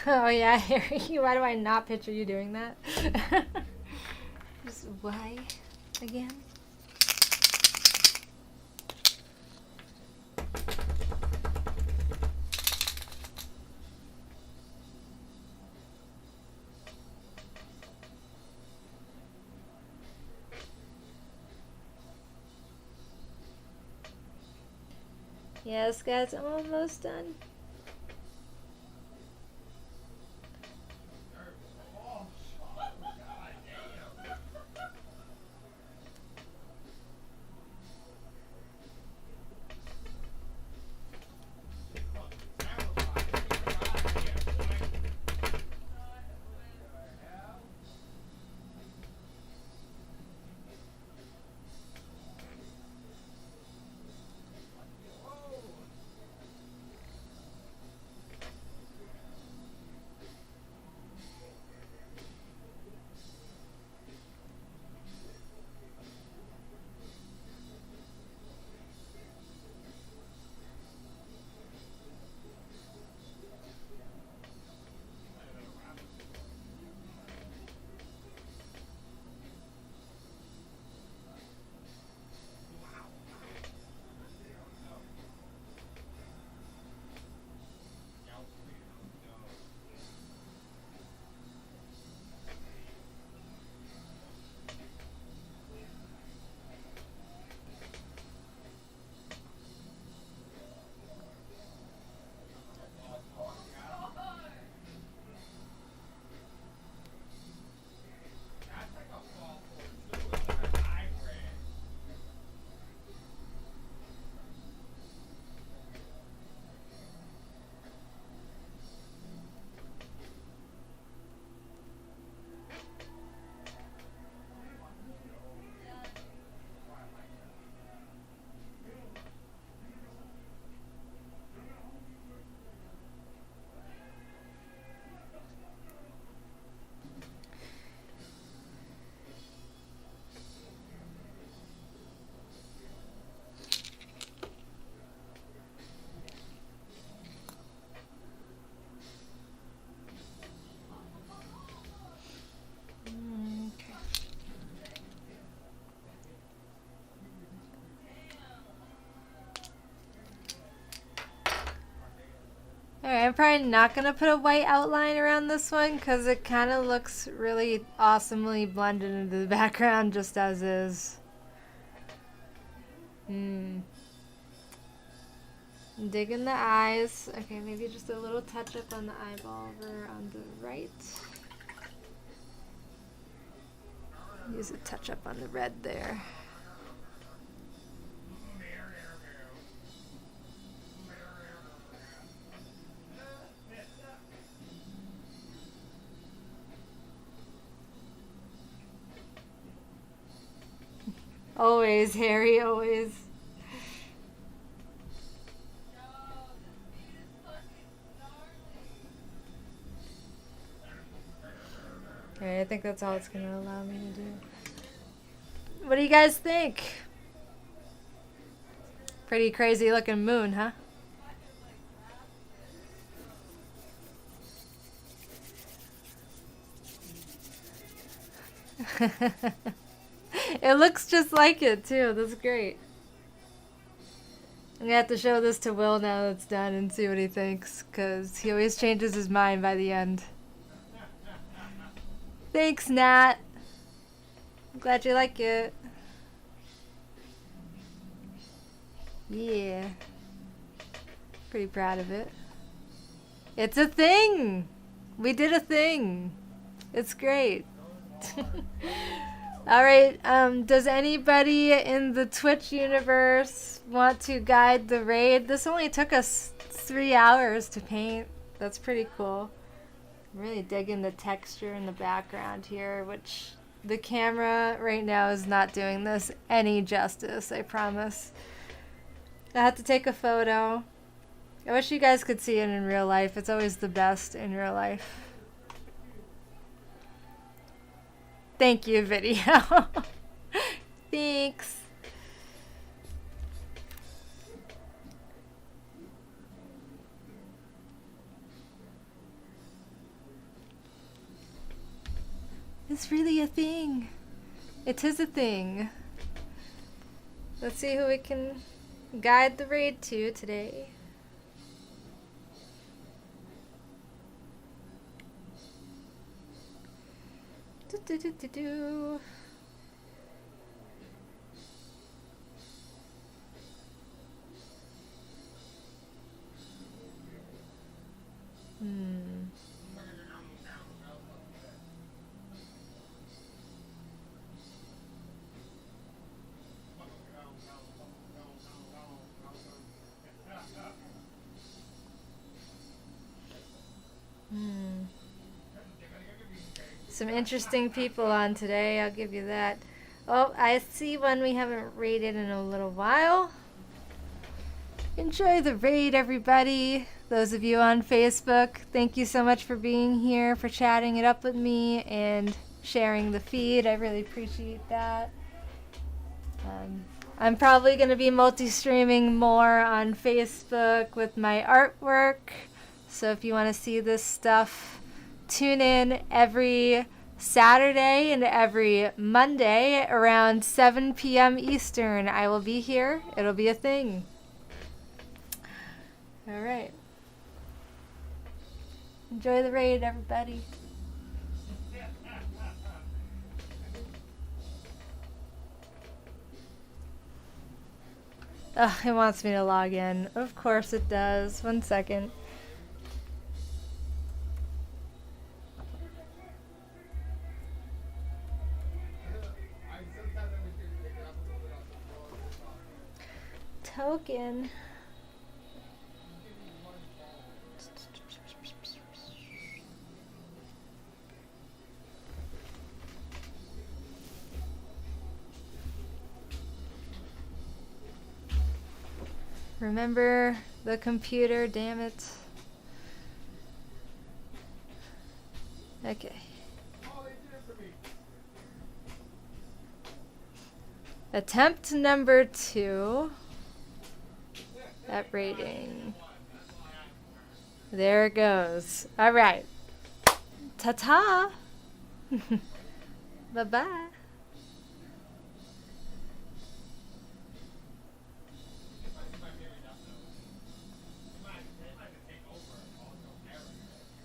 Oh yeah, Harry, why do I not picture you doing that? Just why again? Yes, guys, I'm almost done. I'm probably not going to put a white outline around this one because it kind of looks really awesomely blended into the background just as is. Digging the eyes. Okay, maybe just a little touch up on the eyeball over on the right. Use a touch up on the red there. Always, Harry, always. Okay, I think that's all it's going to allow me to do. What do you guys think? Pretty crazy looking moon, huh? It looks just like it too. That's great. I'm gonna have to show this to Will now that it's done and see what he thinks, because he always changes his mind by the end. Thanks, Nat. I'm glad you like it. Yeah. Pretty proud of it. It's a thing! We did a thing. It's great. Alright, does anybody in the Twitch universe want to guide the raid? This only took us 3 hours to paint. That's pretty cool. I'm really digging the texture in the background here, which the camera right now is not doing this any justice, I promise. I had to take a photo. I wish you guys could see it in real life. It's always the best in real life. Thank you, video. Thanks. It's really a thing. It is a thing. Let's see who we can guide the raid to today. Do. Some interesting people on today, I'll give you that. Oh, I see one we haven't raided in a little while. Enjoy the raid, everybody. Those of you on Facebook, thank you so much for being here, for chatting it up with me and sharing the feed. I really appreciate that. I'm probably going to be multi-streaming more on Facebook with my artwork. So if you want to see this stuff, tune in every Saturday and every Monday around 7 p.m. Eastern. I will be here. It'll be a thing. All right. Enjoy the raid, everybody. Ugh, it wants me to log in. Of course it does. 1 second. Token. Remember the computer, damn it. Okay. Attempt number 2 at rating. There it goes. All right. Ta-ta. Bye-bye.